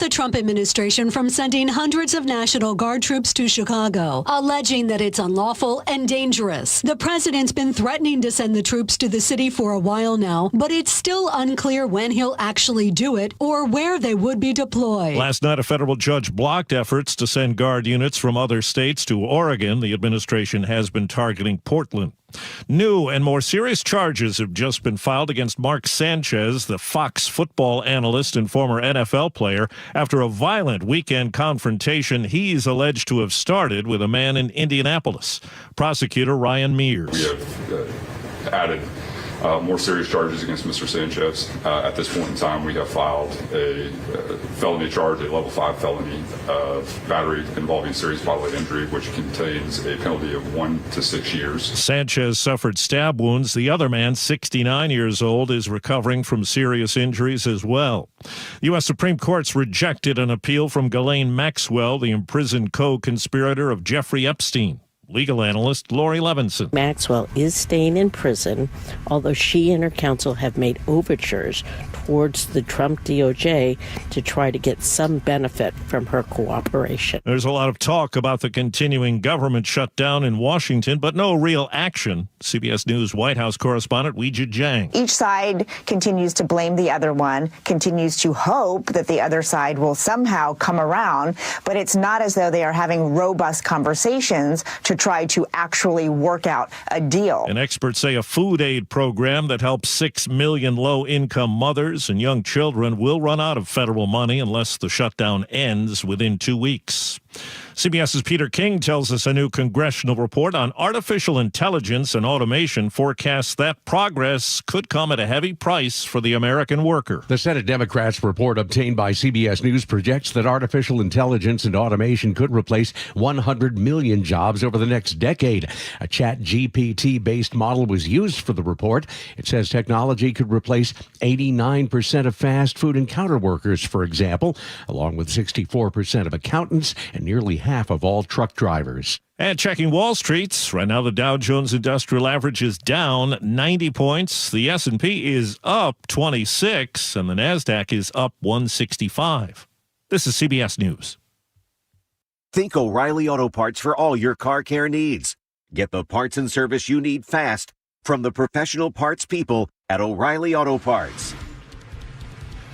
the Trump administration from sending hundreds of National Guard troops to Chicago, alleging that it's unlawful and dangerous. The president's been threatening to send the troops to the city for a while now, but it's still unclear when he'll actually do it or where they would be deployed. Last night, a federal judge blocked efforts to send Guard units from other states to Oregon. The administration has been targeting Portland. New and more serious charges have just been filed against Mark Sanchez, the Fox football analyst and former NFL player, after a violent weekend confrontation he's alleged to have started with a man in Indianapolis. Prosecutor Ryan Mears. We have added more serious charges against Mr. Sanchez. At this point in time, we have filed a felony charge, a level 5 felony of battery involving serious bodily injury, which contains a penalty of 1 to 6 years. Sanchez suffered stab wounds. The other man, 69 years old, is recovering from serious injuries as well. The U.S. Supreme Court's rejected an appeal from Ghislaine Maxwell, the imprisoned co-conspirator of Jeffrey Epstein. Legal analyst Lori Levinson. Maxwell is staying in prison, although she and her counsel have made overtures towards the Trump DOJ to try to get some benefit from her cooperation. There's a lot of talk about the continuing government shutdown in Washington, but no real action. CBS News White House correspondent Weijia Jiang. Each side continues to blame the other one, continues to hope that the other side will somehow come around, but it's not as though they are having robust conversations to try to actually work out a deal. And experts say a food aid program that helps 6 million low-income mothers and young children will run out of federal money unless the shutdown ends within 2 weeks. CBS's Peter King tells us a new congressional report on artificial intelligence and automation forecasts that progress could come at a heavy price for the American worker. The Senate Democrats' report obtained by CBS News projects that artificial intelligence and automation could replace 100 million jobs over the next decade. A ChatGPT-based model was used for the report. It says technology could replace 89% of fast food and counter workers, for example, along with 64% of accountants and nearly half of all truck drivers. And checking Wall Street, right now the Dow Jones Industrial Average is down 90 points. The S&P is up 26, and the NASDAQ is up 165. This is CBS News. Think O'Reilly Auto Parts for all your car care needs. Get the parts and service you need fast from the professional parts people at O'Reilly Auto Parts.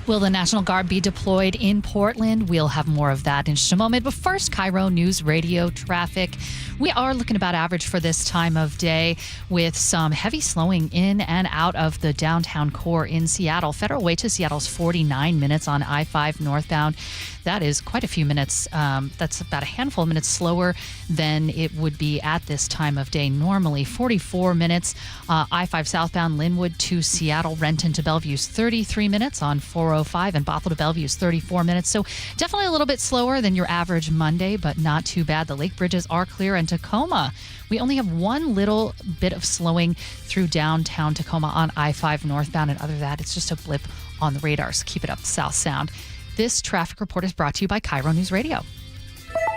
Will the National Guard be deployed in Portland? We'll have more of that in just a moment. But first, KIRO News Radio traffic. We are looking about average for this time of day with some heavy slowing in and out of the downtown core in Seattle. Federal Way to Seattle's 49 minutes on I-5 northbound. That is quite a few minutes. That's about a handful of minutes slower than it would be at this time of day normally. 44 minutes. I-5 southbound Linwood to Seattle. Renton to Bellevue's 33 minutes on 405, and Bothell to Bellevue's 34 minutes. So definitely a little bit slower than your average Monday, but not too bad. The lake bridges are clear, and Tacoma, we only have one little bit of slowing through downtown Tacoma on I-5 northbound, and other than that, it's just a blip on the radar. So keep it up, South Sound. This traffic report is brought to you by KIRO News Radio.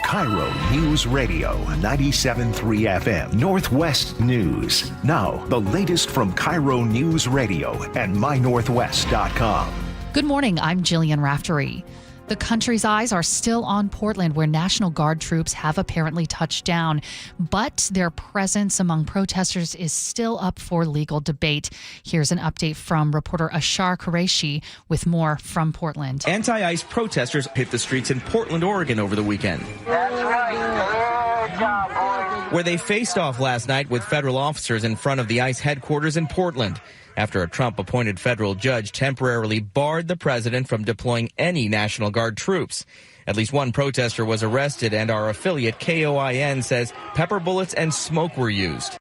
KIRO News Radio, 97.3 FM, Northwest News. Now, the latest from KIRO News Radio and mynorthwest.com. Good morning, I'm Jillian Raftery. The country's eyes are still on Portland, where National Guard troops have apparently touched down, but their presence among protesters is still up for legal debate. Here's an update from reporter Ashar Qureshi with more from Portland. Anti-ICE protesters hit the streets in Portland, Oregon over the weekend. That's right. Good job, boys. Where they faced off last night with federal officers in front of the ICE headquarters in Portland, after a Trump-appointed federal judge temporarily barred the president from deploying any National Guard troops. At least one protester was arrested, and our affiliate KOIN says pepper bullets and smoke were used.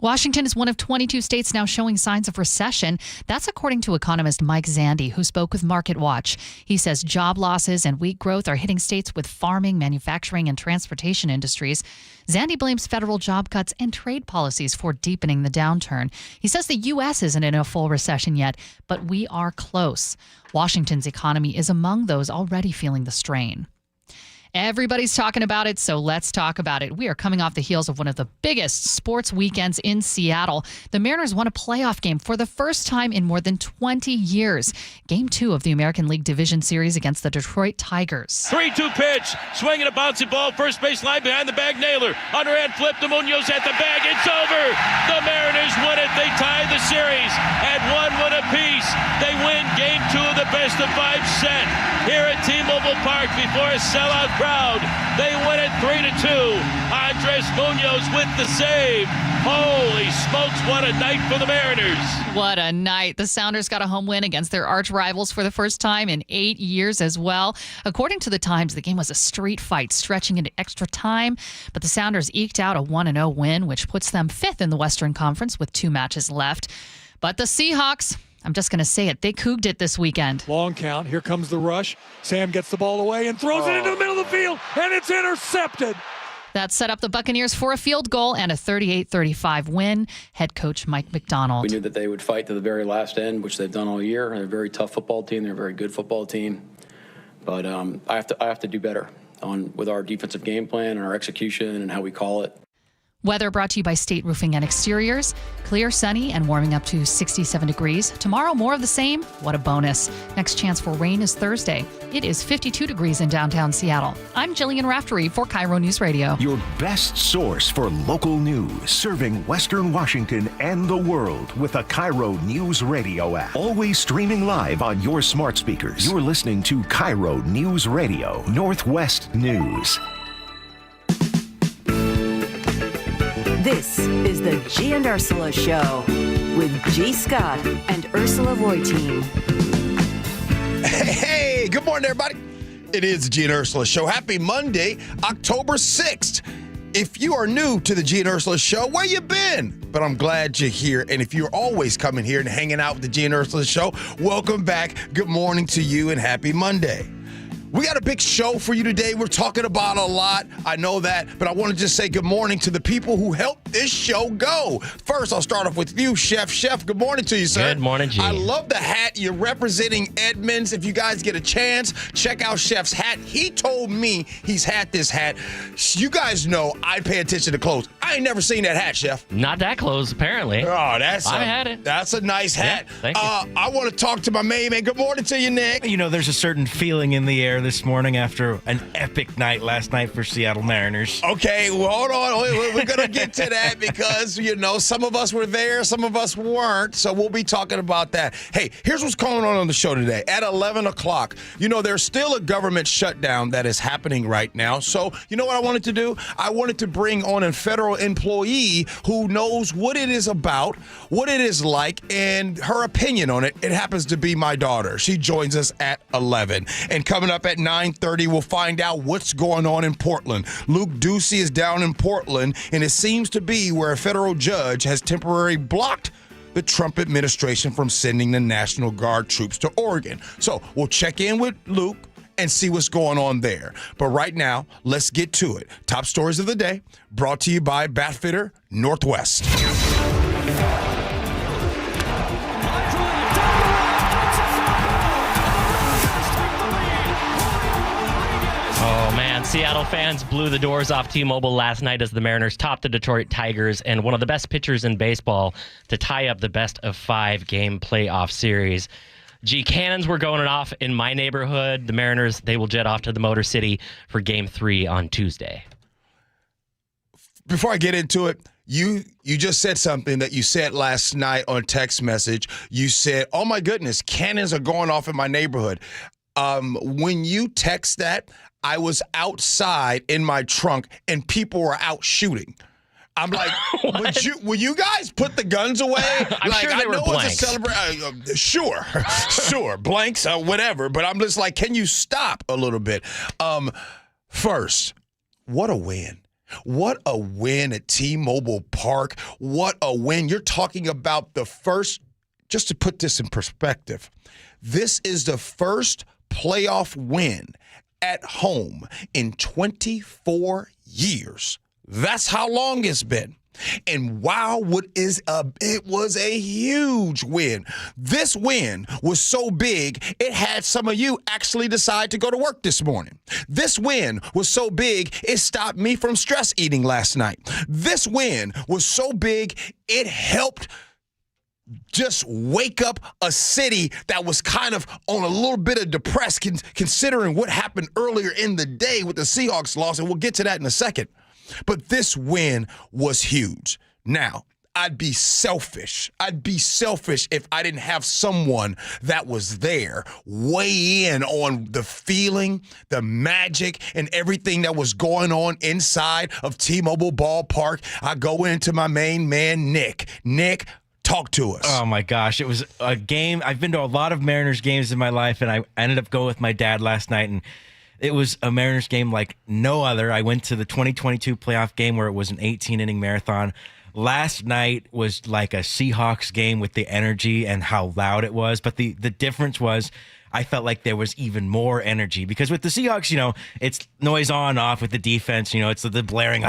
Washington is one of 22 states now showing signs of recession. That's according to economist Mike Zandi, who spoke with MarketWatch. He says job losses and weak growth are hitting states with farming, manufacturing, and transportation industries. Zandi blames federal job cuts and trade policies for deepening the downturn. He says the U.S. isn't in a full recession yet, but we are close. Washington's economy is among those already feeling the strain. Everybody's talking about it, so let's talk about it. We are coming off the heels of one of the biggest sports weekends in Seattle. The Mariners won a playoff game for the first time in more than 20 years. Game 2 of the American League Division Series against the Detroit Tigers. 3-2 pitch, swinging a bouncy ball, first base line behind the bag, Naylor. Underhand flip to Munoz at the bag. It's over. The Mariners win it. They tie the series at 1-1 apiece. They win Game 2 of the best-of-5 set here at T-Mobile Park before a sellout crowd. They win it 3-2. Andres Munoz with the save. Holy smokes, what a night for the Mariners. What a night. The Sounders got a home win against their arch rivals for the first time in 8 years as well. According to the Times, the game was a street fight stretching into extra time, but the Sounders eked out a 1-0 win, which puts them 5th in the Western Conference with 2 matches left. But the Seahawks, I'm just going to say it, they couged it this weekend. Long count. Here comes the rush. Sam gets the ball away and throws it into the middle of the field, and it's intercepted. That set up the Buccaneers for a field goal and a 38-35 win. Head coach Mike McDonald. We knew that they would fight to the very last end, which they've done all year. They're a very tough football team. They're a very good football team. But I have to do better with our defensive game plan and our execution and how we call it. Weather brought to you by State Roofing and Exteriors. Clear, sunny, and warming up to 67 degrees. Tomorrow, more of the same. What a bonus. Next chance for rain is Thursday. It is 52 degrees in downtown Seattle. I'm Jillian Raftery for KIRO News Radio. Your best source for local news, serving Western Washington and the world with the KIRO News Radio app. Always streaming live on your smart speakers. You're listening to KIRO News Radio, Northwest News. This is the Gee and Ursula Show with G. Scott and Ursula Reutin. Hey, good morning, everybody. It is the Gee and Ursula Show. Happy Monday, October 6th. If you are new to the Gee and Ursula Show, where you been? But I'm glad you're here. And if you're always coming here and hanging out with the Gee and Ursula Show, welcome back. Good morning to you and happy Monday. We got a big show for you today. We're talking about a lot. I know that, but I want to just say good morning to the people who helped this show go. First, I'll start off with you, Chef. Chef, good morning to you, sir. Good morning, G. I love the hat. You're representing Edmonds. If you guys get a chance, check out Chef's hat. He told me he's had this hat. You guys know I pay attention to clothes. I ain't never seen that hat, Chef. Not that close, apparently. Oh, I had it. That's a nice hat. Yeah, thank you. I want to talk to my main man. Good morning to you, Nick. You know, there's a certain feeling in the air this morning after an epic night last night for Seattle Mariners. Okay, well, hold on. We're going to get to that because, you know, some of us were there, some of us weren't. So we'll be talking about that. Hey, here's what's going on the show today. At 11 o'clock, you know, there's still a government shutdown that is happening right now. So, you know what I wanted to do? I wanted to bring on a federal employee who knows what it is about, what it is like, and her opinion on it. It happens to be my daughter. She joins us at 11. And coming up at 9:30, we'll find out what's going on in Portland. Luke Ducey is down in Portland, and it seems to be where a federal judge has temporarily blocked the Trump administration from sending the National Guard troops to Oregon. So we'll check in with Luke and see what's going on there. But right now, let's get to it. Top stories of the day, brought to you by Batfitter Northwest. Oh, man. Seattle fans blew the doors off T-Mobile last night as the Mariners topped the Detroit Tigers and one of the best pitchers in baseball to tie up the best-of-5 game playoff series. Cannons were going off in my neighborhood. The Mariners, they will jet off to the Motor City for Game 3 on Tuesday. Before I get into it, you just said something that you said last night on text message. You said, oh, my goodness, cannons are going off in my neighborhood. When you text that, I was outside in my trunk and people were out shooting. I'm like, will you guys put the guns away? I'm like, sure they I know were blanks. It's a celebration. Sure, blanks, whatever. But I'm just like, can you stop a little bit? First, what a win. What a win at T-Mobile Park. What a win. You're talking about the first, just to put this in perspective, this is the first playoff win at home in 24 years. That's how long it's been. And wow, it was a huge win. This win was so big, it had some of you actually decide to go to work this morning. This win was so big, it stopped me from stress eating last night. This win was so big, it helped just wake up a city that was kind of on a little bit of depressed considering what happened earlier in the day with the Seahawks loss, and we'll get to that in a second. But this win was huge. Now, I'd be selfish. I'd be selfish if I didn't have someone that was there weigh in on the feeling, the magic, and everything that was going on inside of T-Mobile Ballpark. I go into my main man, Nick. Nick, talk to us. Oh, my gosh. It was a game. I've been to a lot of Mariners games in my life, and I ended up going with my dad last night, and it was a Mariners game like no other. I went to the 2022 playoff game where it was an 18-inning marathon. Last night was like a Seahawks game with the energy and how loud it was. But the difference was I felt like there was even more energy because with the Seahawks, it's noise on, off with the defense. It's the blaring,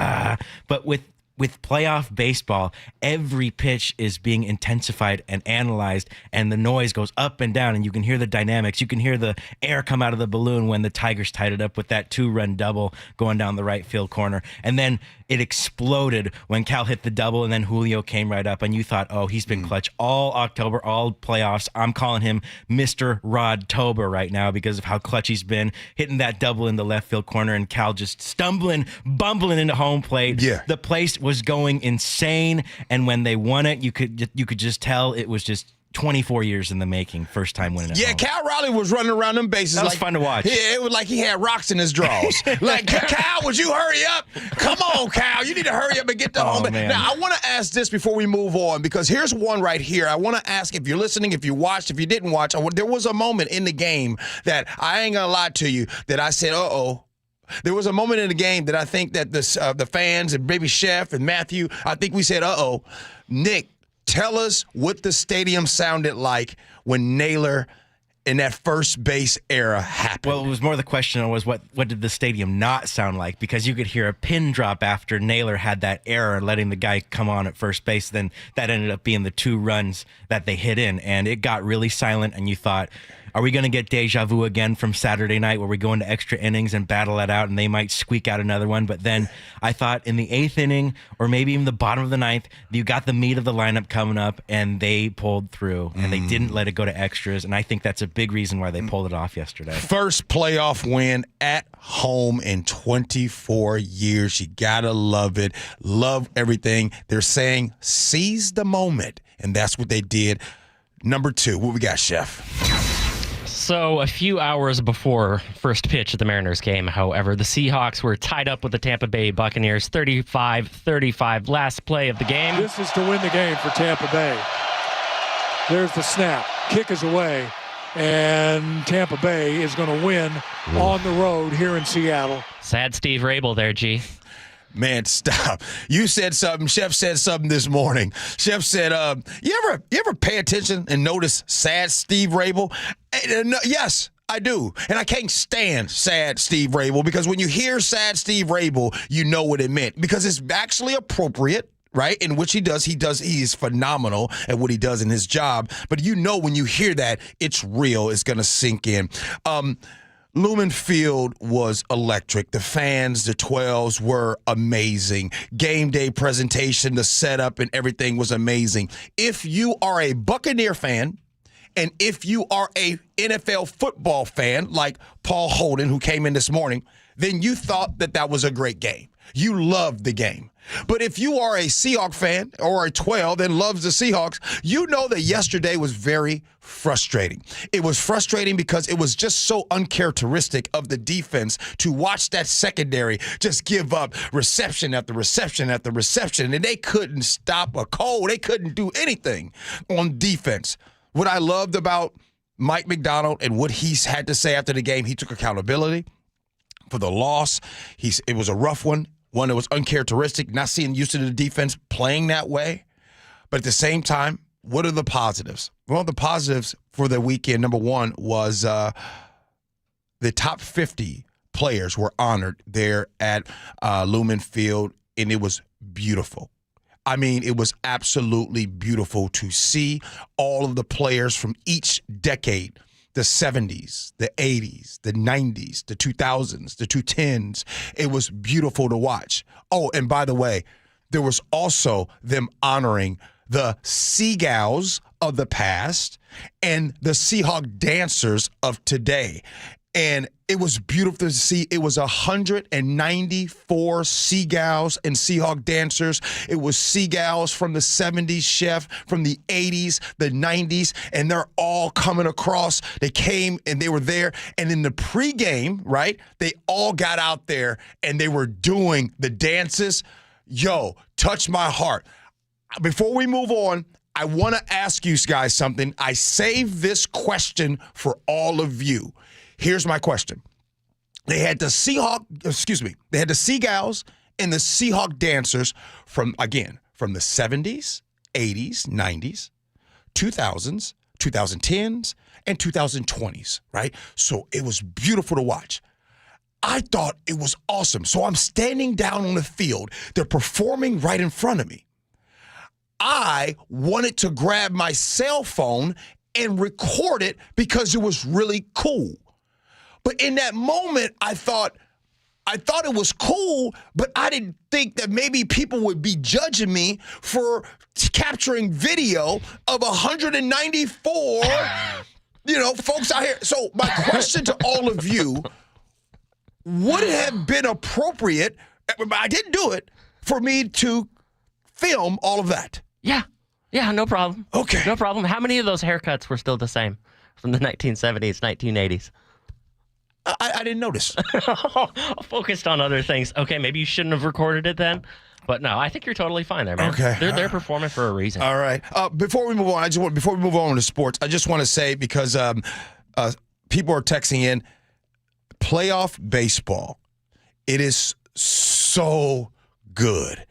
But with playoff baseball, every pitch is being intensified and analyzed, and the noise goes up and down, and you can hear the dynamics. You can hear the air come out of the balloon when the Tigers tied it up with that 2-run double going down the right field corner. And then it exploded when Cal hit the double, and then Julio came right up, and you thought, oh, he's been clutch all October, all playoffs. I'm calling him Mr. Rodtober right now because of how clutch he's been, hitting that double in the left field corner, and Cal just bumbling into home plate. Yeah. The place was going insane, and when they won it, you could just tell it was just 24 years in the making, first time winning it. Yeah, home. Cal Raleigh was running around them bases. That was fun to watch. It was like he had rocks in his drawers. Like, Cal, would you hurry up? Come on, Cal. You need to hurry up and get to home. Man. Now, I want to ask this before we move on, because here's one right here. I want to ask if you're listening, if you watched, if you didn't watch. There was a moment in the game that I ain't going to lie to you that I said, uh-oh. There was a moment in the game that I think that the fans and maybe Chef and Matthew, I think we said, uh-oh. Nick, tell us what the stadium sounded like when Naylor in that first base era happened. Well, it was more the question was what did the stadium not sound like? Because you could hear a pin drop after Naylor had that error, letting the guy come on at first base. Then that ended up being the 2 runs that they hit in, and it got really silent, and you thought, are we going to get deja vu again from Saturday night where we go into extra innings and battle it out and they might squeak out another one? But then I thought in the 8th inning or maybe even the bottom of the 9th, you got the meat of the lineup coming up and they pulled through and they didn't let it go to extras. And I think that's a big reason why they pulled it off yesterday. First playoff win at home in 24 years. You got to love it. Love everything. They're saying seize the moment. And that's what they did. Number 2, what we got, Chef? So a few hours before first pitch of the Mariners game, however, the Seahawks were tied up with the Tampa Bay Buccaneers 35-35, last play of the game. This is to win the game for Tampa Bay. There's the snap. Kick is away, and Tampa Bay is going to win on the road here in Seattle. Sad Steve Rabel there, G. Man, stop. You said something. Chef said something this morning. Chef said, you ever pay attention and notice sad Steve Rabel? Yes, I do. And I can't stand sad Steve Rabel because when you hear sad Steve Rabel, you know what it meant because it's actually appropriate. Right? In which he is phenomenal at what he does in his job. But when you hear that, it's real. It's going to sink in. Lumen Field was electric. The fans, the 12s were amazing. Game day presentation, the setup and everything was amazing. If you are a Buccaneer fan, and if you are a NFL football fan, like Paul Holden, who came in this morning, then you thought that was a great game. You loved the game. But if you are a Seahawks fan or a 12 and loves the Seahawks, you know that yesterday was very frustrating. It was frustrating because it was just so uncharacteristic of the defense to watch that secondary just give up reception after reception after reception, and they couldn't stop a cold. They couldn't do anything on defense. What I loved about Mike McDonald and what he's had to say after the game, he took accountability for the loss. It was a rough one that was uncharacteristic, not seeing used to the defense playing that way. But at the same time, what are the positives? Well, the positives for the weekend, number one, was the top 50 players were honored there at Lumen Field, and it was beautiful. I mean, it was absolutely beautiful to see all of the players from each decade, the 70s, the 80s, the 90s, the 2000s, the 2010s. It was beautiful to watch. Oh, and by the way, there was also them honoring the Seagulls of the past and the Seahawk dancers of today. And it was beautiful to see. It was 194 Seagulls and Seahawk dancers. It was Seagulls from the 70s, Chef, from the 80s, the 90s, and they're all coming across. They came and they were there. And in the pregame, right, they all got out there and they were doing the dances. Yo, touch my heart. Before we move on, I want to ask you guys something. I saved this question for all of you. Here's my question. They had the Seagulls and the Seahawk dancers from the 70s, 80s, 90s, 2000s, 2010s, and 2020s, right? So it was beautiful to watch. I thought it was awesome. So I'm standing down on the field. They're performing right in front of me. I wanted to grab my cell phone and record it because it was really cool. But in that moment, I thought it was cool, but I didn't think that maybe people would be judging me for capturing video of 194, folks out here. So my question to all of you, would it have been appropriate, I didn't do it, for me to film all of that? Yeah, no problem. Okay. No problem. How many of those haircuts were still the same from the 1970s, 1980s? I didn't notice. Focused on other things. Okay, maybe you shouldn't have recorded it then. But no, I think you're totally fine there, man. Okay. They're performing for a reason. All right. Before we move on, before we move on to sports, I just want to say, because people are texting in, playoff baseball, it is so good.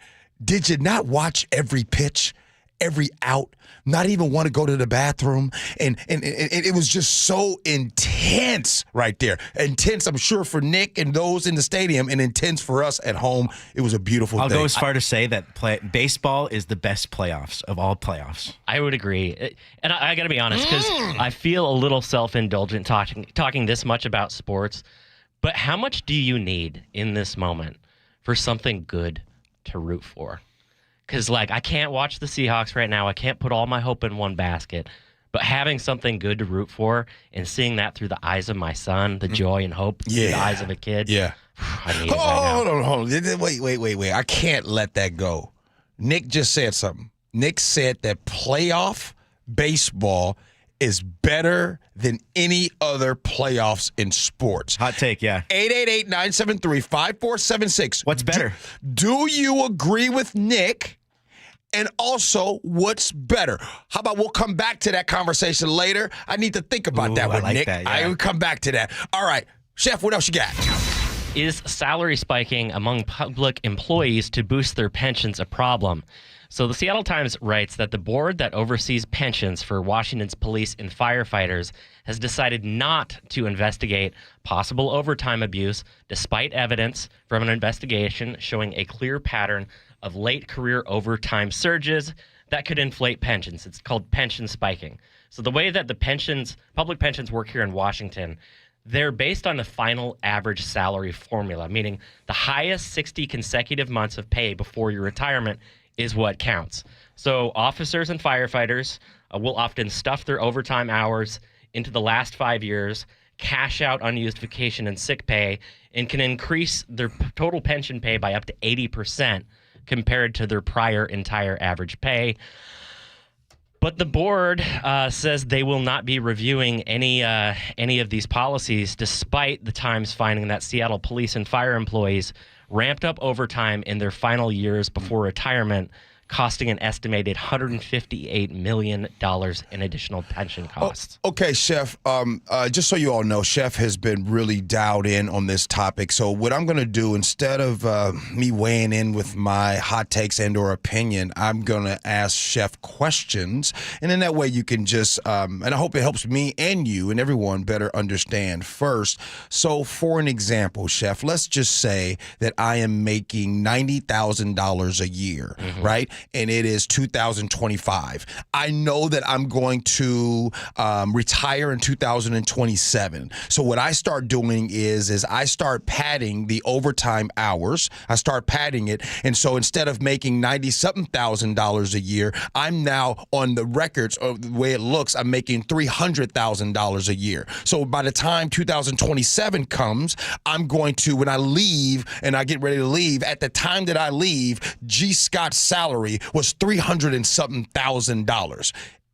Did you not watch every pitch, every out, not even want to go to the bathroom? And it was just so intense right there. Intense, I'm sure, for Nick and those in the stadium, and intense for us at home. It was a beautiful thing. I'll go as far to say that baseball is the best playoffs of all playoffs. I would agree. And I got to be honest, because I feel a little self-indulgent talking this much about sports. But how much do you need in this moment for something good to root for? Because, I can't watch the Seahawks right now. I can't put all my hope in one basket. But having something good to root for and seeing that through the eyes of my son, the joy and hope through the eyes of a kid. Yeah. I need it right now. Hold on. Wait. I can't let that go. Nick just said something. Nick said that playoff baseball is better than any other playoffs in sports. Hot take, yeah. 888-973-5476. What's better? Do you agree with Nick? And also, what's better? How about we'll come back to that conversation later? I need to think about that with Nick. That, yeah. I will come back to that. All right. Chef, what else you got? Is salary spiking among public employees to boost their pensions a problem? So the Seattle Times writes that the board that oversees pensions for Washington's police and firefighters has decided not to investigate possible overtime abuse, despite evidence from an investigation showing a clear pattern of late career overtime surges that could inflate pensions. It's called pension spiking. So the way that the public pensions work here in Washington, they're based on the final average salary formula, meaning the highest 60 consecutive months of pay before your retirement is what counts. So officers and firefighters will often stuff their overtime hours into the last 5 years, cash out unused vacation and sick pay, and can increase their total pension pay by up to 80% compared to their prior entire average pay. But the board says they will not be reviewing any of these policies, despite the Times finding that Seattle police and fire employees ramped up overtime in their final years before retirement, costing an estimated $158 million in additional pension costs. Okay, Chef, just so you all know, Chef has been really dialed in on this topic. So what I'm going to do, instead of me weighing in with my hot takes and or opinion, I'm going to ask Chef questions. And in that way you can just, and I hope it helps me and you and everyone better understand first. So for an example, Chef, let's just say that I am making $90,000 a year, right? and it is 2025. I know that I'm going to retire in 2027. So what I start doing is I start padding the overtime hours. I start padding it. And so instead of making $90-something thousand a year, I'm now on the records of the way it looks, I'm making $300,000 a year. So by the time 2027 comes, I'm going to, when I leave and I get ready to leave, at the time that I leave, G. Scott's salary was $300-something thousand.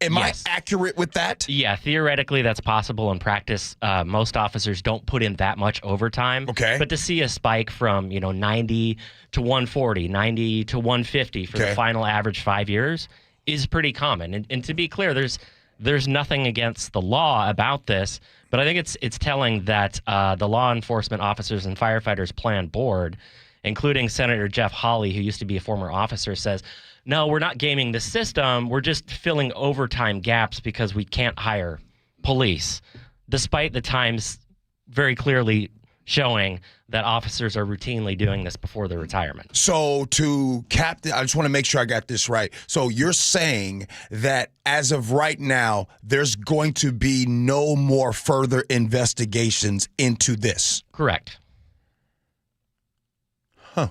Am I accurate with that? Yeah, theoretically that's possible. In practice, most officers don't put in that much overtime. Okay. But to see a spike from 90 to 140, 90 to 150 for the final average 5 years is pretty common. And to be clear, there's nothing against the law about this, but I think it's telling that the Law Enforcement Officers and Firefighters Plan Board, including Senator Jeff Hawley, who used to be a former officer, says, no, we're not gaming the system. We're just filling overtime gaps because we can't hire police, despite the Times very clearly showing that officers are routinely doing this before their retirement. So to I just want to make sure I got this right. So you're saying that as of right now, there's going to be no more further investigations into this? Correct. Huh.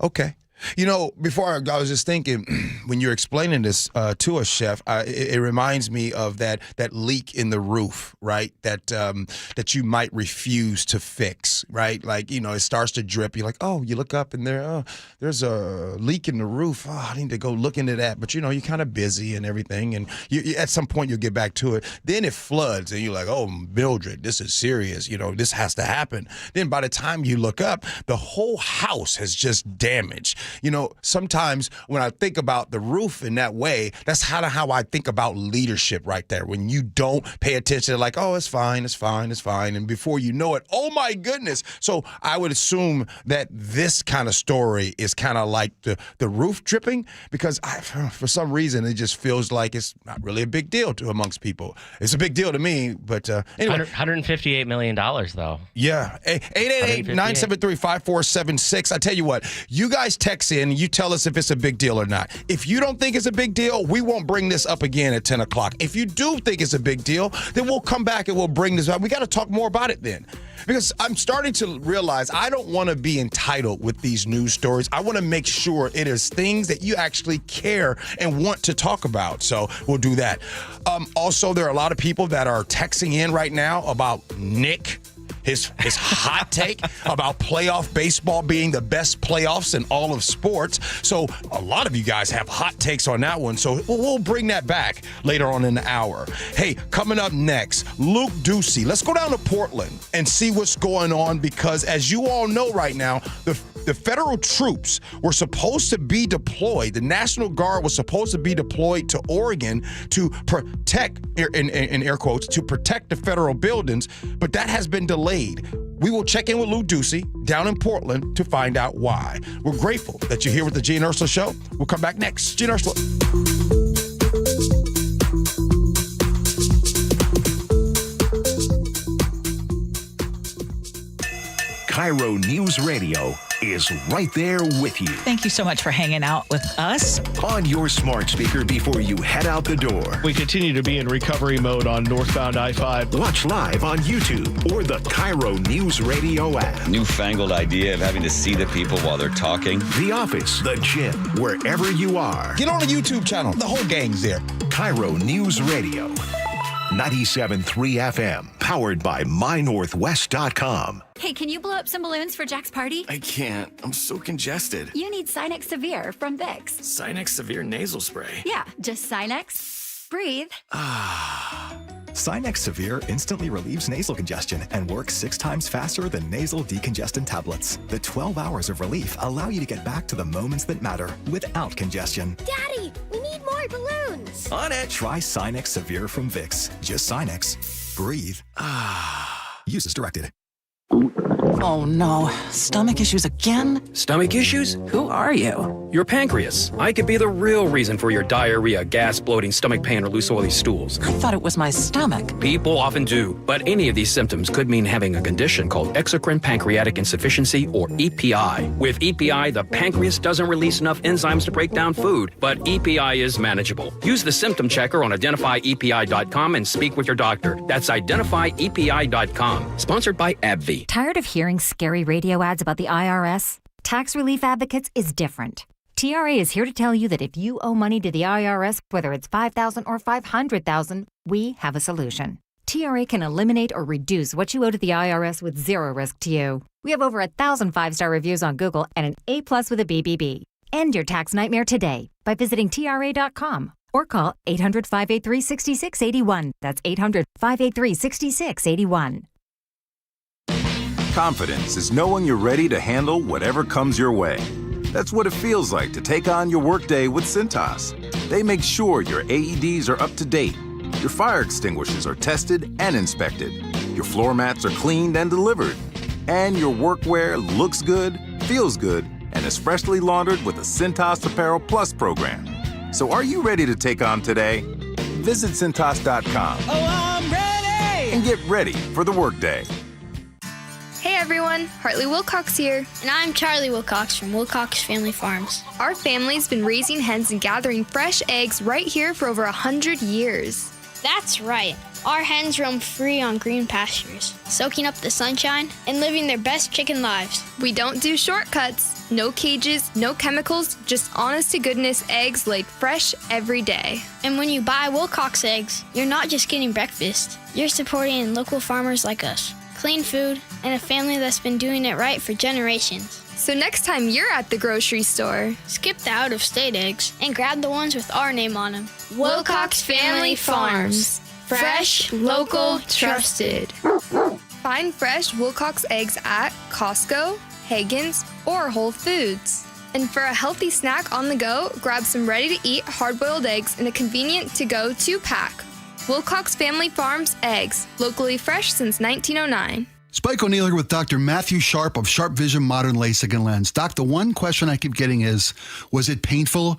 Okay. Before I was just thinking, when you're explaining this to us, Chef, it reminds me of that leak in the roof, right? That you might refuse to fix, right? Like, it starts to drip. You're like, oh, you look up and there's a leak in the roof. Oh, I need to go look into that. But, you're kind of busy and everything. And you, at some point, you'll get back to it. Then it floods and you're like, oh, Mildred, this is serious. This has to happen. Then by the time you look up, the whole house has just damaged. Sometimes when I think about the roof in that way, that's how I think about leadership right there. When you don't pay attention, like, oh, it's fine. And before you know it, oh my goodness. So I would assume that this kind of story is kind of like the roof dripping, because for some reason, it just feels like it's not really a big deal amongst people. It's a big deal to me, but anyway. $158 million, though. Yeah. 888-973-5476. I tell you what, you guys text in and you tell us if it's a big deal or not. If you don't think it's a big deal, we won't bring this up again at 10 o'clock. If you do think it's a big deal, then we'll come back and we'll bring this up. We got to talk more about it then. Because I'm starting to realize I don't want to be entitled with these news stories. I want to make sure it is things that you actually care and want to talk about. So we'll do that. Also, there are a lot of people that are texting in right now about Nick. His hot take about playoff baseball being the best playoffs in all of sports. So a lot of you guys have hot takes on that one. So we'll bring that back later on in the hour. Hey, coming up next, Luke Ducey. Let's go down to Portland and see what's going on, because as you all know right now, the federal troops were supposed to be deployed. The National Guard was supposed to be deployed to Oregon to protect, in air quotes, to protect the federal buildings, but that has been delayed. We will check in with Lou Ducey down in Portland to find out why. We're grateful that you're here with the Gee and Ursula Show. We'll come back next. Gee and Ursula. KIRO News Radio is right there with you. Thank you so much for hanging out with us. On your smart speaker before you head out the door. We continue to be in recovery mode on northbound I-5. Watch live on YouTube or the KIRO News Radio app. Newfangled idea of having to see the people while they're talking. The office, the gym, wherever you are. Get on the YouTube channel. The whole gang's there. KIRO News Radio. 97.3 FM, powered by mynorthwest.com. Hey, can you blow up some balloons for Jack's party? I can't. I'm so congested. You need Sinex Severe from Vicks. Sinex Severe nasal spray. Yeah, just Sinex. Breathe. Sinex Severe instantly relieves nasal congestion and works 6 times faster than nasal decongestant tablets. The 12 hours of relief allow you to get back to the moments that matter without congestion. Daddy, we need more balloons. On it. Try Sinex Severe from Vicks. Just Sinex. Breathe. Use as directed. Oh no, stomach issues again? Stomach issues? Who are you? Your pancreas. I could be the real reason for your diarrhea, gas, bloating, stomach pain, or loose oily stools. I thought it was my stomach. People often do, but any of these symptoms could mean having a condition called exocrine pancreatic insufficiency, or EPI. With EPI, the pancreas doesn't release enough enzymes to break down food, but EPI is manageable. Use the symptom checker on identifyepi.com and speak with your doctor. That's identifyepi.com. Sponsored by AbbVie. Tired of hearing scary radio ads about the IRS? Tax Relief Advocates is different. TRA is here to tell you that if you owe money to the IRS, whether it's $5,000 or $500,000, we have a solution. TRA can eliminate or reduce what you owe to the IRS with zero risk to you. We have over 1,000 5-star reviews on Google and an A+ with a BBB. End your tax nightmare today by visiting TRA.com or call 800-583-6681. That's 800-583-6681. Confidence is knowing you're ready to handle whatever comes your way. That's what it feels like to take on your workday with Cintas. They make sure your AEDs are up to date, your fire extinguishers are tested and inspected, your floor mats are cleaned and delivered, and your workwear looks good, feels good, and is freshly laundered with the Cintas Apparel Plus program. So are you ready to take on today? Visit Cintas.com. Oh, I'm ready! And get ready for the workday. Hey everyone, Hartley Wilcox here. And I'm Charlie Wilcox from Wilcox Family Farms. Our family's been raising hens and gathering fresh eggs right here for over 100 years. That's right. Our hens roam free on green pastures, soaking up the sunshine and living their best chicken lives. We don't do shortcuts. No cages, no chemicals, just honest-to-goodness eggs laid fresh every day. And when you buy Wilcox eggs, you're not just getting breakfast. You're supporting local farmers like us. Clean food, and a family that's been doing it right for generations. So next time you're at the grocery store, skip the out-of-state eggs and grab the ones with our name on them. Wilcox Family Farms. Fresh, local, trusted. Find fresh Wilcox eggs at Costco, Hagen's, or Whole Foods. And for a healthy snack on the go, grab some ready-to-eat hard-boiled eggs in a convenient to-go 2-pack. Wilcox Family Farms eggs, locally fresh since 1909. Spike O'Neill here with Dr. Matthew Sharp of Sharp Vision Modern LASIK and Lens. Doc, the one question I keep getting is, was it painful?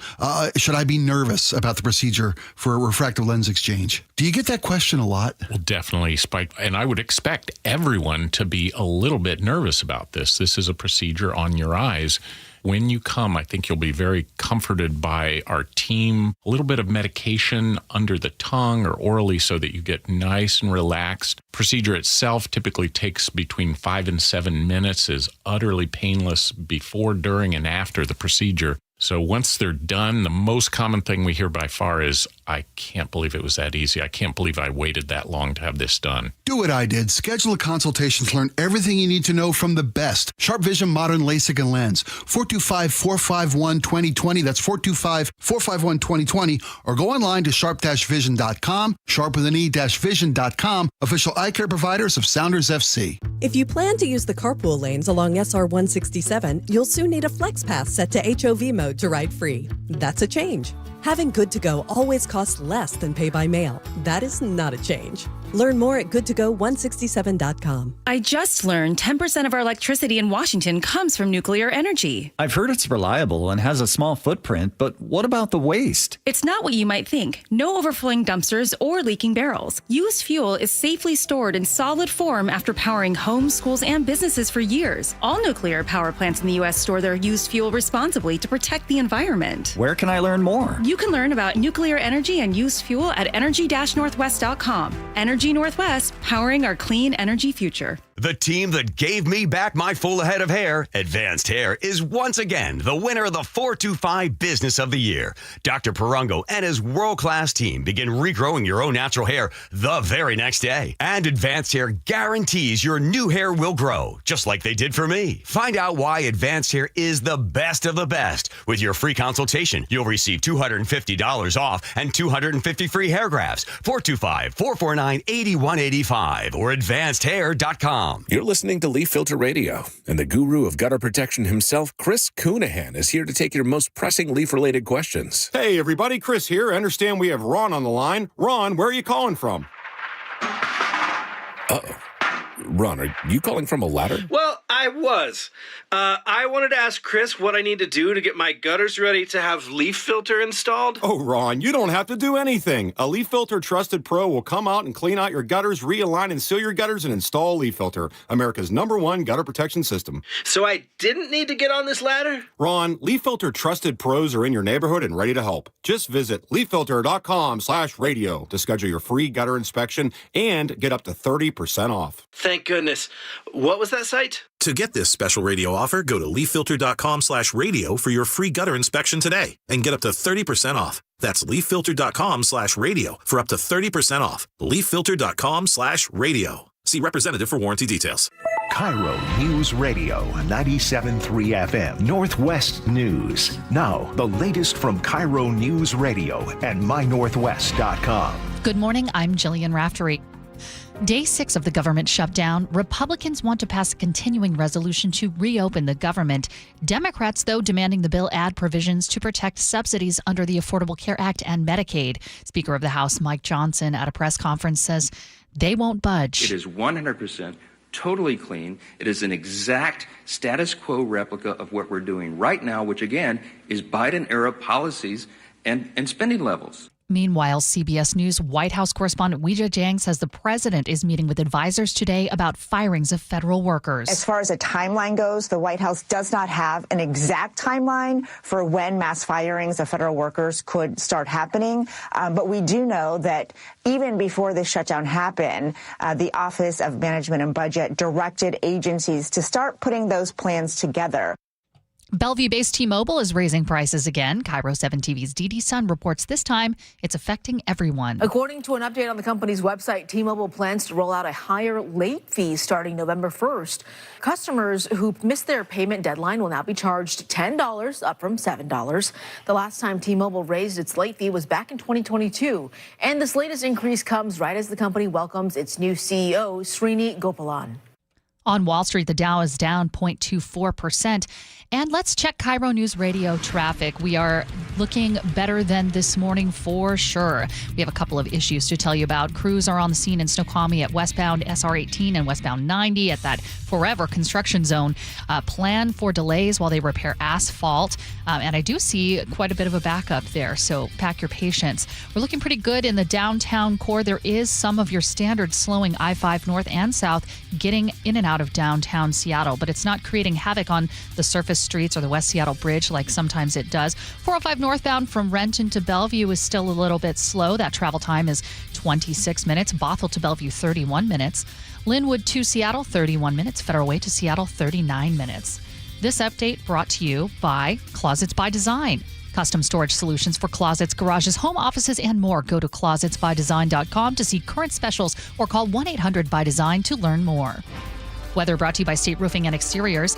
Should I be nervous about the procedure for a refractive lens exchange? Do you get that question a lot? Well, definitely, Spike. And I would expect everyone to be a little bit nervous about this. This is a procedure on your eyes. When you come, I think you'll be very comforted by our team. A little bit of medication under the tongue or orally so that you get nice and relaxed. Procedure itself typically takes between 5 and 7 minutes, is utterly painless before, during, and after the procedure. So once they're done, the most common thing we hear by far is, I can't believe it was that easy. I can't believe I waited that long to have this done. Do what I did. Schedule a consultation to learn everything you need to know from the best. Sharp Vision Modern LASIK and Lens. 425-451-2020. That's 425-451-2020. Or go online to sharp-vision.com. Sharp with an E-vision.com. Official eye care providers of Sounders FC. If you plan to use the carpool lanes along SR 167, you'll soon need a flex pass set to HOV mode to ride free. That's a change. Having Good to Go always costs less than pay by mail. That is not a change. Learn more at goodtogo167.com. I just learned 10% of our electricity in Washington comes from nuclear energy. I've heard it's reliable and has a small footprint, but what about the waste? It's not what you might think. No overflowing dumpsters or leaking barrels. Used fuel is safely stored in solid form after powering homes, schools, and businesses for years. All nuclear power plants in the U.S. store their used fuel responsibly to protect the environment. Where can I learn more? You can learn about nuclear energy and used fuel at energy-northwest.com. Energy Northwest, powering our clean energy future. The team that gave me back my full head of hair, Advanced Hair, is once again the winner of the 425 Business of the Year. Dr. Perungo and his world-class team begin regrowing your own natural hair the very next day. And Advanced Hair guarantees your new hair will grow, just like they did for me. Find out why Advanced Hair is the best of the best. With your free consultation, you'll receive $250 off and 250 free hair grafts. 425-449-8185 or advancedhair.com. You're listening to Leaf Filter Radio, and the guru of gutter protection himself, Chris Coonahan, is here to take your most pressing leaf-related questions. Hey, everybody, Chris here. I understand we have Ron on the line. Ron, where are you calling from? Uh-oh. Ron, are you calling from a ladder? Well, I was. I wanted to ask Chris what I need to do to get my gutters ready to have leaf filter installed. Oh, Ron, you don't have to do anything. A Leaf Filter Trusted Pro will come out and clean out your gutters, realign and seal your gutters, and install Leaf Filter, America's #1 gutter protection system. So I didn't need to get on this ladder? Ron, Leaf Filter Trusted Pros are in your neighborhood and ready to help. Just visit leaffilter.com/radio to schedule your free gutter inspection and get up to 30% off. Thank goodness. What was that site? To get this special radio offer, go to leaffilter.com/radio for your free gutter inspection today and get up to 30% off. That's leaffilter.com/radio for up to 30% off. leaffilter.com/radio. See representative for warranty details. KIRO News Radio 97.3 FM Northwest News. Now, the latest from KIRO News Radio and mynorthwest.com. Good morning, I'm Jillian Raftery. Day 6 of the government shutdown, Republicans want to pass a continuing resolution to reopen the government. Democrats, though, demanding the bill add provisions to protect subsidies under the Affordable Care Act and Medicaid. Speaker of the House Mike Johnson at a press conference says they won't budge. It is 100% totally clean. It is an exact status quo replica of what we're doing right now, which again is Biden-era policies and spending levels. Meanwhile, CBS News White House correspondent Weijia Jiang says the president is meeting with advisors today about firings of federal workers. As far as a timeline goes, the White House does not have an exact timeline for when mass firings of federal workers could start happening. But we do know that even before this shutdown happened, the Office of Management and Budget directed agencies to start putting those plans together. Bellevue-based T-Mobile is raising prices again. KIRO 7 TV's Dee Sun reports this time it's affecting everyone. According to an update on the company's website, T-Mobile plans to roll out a higher late fee starting November 1st. Customers who missed their payment deadline will now be charged $10, up from $7. The last time T-Mobile raised its late fee was back in 2022. And this latest increase comes right as the company welcomes its new CEO, Srini Gopalan. On Wall Street, the Dow is down 0.24%. And let's check KIRO News Radio traffic. We are looking better than this morning for sure. We have a couple of issues to tell you about. Crews are on the scene in Snoqualmie at westbound SR 18 and westbound 90 at that forever construction zone. Plan for delays while they repair asphalt. And I do see quite a bit of a backup there, so pack your patience. We're looking pretty good in the downtown core. There is some of your standard slowing I-5 north and south getting in and out of downtown Seattle, but it's not creating havoc on the surface streets or the West Seattle Bridge like sometimes it does. 405 northbound from Renton to Bellevue is still a little bit slow. That travel time is 26 minutes. Bothell to Bellevue, 31 minutes. Linwood to Seattle, 31 minutes. Federal Way to Seattle, 39 minutes. This update brought to you by Closets by Design. Custom storage solutions for closets, garages, home offices, and more. Go to closetsbydesign.com to see current specials or call 1-800-BY-DESIGN to learn more. Weather brought to you by State Roofing and Exteriors.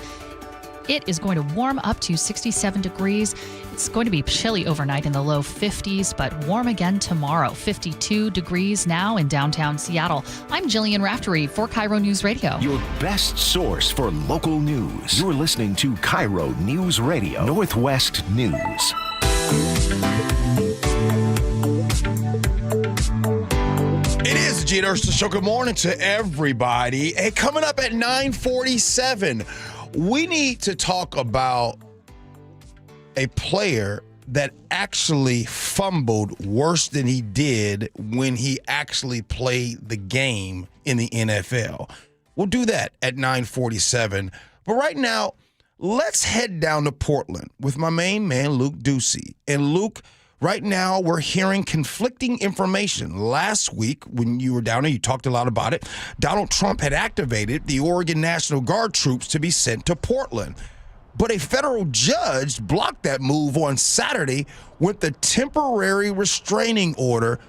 It is going to warm up to 67 degrees. It's going to be chilly overnight in the low 50s, but warm again tomorrow. 52 degrees now in downtown Seattle. I'm Jillian Raftery for KIRO News Radio. Your best source for local news. You're listening to KIRO News Radio, Northwest News. It is the Gee Ursula Show. Good morning to everybody. Hey, coming up at 9:47, we need to talk about a player that actually fumbled worse than he did when he actually played the game in the NFL. We'll do that at 9:47. But right now, let's head down to Portland with my main man, Luke Ducey. And Luke, right now, we're hearing conflicting information. Last week, when you were down there, you talked a lot about it. Donald Trump had activated the Oregon National Guard troops to be sent to Portland. But a federal judge blocked that move on Saturday with a temporary restraining order.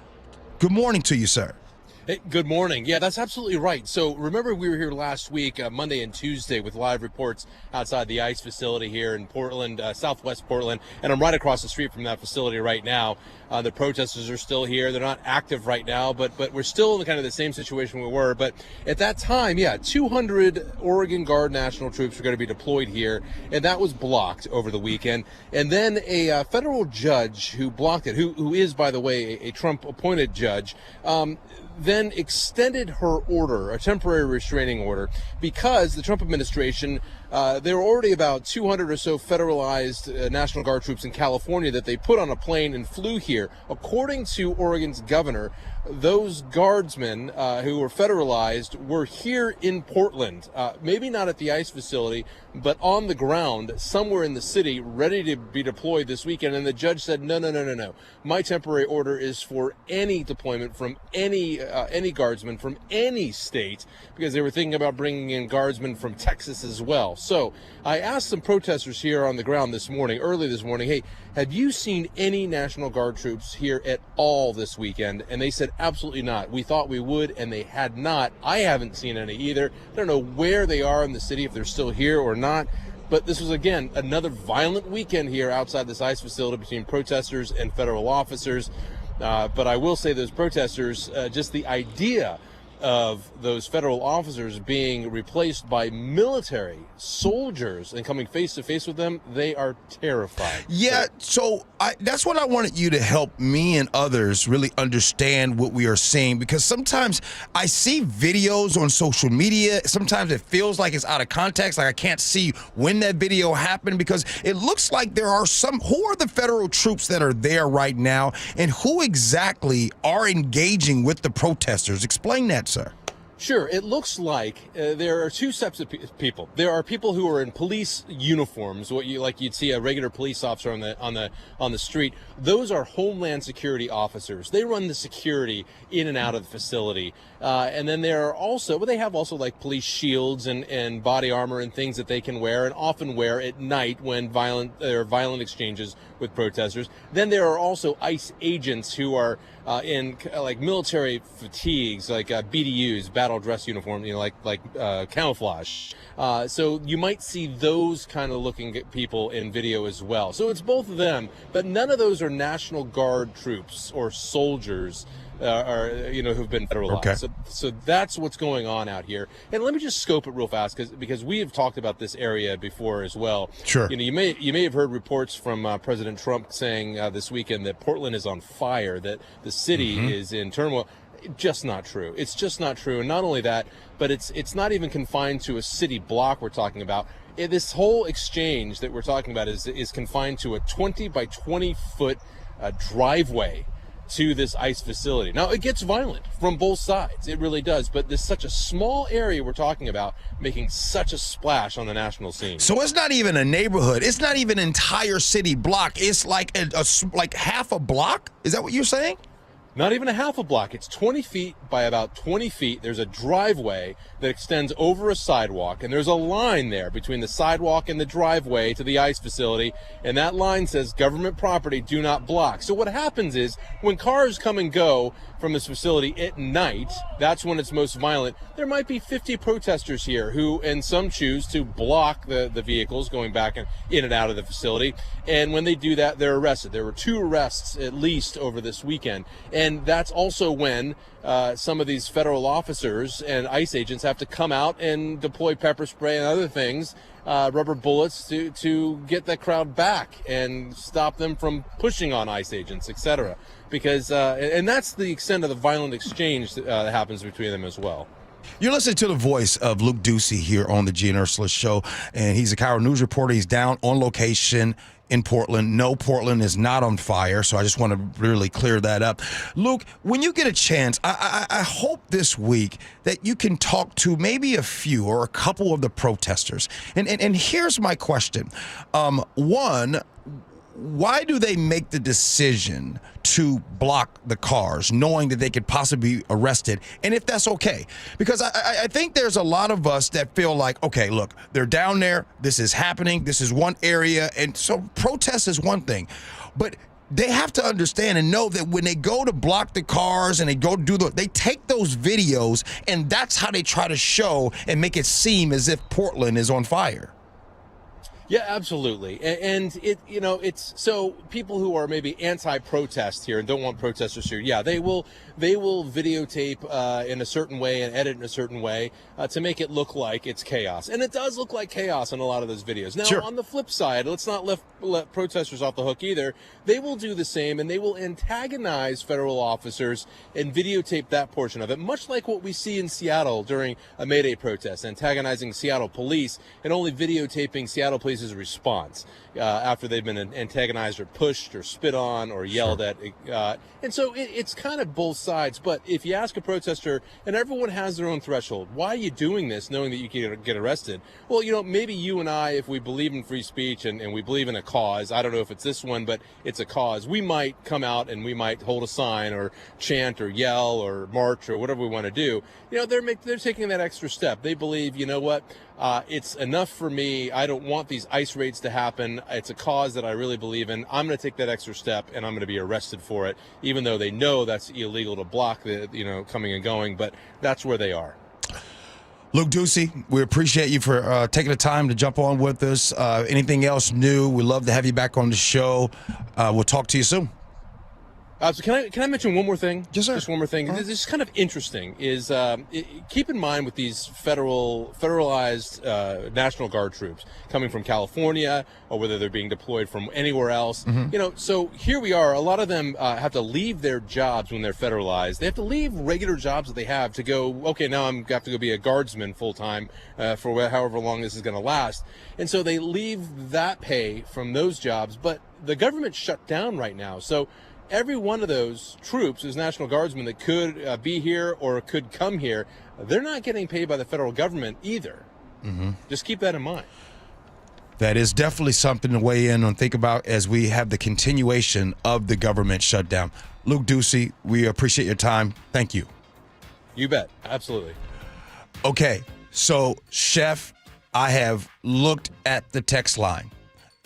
Good morning to you, sir. Hey, good morning. Yeah, that's absolutely right. So remember we were here last week, Monday and Tuesday, with live reports outside the ICE facility here in Portland, southwest Portland, and I'm right across the street from that facility right now. The protesters are still here. They're not active right now, but we're still in kind of the same situation we were. But at that time, 200 Oregon Guard national troops were going to be deployed here, and that was blocked over the weekend. And then a federal judge who blocked it, who is, by the way, a Trump-appointed judge, then extended her order, a temporary restraining order, because the Trump administration, there were already about 200 or so federalized National Guard troops in California that they put on a plane and flew here. According to Oregon's governor, those guardsmen who were federalized were here in Portland, maybe not at the ICE facility, but on the ground somewhere in the city, ready to be deployed this weekend. And the judge said, no. My temporary order is for any deployment from any guardsman from any state, because they were thinking about bringing in guardsmen from Texas as well. So I asked some protesters here on the ground early this morning, hey, have you seen any National Guard troops here at all this weekend? And they said, absolutely not. We thought we would, and they had not. I haven't seen any either. I don't know where they are in the city, if they're still here or not. But this was, again, another violent weekend here outside this ICE facility between protesters and federal officers. But I will say those protesters, just the idea of those federal officers being replaced by military soldiers and coming face to face with them, they are terrified. Yeah, so that's what I wanted you to help me and others really understand what we are seeing, because sometimes I see videos on social media. Sometimes it feels like it's out of context, like I can't see when that video happened, because it looks like there are who are the federal troops that are there right now, and who exactly are engaging with the protesters? Explain that, sir. Sure. It looks like there are two sets of people. There are people who are in police uniforms, you'd see a regular police officer on the street. Those are Homeland Security officers. They run the security in and out of the facility. And then there are also, they have also like police shields and body armor and things that they can wear and often wear at night when there are violent exchanges with protesters. Then there are also ICE agents who are in like military fatigues, like BDUs, battle dress uniform, like camouflage. So you might see those kind of looking at people in video as well. So it's both of them, but none of those are National Guard troops or soldiers who've been federalized. Okay. So that's what's going on out here. And let me just scope it real fast because we have talked about this area before as well. Sure. You may have heard reports from President Trump saying this weekend that Portland is on fire, that the city is in turmoil. Just not true. It's just not true. And not only that, but it's not even confined to a city block we're talking about. This whole exchange that we're talking about is confined to a 20 by 20 foot driveway to this ICE facility. Now, it gets violent from both sides. It really does. But there's such a small area we're talking about making such a splash on the national scene. So it's not even a neighborhood. It's not even an entire city block. It's like like half a block? Is that what you're saying? Not even a half a block. It's 20 feet by about 20 feet. There's a driveway that extends over a sidewalk, and there's a line there between the sidewalk and the driveway to the ICE facility, and that line says government property, do not block. So what happens is when cars come and go from this facility at night, that's when it's most violent. There might be 50 protesters here and some choose to block the vehicles going back in and out of the facility. And when they do that, they're arrested. There were 2 arrests at least over this weekend. And that's also when some of these federal officers and ICE agents have to come out and deploy pepper spray and other things, rubber bullets to get the crowd back and stop them from pushing on ICE agents, etc. Because and that's the extent of the violent exchange that happens between them as well. You're listening to the voice of Luke Ducey here on the Gee and Ursula Show, and he's a KIRO News reporter. He's down on location in Portland. No, Portland is not on fire, so I just want to really clear that up. Luke, when you get a chance, I hope this week that you can talk to maybe a few or a couple of the protesters. And here's my question. One, why do they make the decision to block the cars knowing that they could possibly be arrested, and if that's okay? Because I think there's a lot of us that feel like, okay, look, they're down there, this is happening, this is one area, and so protest is one thing, but they have to understand and know that when they go to block the cars and they go do they take those videos, and that's how they try to show and make it seem as if Portland is on fire. Yeah, absolutely. And it's so people who are maybe anti-protest here and don't want protesters here, yeah, they will videotape in a certain way and edit in a certain way to make it look like it's chaos. And it does look like chaos in a lot of those videos. Now, Sure. On the flip side, let's not let protesters off the hook either. They will do the same, and they will antagonize federal officers and videotape that portion of it, much like what we see in Seattle during a May Day protest, antagonizing Seattle police and only videotaping Seattle police's response after they've been antagonized or pushed or spit on or yelled at. And so it's kind of both sides. But if you ask a protester, and everyone has their own threshold, why are you doing this knowing that you can get arrested? Well, maybe you and I, if we believe in free speech and we believe in a cause, I don't know if it's this one, but it's a cause, we might come out and we might hold a sign or chant or yell or march or whatever we want to do. They're taking that extra step. They believe, it's enough for me. I don't want these ICE raids to happen. It's a cause that I really believe in. I'm going to take that extra step, and I'm going to be arrested for it, even though they know that's illegal to block the, coming and going. But that's where they are. Luke Ducey, we appreciate you for taking the time to jump on with us. Anything else new? We'd love to have you back on the show. We'll talk to you soon. So can I mention one more thing? Yes, sir. Just one more thing. This is kind of interesting. Is keep in mind with these federalized National Guard troops coming from California or whether they're being deployed from anywhere else. Mm-hmm. So here we are. A lot of them have to leave their jobs when they're federalized. They have to leave regular jobs that they have to go. Okay, now I'm have to go be a guardsman full time for however long this is going to last. And so they leave that pay from those jobs. But the government's shut down right now. So every one of those troops is National Guardsmen that could be here or could come here. They're not getting paid by the federal government either. Mm-hmm. Just keep that in mind. That is definitely something to weigh in on, think about as we have the continuation of the government shutdown. Luke Ducey, we appreciate your time. Thank you. You bet. Absolutely. Okay, so, Chef, I have looked at the text line.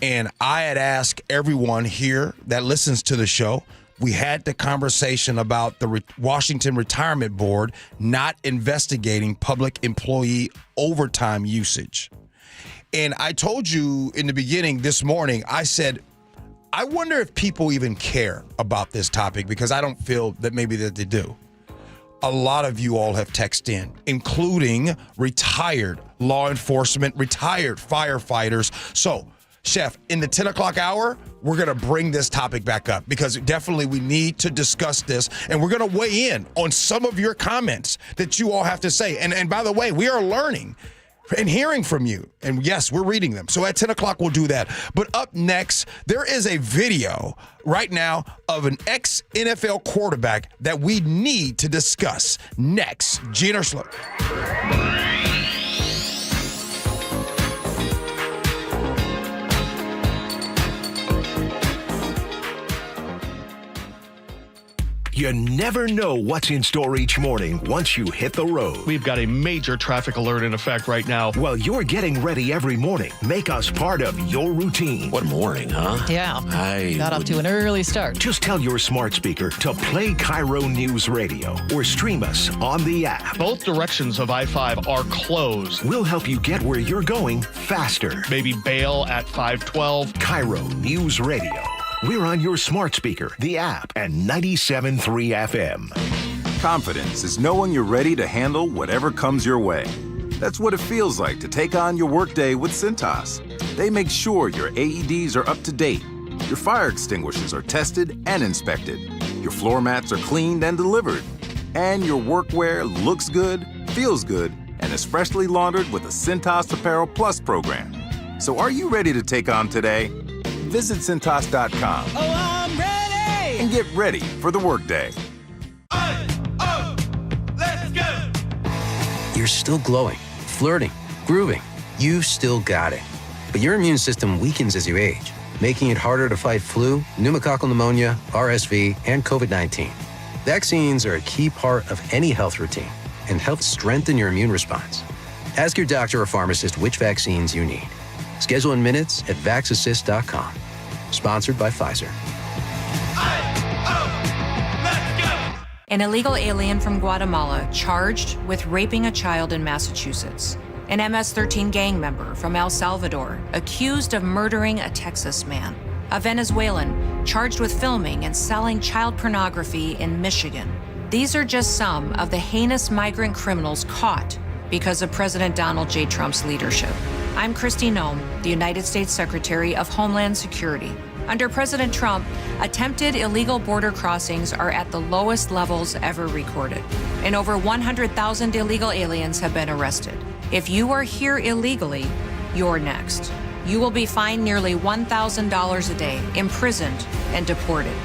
And I had asked everyone here that listens to the show, we had the conversation about the Washington Retirement Board not investigating public employee overtime usage. And I told you in the beginning this morning, I said, I wonder if people even care about this topic because I don't feel that maybe that they do. A lot of you all have texted in, including retired law enforcement, retired firefighters. So, Chef, in the 10 o'clock hour, we're going to bring this topic back up because definitely we need to discuss this. And we're going to weigh in on some of your comments that you all have to say. And by the way, we are learning and hearing from you. And yes, we're reading them. So at 10 o'clock, we'll do that. But up next, there is a video right now of an ex-NFL quarterback that we need to discuss. Next, Gee and Ursula. You never know what's in store each morning once you hit the road. We've got a major traffic alert in effect right now. While you're getting ready every morning, make us part of your routine. What a morning, huh? Yeah. Got off to an early start. Just tell your smart speaker to play KIRO News Radio or stream us on the app. Both directions of I-5 are closed. We'll help you get where you're going faster. Maybe bail at 512. KIRO News Radio. We're on your smart speaker, the app, and 97.3 FM. Confidence is knowing you're ready to handle whatever comes your way. That's what it feels like to take on your workday with Cintas. They make sure your AEDs are up to date, your fire extinguishers are tested and inspected, your floor mats are cleaned and delivered, and your workwear looks good, feels good, and is freshly laundered with a Cintas Apparel Plus program. So are you ready to take on today? Visit Cintas.com. Oh, I'm ready! And get ready for the workday. Let's go! You're still glowing, flirting, grooving. You've still got it. But your immune system weakens as you age, making it harder to fight flu, pneumococcal pneumonia, RSV, and COVID-19. Vaccines are a key part of any health routine and help strengthen your immune response. Ask your doctor or pharmacist which vaccines you need. Schedule in minutes at VaxAssist.com. Sponsored by Pfizer. An illegal alien from Guatemala charged with raping a child in Massachusetts. an MS-13 gang member from El Salvador accused of murdering a Texas man, a Venezuelan charged with filming and selling child pornography in Michigan. These are just some of the heinous migrant criminals caught because of President Donald J. Trump's leadership. I'm Kristi Noem, the United States Secretary of Homeland Security. Under President Trump, attempted illegal border crossings are at the lowest levels ever recorded, and over 100,000 illegal aliens have been arrested. If you are here illegally, you're next. You will be fined nearly $1,000 a day, imprisoned, and deported.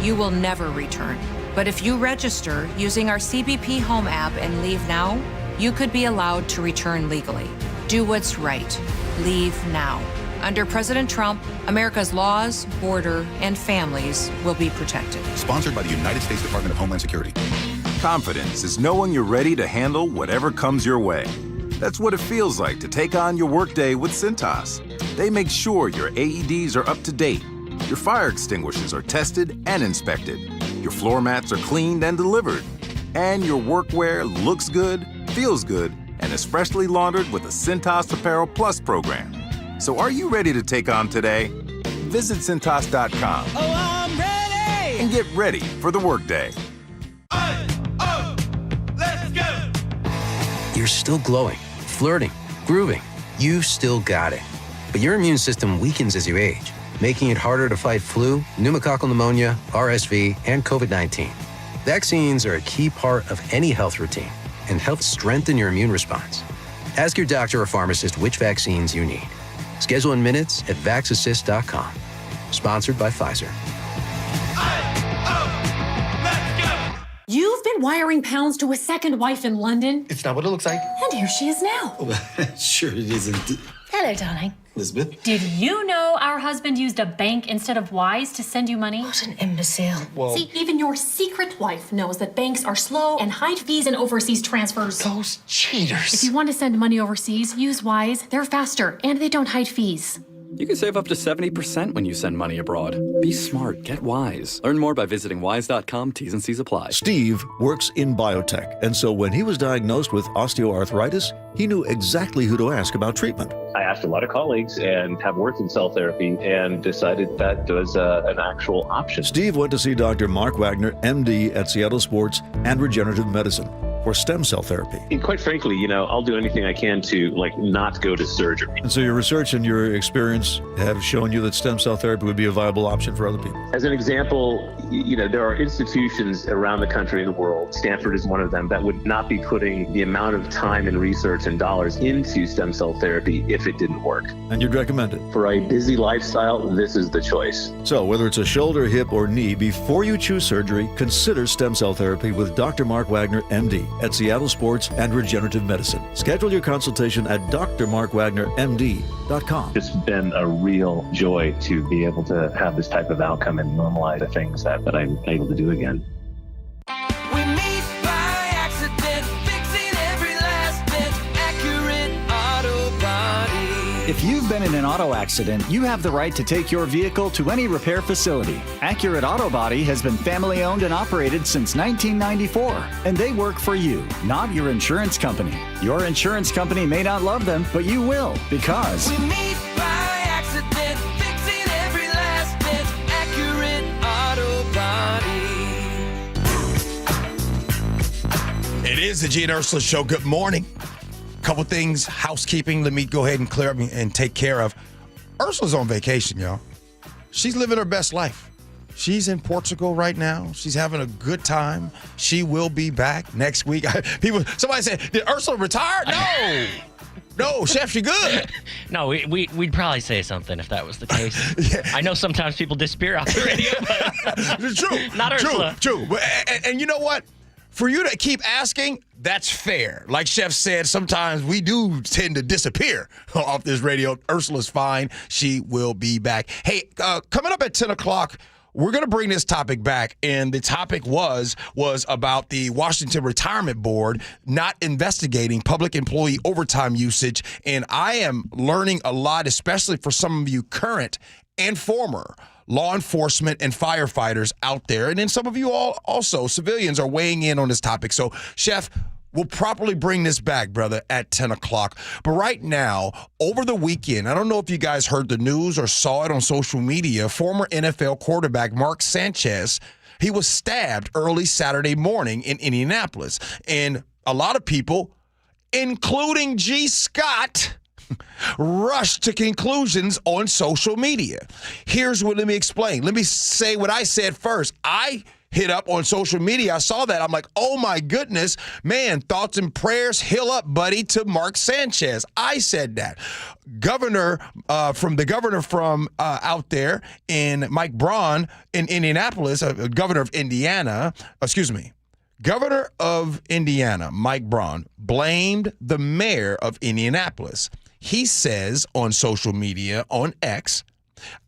You will never return. But if you register using our CBP Home app and leave now, you could be allowed to return legally. Do what's right. Leave now. Under President Trump, America's laws, border, and families will be protected. Sponsored by the United States Department of Homeland Security. Confidence is knowing you're ready to handle whatever comes your way. That's what it feels like to take on your workday with Cintas. They make sure your AEDs are up to date, your fire extinguishers are tested and inspected, your floor mats are cleaned and delivered, and your workwear looks good, feels good, and is freshly laundered with the Cintas Apparel Plus program. So are you ready to take on today? Visit Cintas.com. Oh, I'm ready! And get ready for the workday. Let's go! You're still glowing, flirting, grooving. You still got it. But your immune system weakens as you age, making it harder to fight flu, pneumococcal pneumonia, RSV, and COVID-19. Vaccines are a key part of any health routine and help strengthen your immune response. Ask your doctor or pharmacist which vaccines you need. Schedule in minutes at vaxassist.com. Sponsored by Pfizer. You've been wiring pounds to a second wife in London. It's not what it looks like. And here she is now. Sure it isn't. Hello, darling. Elizabeth? Did you know our husband used a bank instead of Wise to send you money? What an imbecile. Well, see, even your secret wife knows that banks are slow and hide fees in overseas transfers. Those cheaters. If you want to send money overseas, use Wise. They're faster and they don't hide fees. You can save up to 70% when you send money abroad. Be smart. Get Wise. Learn more by visiting wise.com. T's and C's apply. Steve works in biotech, and so when he was diagnosed with osteoarthritis, he knew exactly who to ask about treatment. I asked a lot of colleagues and have worked in cell therapy and decided that was an actual option. Steve went to see Dr. Mark Wagner, MD at Seattle Sports and Regenerative Medicine for stem cell therapy. And quite frankly, I'll do anything I can to not go to surgery. And so your research and your experience have shown you that stem cell therapy would be a viable option for other people. As an example, there are institutions around the country and the world, Stanford is one of them, that would not be putting the amount of time and research and dollars into stem cell therapy if it didn't work. And you'd recommend it? For a busy lifestyle, this is the choice. So whether it's a shoulder, hip, or knee, before you choose surgery, consider stem cell therapy with Dr. Mark Wagner, MD, at Seattle Sports and Regenerative Medicine. Schedule your consultation at drmarkwagnermd.com. It's been a real joy to be able to have this type of outcome and normalize the things that I'm able to do again. We meet by accident, fixing every last bit, accurate auto body. If you've been in an auto accident, you have the right to take your vehicle to any repair facility. Accurate Auto Body has been family owned and operated since 1994, and they work for you, not your insurance company. Your insurance company may not love them, but you will, because We meet by accident, fixing every last bit, accurate auto body. It is the Gee and Ursula Show. Good morning. Couple things, housekeeping. Let me go ahead and clear up and take care of. Ursula's on vacation, y'all. She's living her best life. She's in Portugal right now. She's having a good time. She will be back next week. Somebody said, did Ursula retire? No. No, Chef, you good? No, we'd probably say something if that was the case. Yeah. I know sometimes people disappear off the radio, but true. Not Ursula. True. And you know what? For you to keep asking, that's fair. Like Chef said, sometimes we do tend to disappear off this radio. Ursula's fine. She will be back. Hey, coming up at 10 o'clock, we're going to bring this topic back, and the topic was about the Washington Retirement Board not investigating public employee overtime usage, and I am learning a lot, especially for some of you current and former law enforcement and firefighters out there, and then some of you all also, civilians, are weighing in on this topic. So, Chef, We'll properly bring this back, brother, at 10 o'clock. But right now, over the weekend, I don't know if you guys heard the news or saw it on social media, former NFL quarterback Mark Sanchez, he was stabbed early Saturday morning in Indianapolis. And a lot of people, including G. Scott, rushed to conclusions on social media. Here's what, let me explain. Let me say what I said first. I hit up on social media. I saw that. I'm like, oh my goodness, man, thoughts and prayers, heal up, buddy, to Mark Sanchez. I said that. Governor from out there in Mike Braun in Indianapolis, governor of Indiana, Governor of Indiana, Mike Braun, blamed the mayor of Indianapolis. He says on social media, on X,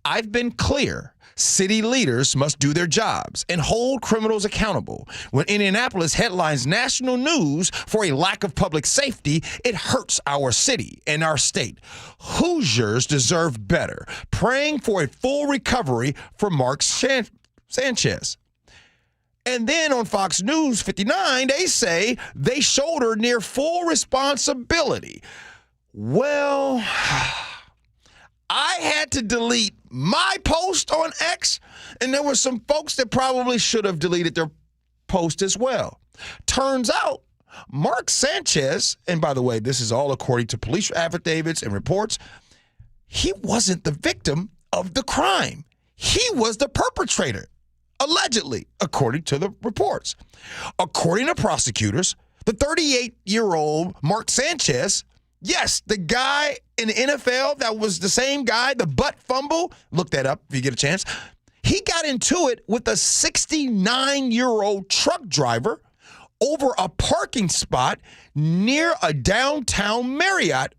I've been clear. City leaders must do their jobs and hold criminals accountable. When Indianapolis headlines national news for a lack of public safety, it hurts our city and our state. Hoosiers deserve better. Praying for a full recovery for Mark Sanchez. And then on Fox News 59, they say they shoulder near full responsibility. Well, I had to delete my post on X, and there were some folks that probably should have deleted their post as well. Turns out, Mark Sanchez, and by the way, this is all according to police affidavits and reports, he wasn't the victim of the crime. He was the perpetrator, allegedly, according to the reports. According to prosecutors, the 38-year-old Mark Sanchez, yes, the guy in the NFL that was the same guy, the butt fumble, look that up if you get a chance. He got into it with a 69-year-old truck driver over a parking spot near a downtown Marriott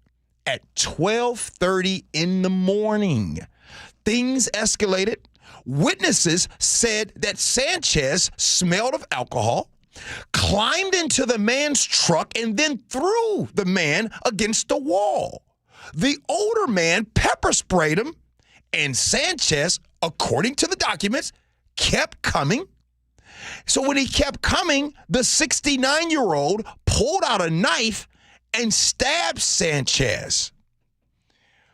at 12:30 in the morning. Things escalated. Witnesses said that Sanchez smelled of alcohol, climbed into the man's truck, and then threw the man against the wall. The older man pepper sprayed him, and Sanchez, according to the documents, kept coming. So when he kept coming, the 69-year-old pulled out a knife and stabbed Sanchez.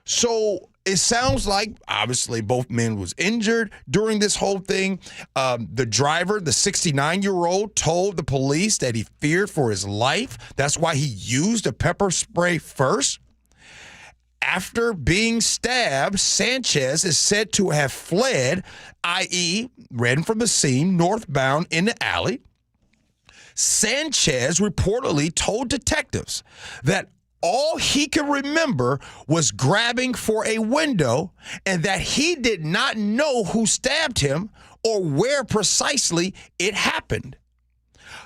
So it sounds like, obviously, both men was injured during this whole thing. The driver, the 69-year-old, told the police that he feared for his life. That's why he used a pepper spray first. After being stabbed, Sanchez is said to have fled, i.e., ran from the scene northbound in the alley. Sanchez reportedly told detectives that all he could remember was grabbing for a window and that he did not know who stabbed him or where precisely it happened.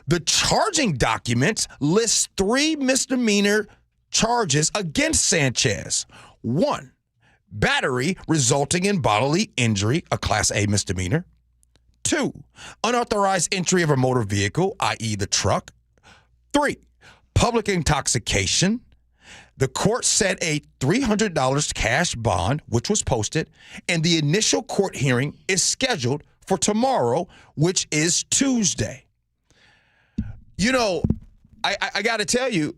The charging documents list 3 misdemeanor charges against Sanchez. 1, battery resulting in bodily injury, a Class A misdemeanor. 2, unauthorized entry of a motor vehicle, i.e. the truck. 3, public intoxication. The court set a $300 cash bond, which was posted, and the initial court hearing is scheduled for tomorrow, which is Tuesday. You know, I got to tell you,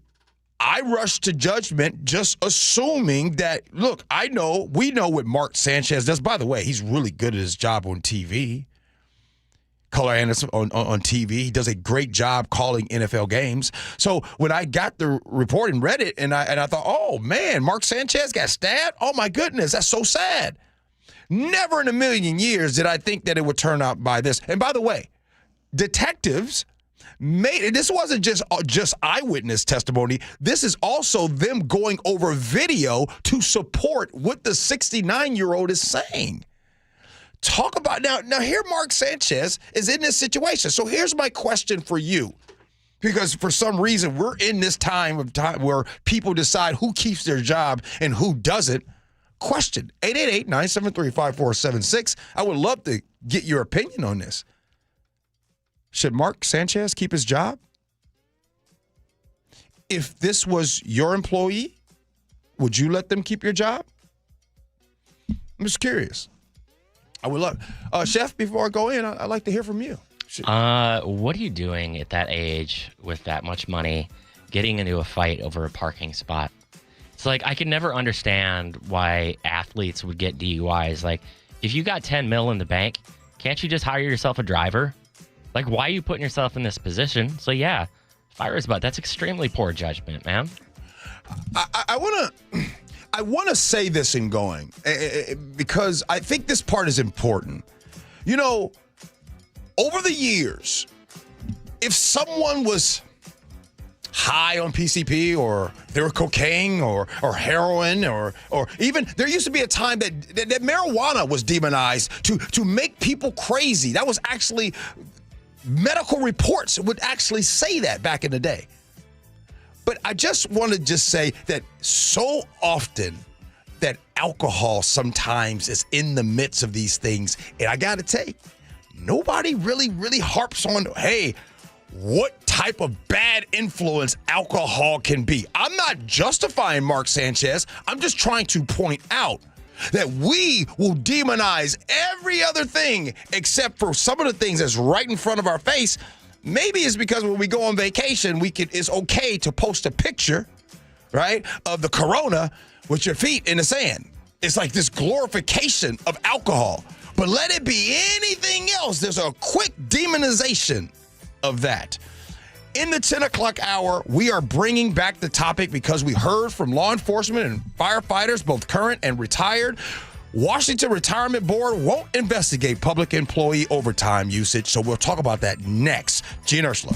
I rushed to judgment just assuming that, look, we know what Mark Sanchez does. By the way, he's really good at his job on TV. Color analyst on TV. He does a great job calling NFL games. So when I got the report and read it, and I thought, oh, man, Mark Sanchez got stabbed? Oh, my goodness, that's so sad. Never in a million years did I think that it would turn out by this. And by the way, detectives this wasn't just eyewitness testimony. This is also them going over video to support what the 69-year-old is saying. Talk about now here Mark Sanchez is in this situation. So here's my question for you. Because for some reason we're in this time where people decide who keeps their job and who doesn't. Question 888-973-5476. I would love to get your opinion on this. Should Mark Sanchez keep his job? If this was your employee, would you let them keep your job? I'm just curious. I would love. Chef, before I go in, I'd like to hear from you. What are you doing at that age with that much money, getting into a fight over a parking spot? It's like, I can never understand why athletes would get DUIs. Like, if you got 10 mil in the bank, can't you just hire yourself a driver? Like, why are you putting yourself in this position? So, yeah, fire his butt. That's extremely poor judgment, man. I want to say this in going, because I think this part is important. You know, over the years, if someone was high on PCP or they were cocaine or heroin or even there used to be a time that marijuana was demonized to make people crazy. That was actually medical reports would actually say that back in the day. But I just want to say that so often that alcohol sometimes is in the midst of these things. And I got to tell you, nobody really harps on, hey, what type of bad influence alcohol can be. I'm not justifying Mark Sanchez. I'm just trying to point out that we will demonize every other thing except for some of the things that's right in front of our face. Maybe it's because when we go on vacation, it's okay to post a picture, right, of the Corona with your feet in the sand. It's like this glorification of alcohol. But let it be anything else. There's a quick demonization of that. In the 10 o'clock hour, we are bringing back the topic because we heard from law enforcement and firefighters, both current and retired. Washington Retirement Board won't investigate public employee overtime usage, so we'll talk about that next. Gee and Ursula.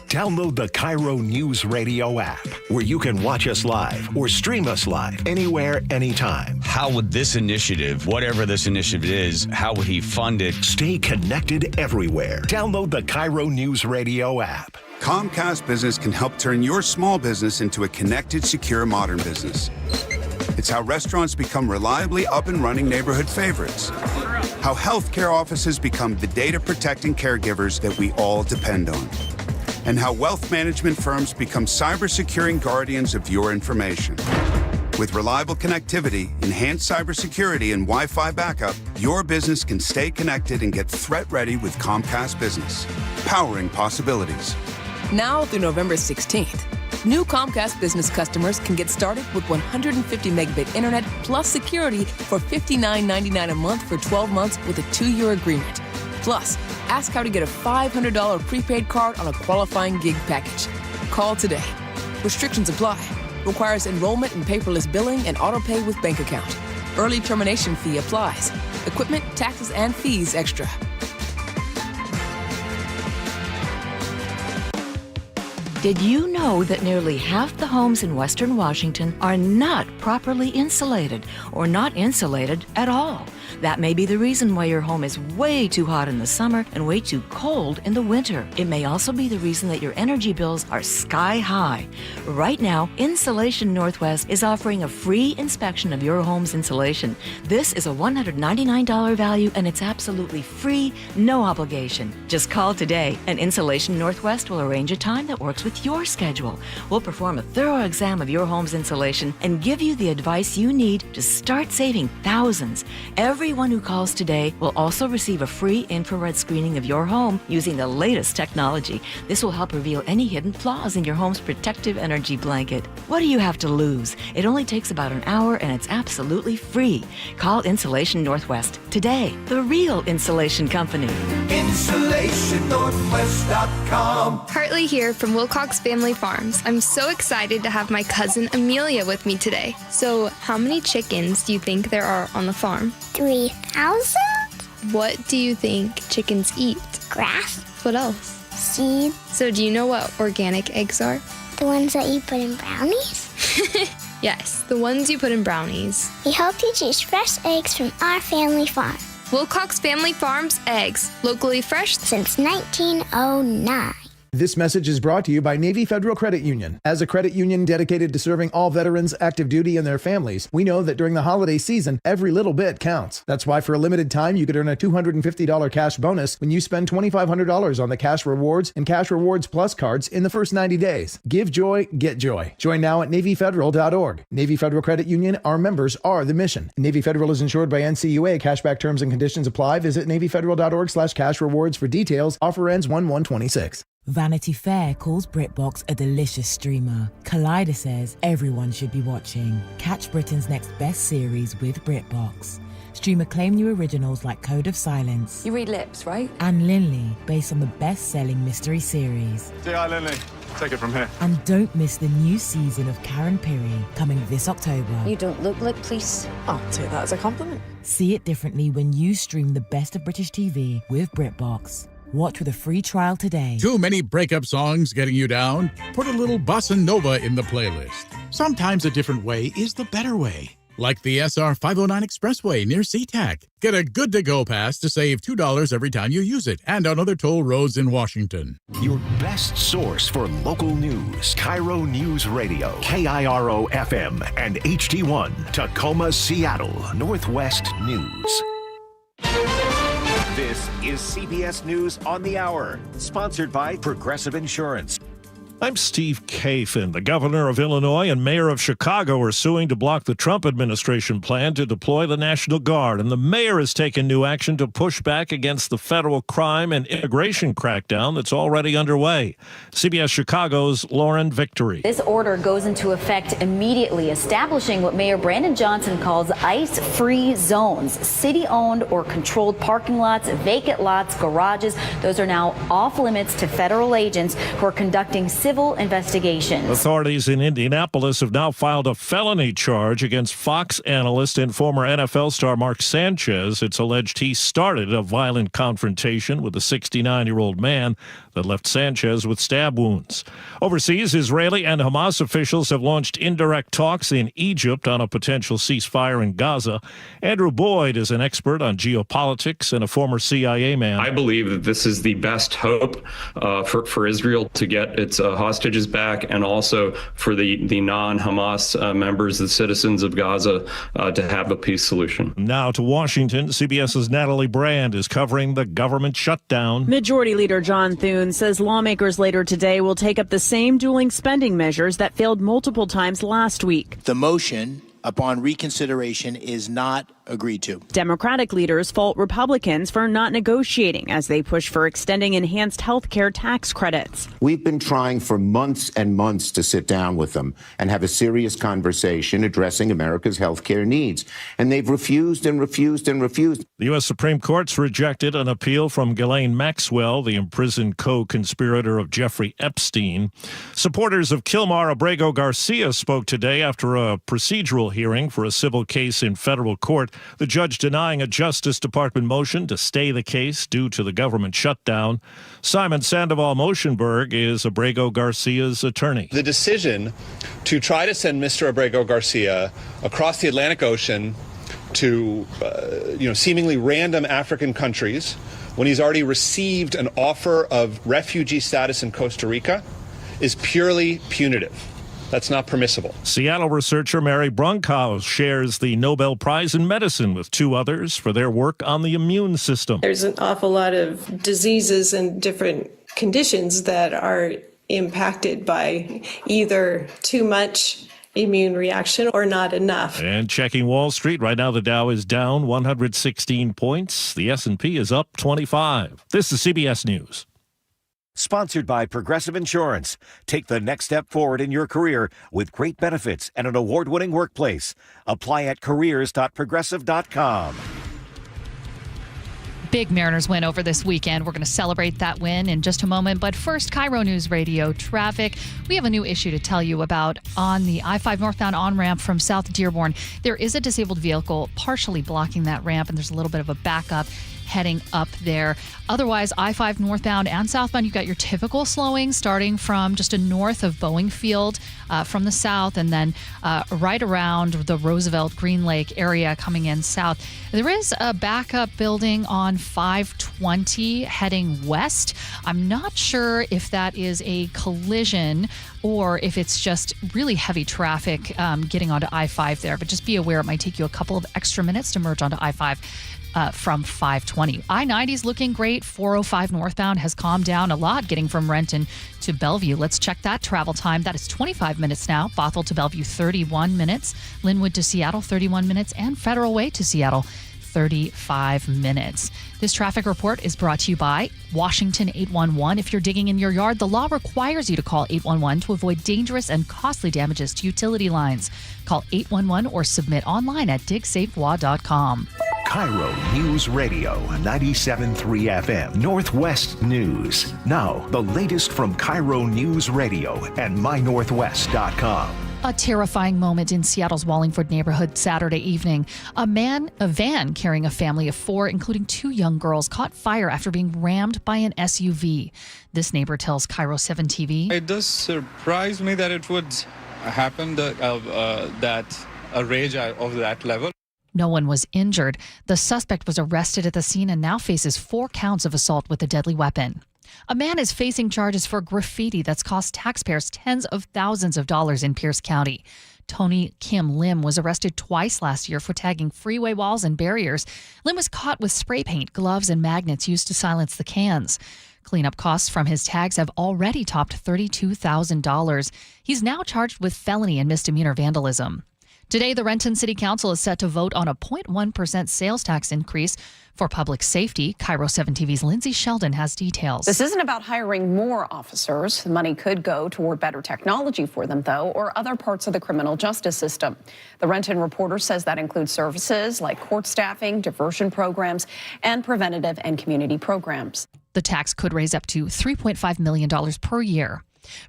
Download the KIRO Newsradio app, where you can watch us live or stream us live anywhere, anytime. How would this initiative, whatever this initiative is, how would he fund it? Stay connected everywhere. Download the KIRO Newsradio app. Comcast Business can help turn your small business into a connected, secure, modern business. It's how restaurants become reliably up and running neighborhood favorites. How healthcare offices become the data protecting caregivers that we all depend on. And how wealth management firms become cyber-securing guardians of your information. With reliable connectivity, enhanced cybersecurity, and Wi-Fi backup, your business can stay connected and get threat-ready with Comcast Business, powering possibilities. Now through November 16th, new Comcast Business customers can get started with 150 megabit internet plus security for $59.99 a month for 12 months with a 2-year agreement. Plus, ask how to get a $500 prepaid card on a qualifying gig package. Call today. Restrictions apply. Requires enrollment in paperless billing and auto pay with bank account. Early termination fee applies. Equipment, taxes, and fees extra. Did you know that nearly half the homes in Western Washington are not properly insulated or not insulated at all? That may be the reason why your home is way too hot in the summer and way too cold in the winter. It may also be the reason that your energy bills are sky high. Right now, Insulation Northwest is offering a free inspection of your home's insulation. This is a $199 value and it's absolutely free, no obligation. Just call today and Insulation Northwest will arrange a time that works with your schedule. We'll perform a thorough exam of your home's insulation and give you the advice you need to start saving thousands. Everyone who calls today will also receive a free infrared screening of your home using the latest technology. This will help reveal any hidden flaws in your home's protective energy blanket. What do you have to lose? It only takes about an hour and it's absolutely free. Call Insulation Northwest today, the real insulation company. InsulationNorthwest.com. Hartley here from Wilcox Family Farms. I'm so excited to have my cousin Amelia with me today. So, how many chickens do you think there are on the farm? 3,000? What do you think chickens eat? Grass. What else? Seed. So, do you know what organic eggs are? The ones that you put in brownies? Yes, the ones you put in brownies. We hope you choose fresh eggs from our family farm. Wilcox Family Farms eggs, locally fresh since 1909. This message is brought to you by Navy Federal Credit Union. As a credit union dedicated to serving all veterans, active duty, and their families, we know that during the holiday season, every little bit counts. That's why for a limited time, you could earn a $250 cash bonus when you spend $2,500 on the Cash Rewards and Cash Rewards Plus cards in the first 90 days. Give joy, get joy. Join now at NavyFederal.org. Navy Federal Credit Union, our members are the mission. Navy Federal is insured by NCUA. Cashback terms and conditions apply. Visit NavyFederal.org/cash rewards for details. Offer ends 1/1/26. Vanity Fair calls BritBox a delicious streamer. Collider says everyone should be watching. Catch Britain's next best series with BritBox. Stream acclaimed new originals like Code of Silence. You read lips, right? And Linley, based on the best-selling mystery series. Say hi, Linley. Take it from here. And don't miss the new season of Karen Piri, coming this October. You don't look like police. I'll take that as a compliment. See it differently when you stream the best of British TV with BritBox. Watch with a free trial today. Too many breakup songs getting you down? Put a little bossa nova in the playlist. Sometimes a different way is the better way. Like the SR 509 Expressway near SeaTac. Get a good-to-go pass to save $2 every time you use it, and on other toll roads in Washington. Your best source for local news. KIRO Newsradio, KIRO FM, and HD1, Tacoma, Seattle, Northwest News. This is CBS News on the Hour, sponsored by Progressive Insurance. I'm Steve Kathan. The governor of Illinois and mayor of Chicago are suing to block the Trump administration plan to deploy the National Guard. And the mayor has taken new action to push back against the federal crime and immigration crackdown that's already underway. CBS Chicago's Lauren Victory. This order goes into effect immediately, establishing what Mayor Brandon Johnson calls ICE-free zones. City-owned or controlled parking lots, vacant lots, garages. Those are now off limits to federal agents who are conducting civil investigations. Authorities in Indianapolis have now filed a felony charge against Fox analyst and former NFL star Mark Sanchez. It's alleged he started a violent confrontation with a 69-year-old man that left Sanchez with stab wounds. Overseas, Israeli and Hamas officials have launched indirect talks in Egypt on a potential ceasefire in Gaza. Andrew Boyd is an expert on geopolitics and a former CIA man. I believe that this is the best hope for Israel to get its hostages back, and also for the non-Hamas members, the citizens of Gaza, to have a peace solution. Now to Washington, CBS's Natalie Brand is covering the government shutdown. Majority Leader John Thune says lawmakers later today will take up the same dueling spending measures that failed multiple times last week. The motion upon reconsideration is not agreed to. Democratic leaders fault Republicans for not negotiating as they push for extending enhanced health care tax credits. We've been trying for months and months to sit down with them and have a serious conversation addressing America's health care needs. And they've refused and refused and refused. The U.S. Supreme Court's rejected an appeal from Ghislaine Maxwell, the imprisoned co-conspirator of Jeffrey Epstein. Supporters of Kilmar Abrego Garcia spoke today after a procedural hearing for a civil case in federal court. The judge denying a Justice Department motion to stay the case due to the government shutdown. Simon Sandoval Moschenberg is Abrego Garcia's attorney. The decision to try to send Mr. Abrego Garcia across the Atlantic Ocean to seemingly random African countries when he's already received an offer of refugee status in Costa Rica is purely punitive. That's not permissible. Seattle researcher Mary Brunkhaus shares the Nobel Prize in Medicine with two others for their work on the immune system. There's an awful lot of diseases and different conditions that are impacted by either too much immune reaction or not enough. And checking Wall Street, right now the Dow is down 116 points. The S&P is up 25. This is CBS News. Sponsored by Progressive Insurance. Take the next step forward in your career with great benefits and an award-winning workplace. Apply at careers.progressive.com. Big Mariners win over this weekend. We're going to celebrate that win in just a moment. But first, KIRO News Radio traffic. We have a new issue to tell you about on the I-5 northbound on-ramp from South Dearborn. There is a disabled vehicle partially blocking that ramp, and there's a little bit of a backup. heading up there. Otherwise, I-5 northbound and southbound, you've got your typical slowing starting from just north of Boeing Field from the south, and then right around the Roosevelt Green Lake area coming in south. There is a backup building on 520 heading west. I'm not sure if that is a collision or if it's just really heavy traffic getting onto I-5 there. But just be aware it might take you a couple of extra minutes to merge onto I-5 from 520. I-90 is looking great. 405 northbound has calmed down a lot getting from Renton to Bellevue. Let's check that travel time. That is 25 minutes now. Bothell to Bellevue, 31 minutes. Linwood to Seattle, 31 minutes. And Federal Way to Seattle, 35 minutes. This traffic report is brought to you by Washington 811. If you're digging in your yard, the law requires you to call 811 to avoid dangerous and costly damages to utility lines. Call 811 or submit online at digsafewa.com. KIRO News Radio 97.3 FM Northwest News. Now, the latest from KIRO News Radio and mynorthwest.com. A terrifying moment in Seattle's Wallingford neighborhood Saturday evening. A van carrying a family of 4, including 2 young girls, caught fire after being rammed by an SUV. This neighbor tells KIRO 7 TV. It does surprise me that it would happen, that a rage of that level. No one was injured. The suspect was arrested at the scene and now faces 4 counts of assault with a deadly weapon. A man is facing charges for graffiti that's cost taxpayers tens of thousands of dollars in Pierce County. Tony Kim Lim was arrested twice last year for tagging freeway walls and barriers. Lim was caught with spray paint, gloves, and magnets used to silence the cans. Cleanup costs from his tags have already topped $32,000. He's now charged with felony and misdemeanor vandalism. Today, the Renton City Council is set to vote on a 0.1% sales tax increase for public safety. KIRO 7 TV's Lindsay Sheldon has details. This isn't about hiring more officers. The money could go toward better technology for them, though, or other parts of the criminal justice system. The Renton Reporter says that includes services like court staffing, diversion programs, and preventative and community programs. The tax could raise up to $3.5 million per year.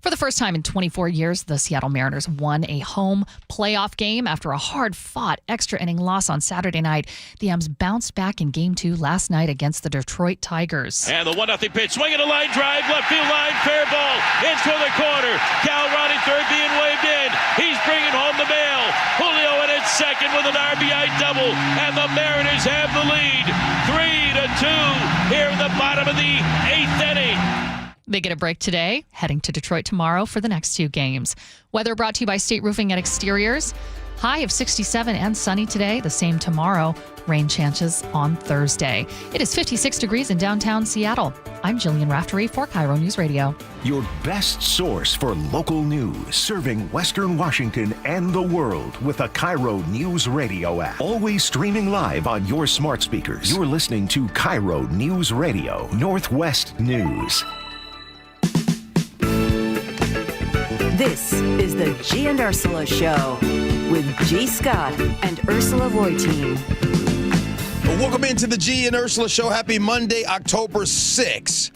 For the first time in 24 years, the Seattle Mariners won a home playoff game after a hard-fought extra-inning loss on Saturday night. The M's bounced back in Game 2 last night against the Detroit Tigers. And the 1-0 pitch, swinging a line drive, left field line, fair ball, into the corner. Cal Ronnie third being waved in. He's bringing home the mail. Julio in at second with an RBI double, and the Mariners have the lead, 3-2 here in the bottom of the 8th inning. They get a break today, heading to Detroit tomorrow for the next 2 games. Weather brought to you by State Roofing and Exteriors. High of 67 and sunny today, the same tomorrow. Rain chances on Thursday. It is 56 degrees in downtown Seattle. I'm Jillian Raftery for KIRO News Radio. Your best source for local news, serving Western Washington and the world with a KIRO News Radio app. Always streaming live on your smart speakers. You're listening to KIRO News Radio, Northwest News. This is the Gee and Ursula Show with G. Scott and Ursula Reutin. Welcome into the Gee and Ursula Show. Happy Monday, October 6th.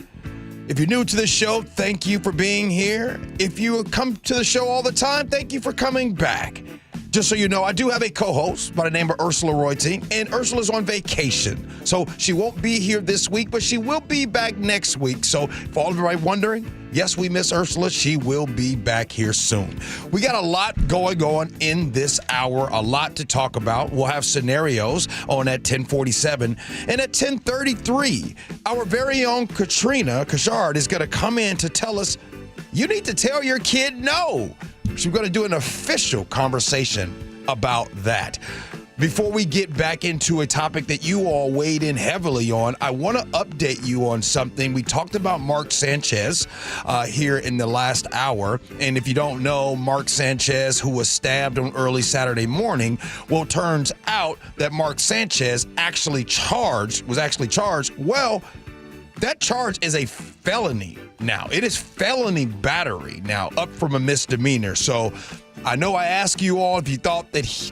If you're new to the show, thank you for being here. If you come to the show all the time, thank you for coming back. Just so you know, I do have a co-host by the name of Ursula Reutin, and Ursula's on vacation. So she won't be here this week, but she will be back next week. So for all of you wondering, yes, we miss Ursula. She will be back here soon. We got a lot going on in this hour, a lot to talk about. We'll have scenarios on at 10:47. And at 10:33, our very own Katrina Kashard is going to come in to tell us, you need to tell your kid no. So we're going to do an official conversation about that. Before we get back into a topic that you all weighed in heavily on, I want to update you on something. We talked about Mark Sanchez here in the last hour. And if you don't know, Mark Sanchez, who was stabbed on early Saturday morning, well, it turns out that Mark Sanchez was actually charged. Well, that charge is a felony now. It is felony battery now, up from a misdemeanor. So I know I asked you all if you thought that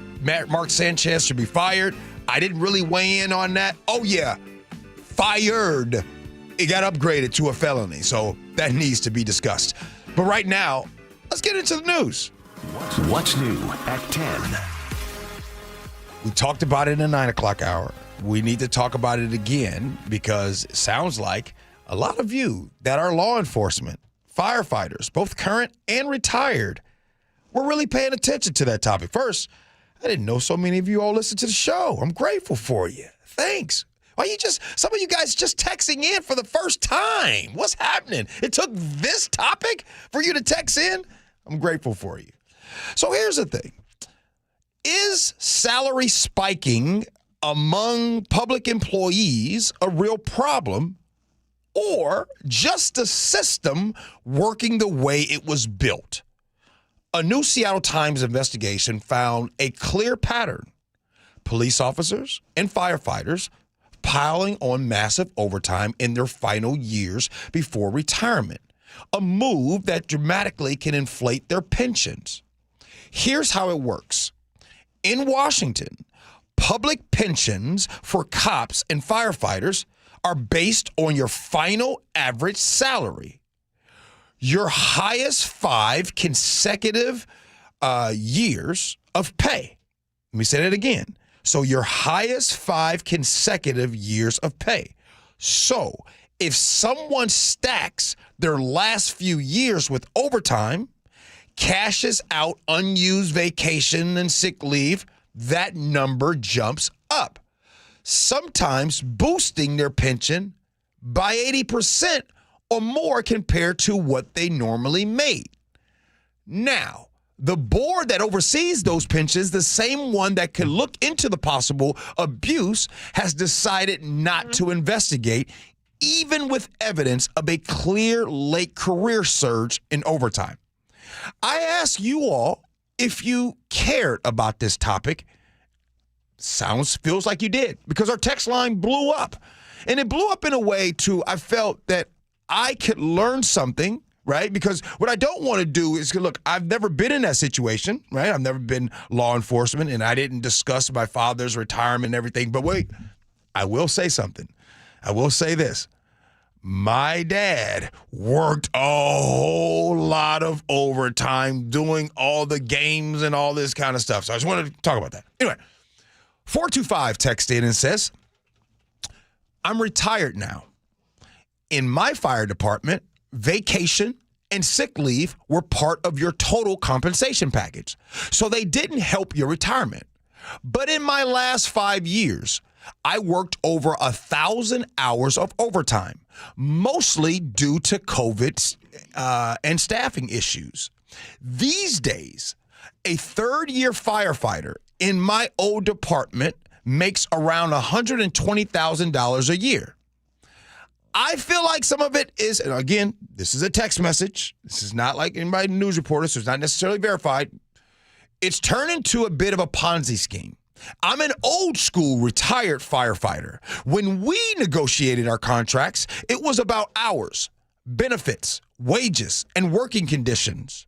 Mark Sanchez should be fired. I didn't really weigh in on that. Oh, yeah, fired. It got upgraded to a felony. So that needs to be discussed. But right now, let's get into the news. What's new at 10? We talked about it in the 9 o'clock hour. we need to talk about it again because it sounds like a lot of you that are law enforcement, firefighters, both current and retired, were really paying attention to that topic. First, I didn't know so many of you all listen to the show. I'm grateful for you. Thanks. Some of you guys just texting in for the first time. What's happening? It took this topic for you to text in? I'm grateful for you. So here's the thing. Is salary spiking among public employees a real problem or just a system working the way it was built? A new Seattle Times investigation found a clear pattern. Police officers and firefighters piling on massive overtime in their final years before retirement, a move that dramatically can inflate their pensions. Here's how it works. In Washington, public pensions for cops and firefighters are based on your final average salary. Your highest 5 consecutive years of pay. Let me say that again. So your highest 5 consecutive years of pay. So if someone stacks their last few years with overtime, cashes out unused vacation and sick leave, that number jumps up, sometimes boosting their pension by 80% or more compared to what they normally made. Now, the board that oversees those pensions, the same one that could look into the possible abuse, has decided not to investigate, even with evidence of a clear late career surge in overtime. I ask you all if you cared about this topic. Feels like you did, because our text line blew up. And it blew up in a way, too, I felt that I could learn something, right? Because what I don't want to do is, look, I've never been in that situation, right? I've never been law enforcement, and I didn't discuss my father's retirement and everything. But wait, I will say something. I will say this. My dad worked a whole lot of overtime doing all the games and all this kind of stuff. So I just wanted to talk about that. Anyway, 425 texts in and says, I'm retired now. In my fire department, vacation and sick leave were part of your total compensation package. So they didn't help your retirement. But in my last 5 years, I worked over 1,000 hours of overtime, mostly due to COVID and staffing issues. These days, a third-year firefighter in my old department makes around $120,000 a year. I feel like some of it is, and again, this is a text message. This is not like anybody news reporter, so it's not necessarily verified. It's turned into a bit of a Ponzi scheme. I'm an old school retired firefighter. When we negotiated our contracts, it was about hours, benefits, wages, and working conditions.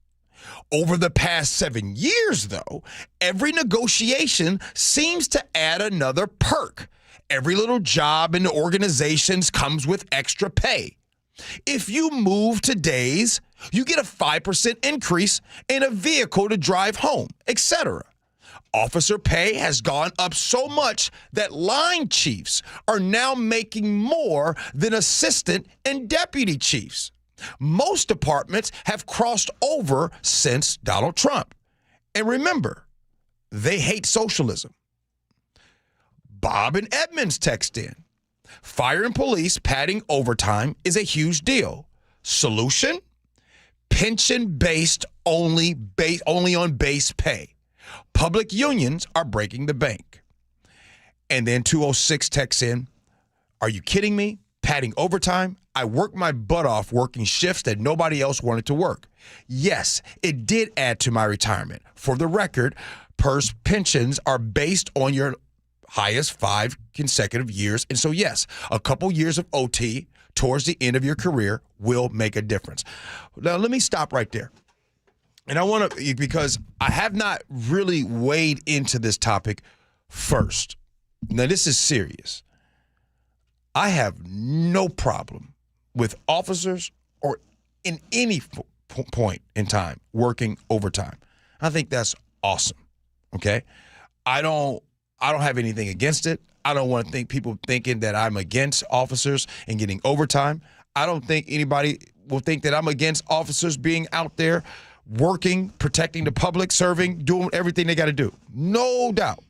Over the past 7 years, though, every negotiation seems to add another perk. Every little job in the organizations comes with extra pay. If you move to days, you get a 5% increase in a vehicle to drive home, etc. Officer pay has gone up so much that line chiefs are now making more than assistant and deputy chiefs. Most departments have crossed over since Donald Trump. And remember, they hate socialism. Bob and Edmonds text in. Fire and police padding overtime is a huge deal. Solution? Pension-based only on base pay. Public unions are breaking the bank. And then 206 texts in. Are you kidding me? Padding overtime? I worked my butt off working shifts that nobody else wanted to work. Yes, it did add to my retirement. For the record, pensions are based on your highest 5 consecutive years. And so, yes, a couple years of OT towards the end of your career will make a difference. Now, let me stop right there. And I want to, because I have not really weighed into this topic first. Now, this is serious. I have no problem with officers or in any point in time working overtime. I think that's awesome. Okay? I don't have anything against it. I don't want to think people thinking that I'm against officers and getting overtime. I don't think anybody will think that I'm against officers being out there working, protecting the public, serving, doing everything they got to do. No doubt.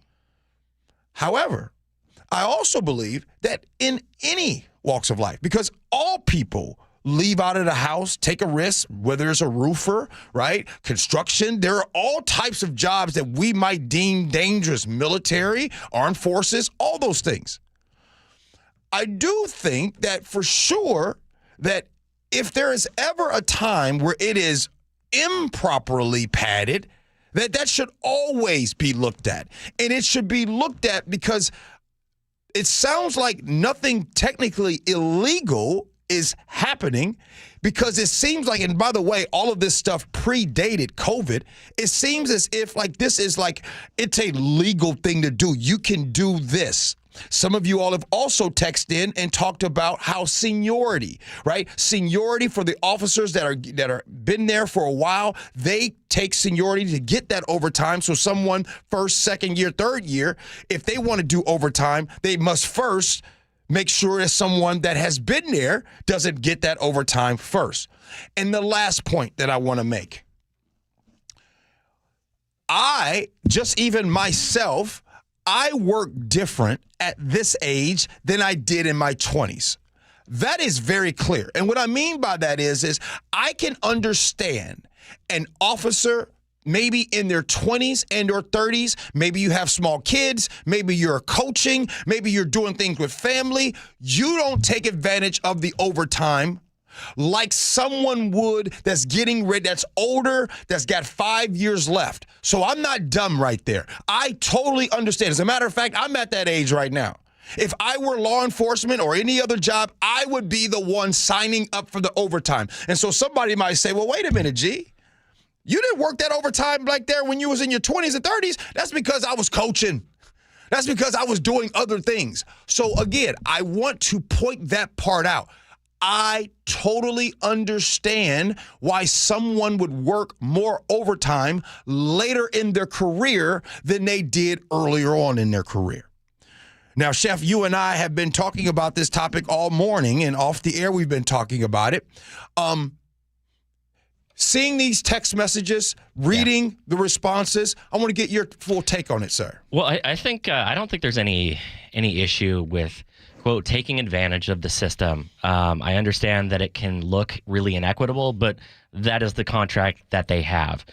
However, I also believe that in any walks of life, because all people leave out of the house, take a risk, whether it's a roofer, right? Construction, there are all types of jobs that we might deem dangerous. Military, armed forces, all those things. I do think that for sure that if there is ever a time where it is improperly padded, that should always be looked at. And it should be looked at because it sounds like nothing technically illegal is happening, because it seems like, and by the way, all of this stuff predated COVID. It seems as if like this is like, it's a legal thing to do. You can do this. Some of you all have also texted in and talked about how seniority, right? Seniority for the officers that are been there for a while, they take seniority to get that overtime. So someone first, second year, third year, if they want to do overtime, they must first make sure that someone that has been there doesn't get that overtime first. And the last point that I want to make, I work different at this age than I did in my 20s. That is very clear. And what I mean by that is I can understand an officer maybe in their 20s and or 30s, maybe you have small kids, maybe you're coaching, maybe you're doing things with family. You don't take advantage of the overtime like someone would that's getting rid, that's older, that's got 5 years left. So I'm not dumb right there. I totally understand. As a matter of fact, I'm at that age right now. If I were law enforcement or any other job, I would be the one signing up for the overtime. And so somebody might say, well, wait a minute, G. You didn't work that overtime like there when you was in your 20s and 30s. That's because I was coaching. That's because I was doing other things. So again, I want to point that part out. I totally understand why someone would work more overtime later in their career than they did earlier on in their career. Now, Chef, you and I have been talking about this topic all morning, and off the air we've been talking about it. Seeing these text messages, reading the responses, I want to get your full take on it, sir. Well, I think I don't think there's any issue with, quote, taking advantage of the system. I understand that it can look really inequitable, but that is the contract that they have.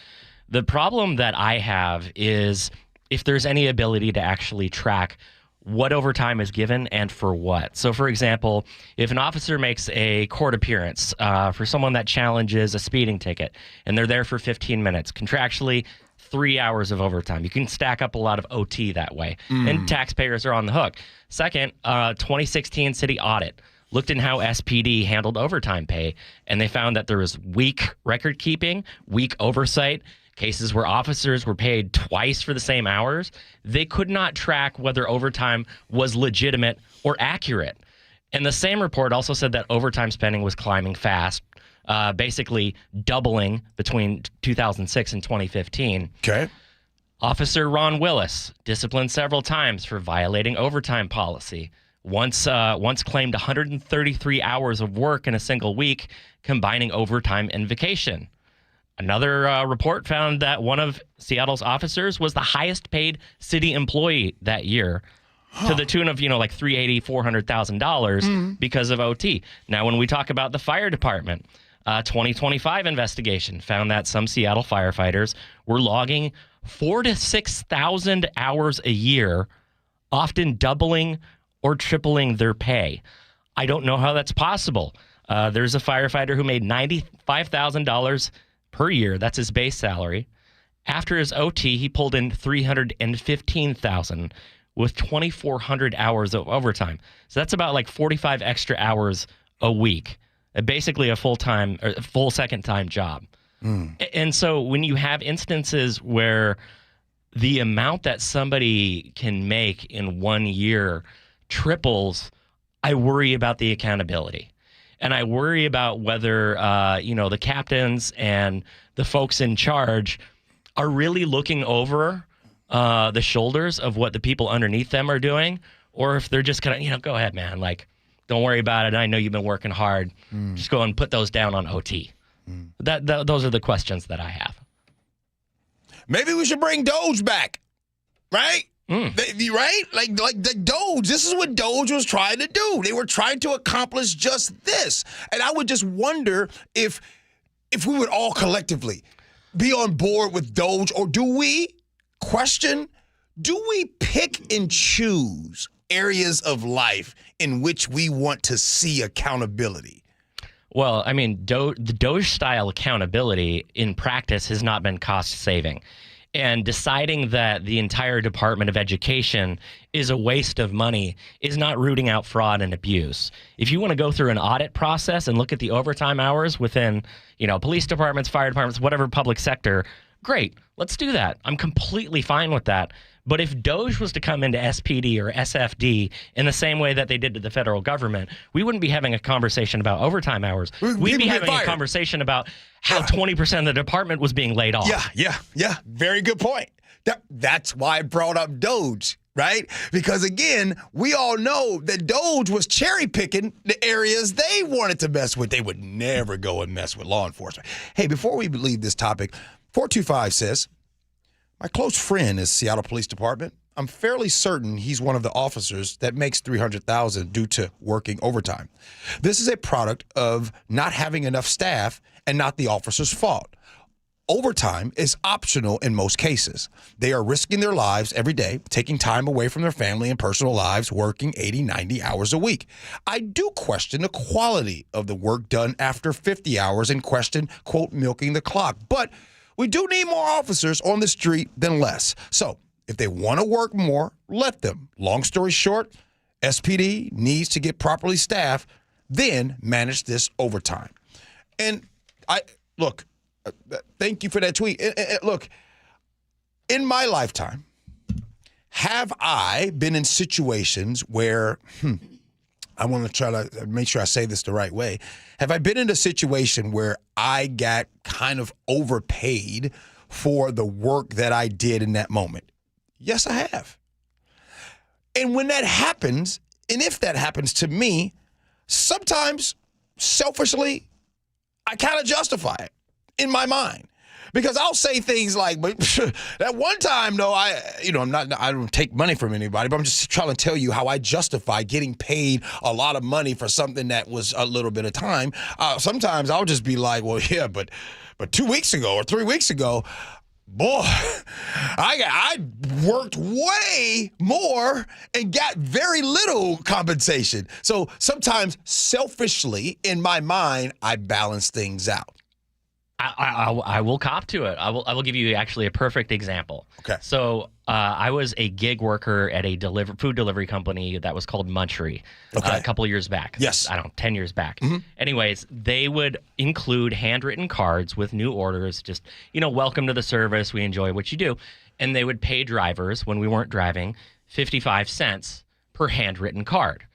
The problem that I have is if there's any ability to actually track what overtime is given and for what. So, for example, if an officer makes a court appearance for someone that challenges a speeding ticket and they're there for 15 minutes, contractually 3 hours of overtime. You can stack up a lot of OT that way, and taxpayers are on the hook. Second, 2016 city audit looked in how SPD handled overtime pay, and they found that there was weak record keeping, weak oversight, cases where officers were paid twice for the same hours. They could not track whether overtime was legitimate or accurate. And the same report also said that overtime spending was climbing fast, basically doubling between 2006 and 2015. Okay. Officer Ron Willis, disciplined several times for violating overtime policy. Once claimed 133 hours of work in a single week, combining overtime and vacation. Another report found that one of Seattle's officers was the highest paid city employee that year, to the tune of, like $380,000, $400,000 because of OT. Now, when we talk about the fire department, 2025 investigation found that some Seattle firefighters were logging 4,000 to 6,000 hours a year, often doubling or tripling their pay. I don't know how that's possible. There's a firefighter who made $95,000 per year. That's his base salary. After his OT, he pulled in $315,000 with 2,400 hours of overtime. So that's about like 45 extra hours a week. Basically a full-time or full second-time job. And so when you have instances where the amount that somebody can make in 1 year triples, I worry about the accountability. And I worry about whether, the captains and the folks in charge are really looking over the shoulders of what the people underneath them are doing, or if they're just gonna, go ahead, man. Like, don't worry about it. I know you've been working hard. Just go and put those down on OT. Those are the questions that I have. Maybe we should bring Doge back, right? Right? Like the Doge. This is what Doge was trying to do. They were trying to accomplish just this. And I would just wonder if we would all collectively be on board with Doge, or do we pick and choose areas of life in which we want to see accountability? Well, I mean, the Doge-style accountability in practice has not been cost-saving. And deciding that the entire Department of Education is a waste of money is not rooting out fraud and abuse. If you want to go through an audit process and look at the overtime hours within, police departments, fire departments, whatever public sector, great. Let's do that. I'm completely fine with that. But if Doge was to come into SPD or SFD in the same way that they did to the federal government, we wouldn't be having a conversation about overtime hours. We'd be having a conversation about how 20% of the department was being laid off. Yeah. Very good point. That's why I brought up Doge, right? Because, again, we all know that Doge was cherry-picking the areas they wanted to mess with. They would never go and mess with law enforcement. Hey, before we leave this topic, 425 says, my close friend is Seattle Police Department. I'm fairly certain he's one of the officers that makes $300,000 due to working overtime. This is a product of not having enough staff and not the officer's fault. Overtime is optional in most cases. They are risking their lives every day, taking time away from their family and personal lives, working 80, 90 hours a week. I do question the quality of the work done after 50 hours and question, quote, milking the clock. But we do need more officers on the street than less. So if they want to work more, let them. Long story short, SPD needs to get properly staffed, then manage this overtime. And thank you for that tweet. Look, in my lifetime, have I been in situations where, I want to try to make sure I say this the right way. Have I been in a situation where I got kind of overpaid for the work that I did in that moment? Yes, I have. And when that happens, and if that happens to me, sometimes selfishly, I kind of justify it in my mind. Because I'll say things like, but that one time, though, I don't take money from anybody, but I'm just trying to tell you how I justify getting paid a lot of money for something that was a little bit of time. Sometimes I'll just be like, well, yeah, but 2 weeks ago or 3 weeks ago, boy, I worked way more and got very little compensation. So sometimes selfishly, in my mind, I balance things out. I will cop to it. I will give you actually a perfect example. Okay. So I was a gig worker at a food delivery company that was called Munchery a couple of years back. Yes. 10 years back. Mm-hmm. Anyways, they would include handwritten cards with new orders, just, welcome to the service. We enjoy what you do. And they would pay drivers, when we weren't driving, 55 cents per handwritten card.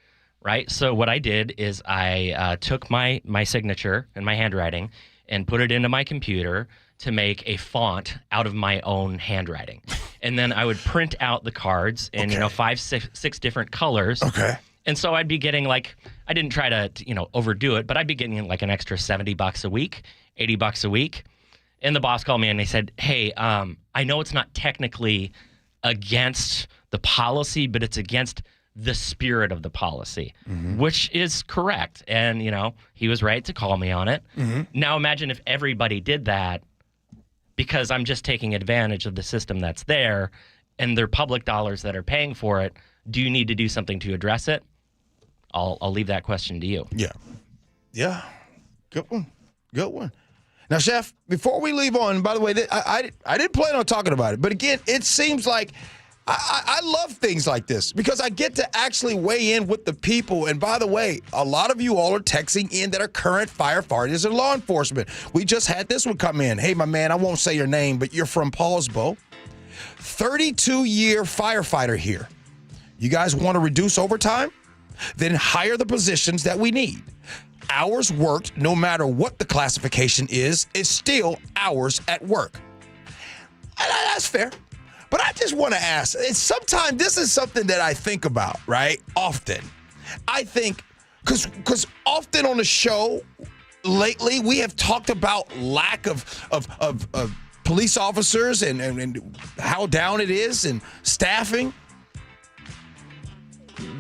Right? So what I did is I took my signature and my handwriting and put it into my computer to make a font out of my own handwriting. And then I would print out the cards in, 5, 6 different colors. Okay. And so I'd be getting I didn't try to, overdo it, but I'd be getting like an extra $70 a week, $80 a week. And the boss called me and they said, hey, I know it's not technically against the policy, but it's against the spirit of the policy, which is correct. And, he was right to call me on it. Mm-hmm. Now imagine if everybody did that, because I'm just taking advantage of the system that's there and they're public dollars that are paying for it. Do you need to do something to address it? I'll leave that question to you. Yeah. Good one. Now, Chef, before we leave on, by the way, I didn't plan on talking about it, but again, it seems like I love things like this because I get to actually weigh in with the people. And by the way, a lot of you all are texting in that are current firefighters and law enforcement. We just had this one come in. Hey, my man, I won't say your name, but you're from Paulsbo. 32-year firefighter here. You guys want to reduce overtime? Then hire the positions that we need. Hours worked, no matter what the classification is still hours at work. And that's fair. But I just want to ask, and sometimes this is something that I think about, right? Often. I think, because often on the show lately, we have talked about lack of police officers and how down it is and staffing.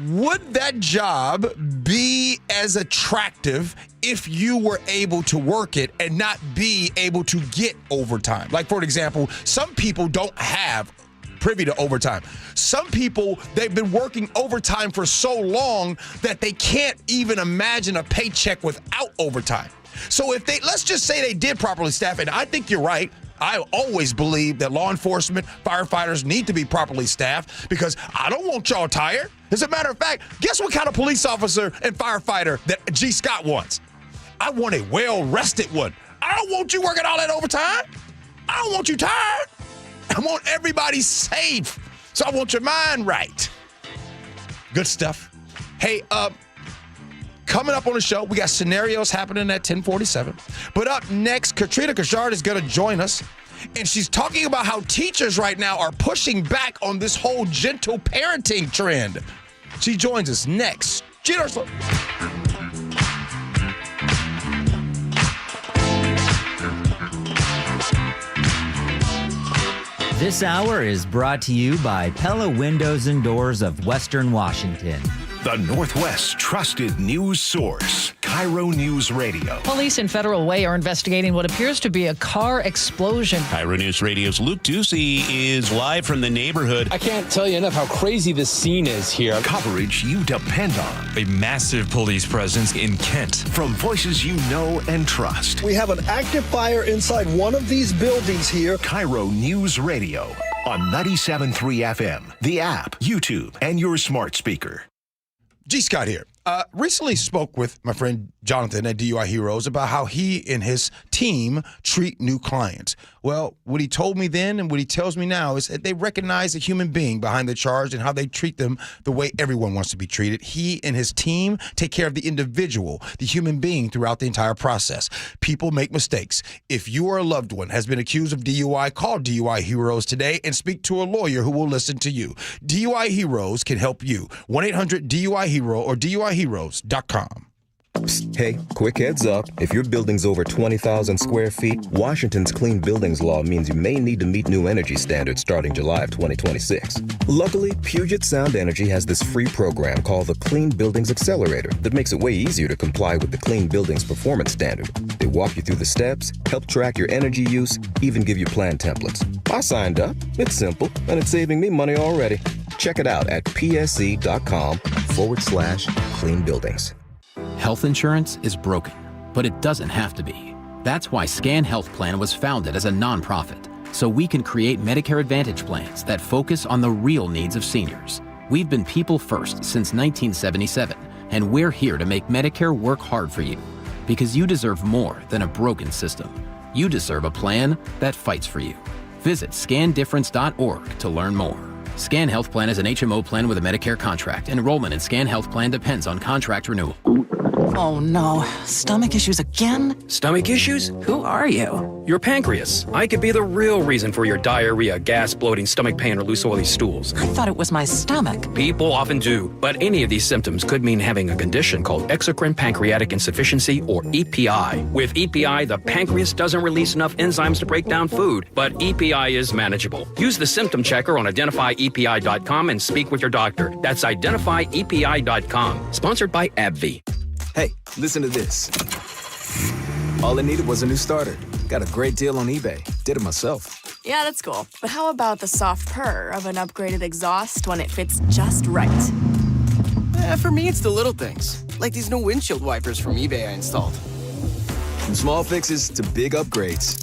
Would that job be as attractive if you were able to work it and not be able to get overtime? Like, for example, some people don't have privy to overtime. Some people, they've been working overtime for so long that they can't even imagine a paycheck without overtime. So if they, let's just say they did properly staff, and I think you're right. I always believe that law enforcement, firefighters need to be properly staffed because I don't want y'all tired. As a matter of fact, guess what kind of police officer and firefighter that G. Scott wants? I want a well-rested one. I don't want you working all that overtime. I don't want you tired. I want everybody safe. So I want your mind right. Good stuff. Hey, coming up on the show, we got scenarios happening at 10:47. But up next, Katrina Kashard is going to join us. And she's talking about how teachers right now are pushing back on this whole gentle parenting trend. She joins us next. Gee Ursula. This hour is brought to you by Pella Windows and Doors of Western Washington. The Northwest's trusted news source, KIRO Newsradio. Police in Federal Way are investigating what appears to be a car explosion. KIRO News Radio's Luke Ducey is live from the neighborhood. I can't tell you enough how crazy this scene is here. Coverage you depend on. A massive police presence in Kent. From voices you know and trust. We have an active fire inside one of these buildings here. KIRO News Radio on 97.3 FM, the app, YouTube, and your smart speaker. G. Scott here. Recently spoke with my friend Jonathan at DUI Heroes about how he and his team treat new clients. Well, what he told me then and what he tells me now is that they recognize the human being behind the charge and how they treat them the way everyone wants to be treated. He and his team take care of the individual, the human being throughout the entire process. People make mistakes. If you or a loved one has been accused of DUI, call DUI Heroes today and speak to a lawyer who will listen to you. DUI Heroes can help you. 1-800-DUI-HERO or DUIHeroes.com. Psst, hey, quick heads up. If your building's over 20,000 square feet, Washington's Clean Buildings Law means you may need to meet new energy standards starting July of 2026. Luckily, Puget Sound Energy has this free program called the Clean Buildings Accelerator that makes it way easier to comply with the Clean Buildings Performance Standard. They walk you through the steps, help track your energy use, even give you plan templates. I signed up. It's simple, and it's saving me money already. Check it out at psc.com/clean buildings. Health insurance is broken, but it doesn't have to be. That's why Scan Health Plan was founded as a nonprofit, so we can create Medicare Advantage plans that focus on the real needs of seniors. We've been people first since 1977, and we're here to make Medicare work hard for you, because you deserve more than a broken system. You deserve a plan that fights for you. Visit scandifference.org to learn more. Scan Health Plan is an HMO plan with a Medicare contract. Enrollment in Scan Health Plan depends on contract renewal. Oh no, stomach issues again? Stomach issues? Who are you? Your pancreas. I could be the real reason for your diarrhea, gas, bloating, stomach pain, or loose oily stools. I thought it was my stomach. People often do, but any of these symptoms could mean having a condition called exocrine pancreatic insufficiency, or EPI. With EPI, the pancreas doesn't release enough enzymes to break down food, but EPI is manageable. Use the symptom checker on identifyepi.com and speak with your doctor. That's identifyepi.com. Sponsored by AbbVie. Hey, listen to this. All I needed was a new starter. Got a great deal on eBay. Did it myself. Yeah, that's cool. But how about the soft purr of an upgraded exhaust when it fits just right? For me, it's the little things. Like these new windshield wipers from eBay I installed. From small fixes to big upgrades,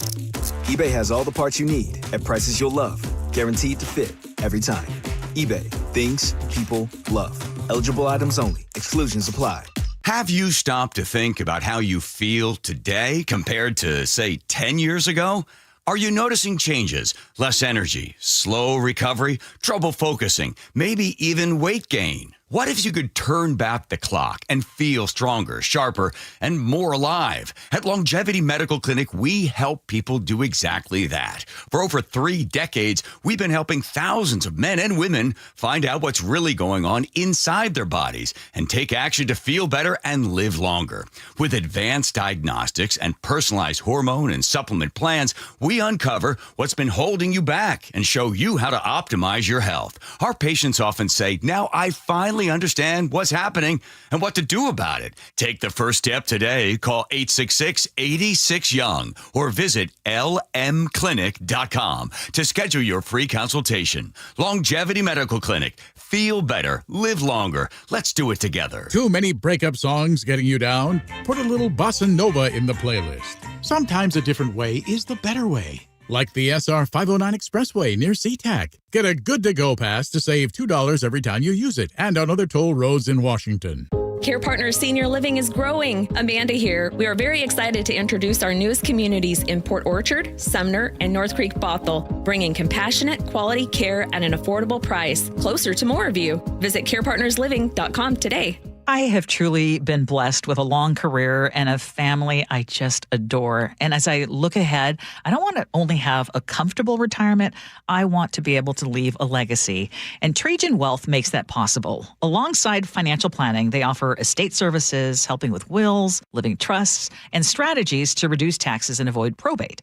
eBay has all the parts you need at prices you'll love. Guaranteed to fit every time. eBay. Things people love. Eligible items only. Exclusions apply. Have you stopped to think about how you feel today compared to, say, 10 years ago? Are you noticing changes? Less energy, slow recovery, trouble focusing, maybe even weight gain? What if you could turn back the clock and feel stronger, sharper, and more alive? At Longevity Medical Clinic, we help people do exactly that. For over 3 decades, we've been helping thousands of men and women find out what's really going on inside their bodies and take action to feel better and live longer. With advanced diagnostics and personalized hormone and supplement plans, we uncover what's been holding you back and show you how to optimize your health. Our patients often say, "Now I finally understand what's happening and what to do about it." Take the first step today. Call 866-86-YOUNG or visit lmclinic.com to schedule your free consultation. Longevity Medical Clinic. Feel better. Live longer. Let's do it together. Too many breakup songs getting you down? Put a little bossa nova in the playlist. Sometimes a different way is the better way. Like the SR 509 Expressway near SeaTac. Get a good-to-go pass to save $2 every time you use it, and on other toll roads in Washington. Care Partners Senior Living is growing. Amanda here. We are very excited to introduce our newest communities in Port Orchard, Sumner, and North Creek Bothell, bringing compassionate, quality care at an affordable price, closer to more of you. Visit carepartnersliving.com today. I have truly been blessed with a long career and a family I just adore. And as I look ahead, I don't want to only have a comfortable retirement. I want to be able to leave a legacy. And Trajan Wealth makes that possible. Alongside financial planning, they offer estate services, helping with wills, living trusts, and strategies to reduce taxes and avoid probate.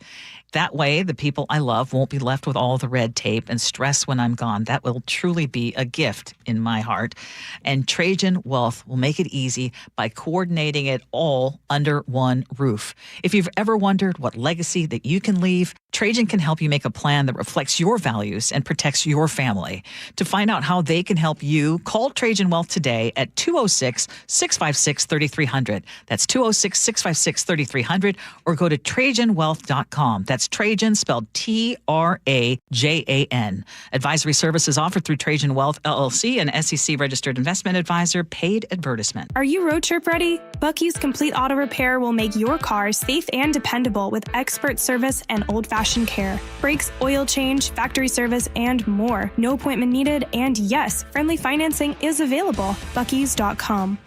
That way, the people I love won't be left with all the red tape and stress when I'm gone. That will truly be a gift in my heart. And Trajan Wealth will make it easy by coordinating it all under one roof. If you've ever wondered what legacy that you can leave, Trajan can help you make a plan that reflects your values and protects your family. To find out how they can help you, call Trajan Wealth today at 206-656-3300. That's 206-656-3300, or go to TrajanWealth.com. That's Trajan spelled Trajan. Advisory services offered through Trajan Wealth, LLC, an SEC registered investment advisor. Paid advertisement. Are you road trip ready? Bucky's Complete Auto Repair will make your car safe and dependable with expert service and old-fashioned care. Brakes, oil change, factory service, and more. No appointment needed, and yes, friendly financing is available. Bucky's.com.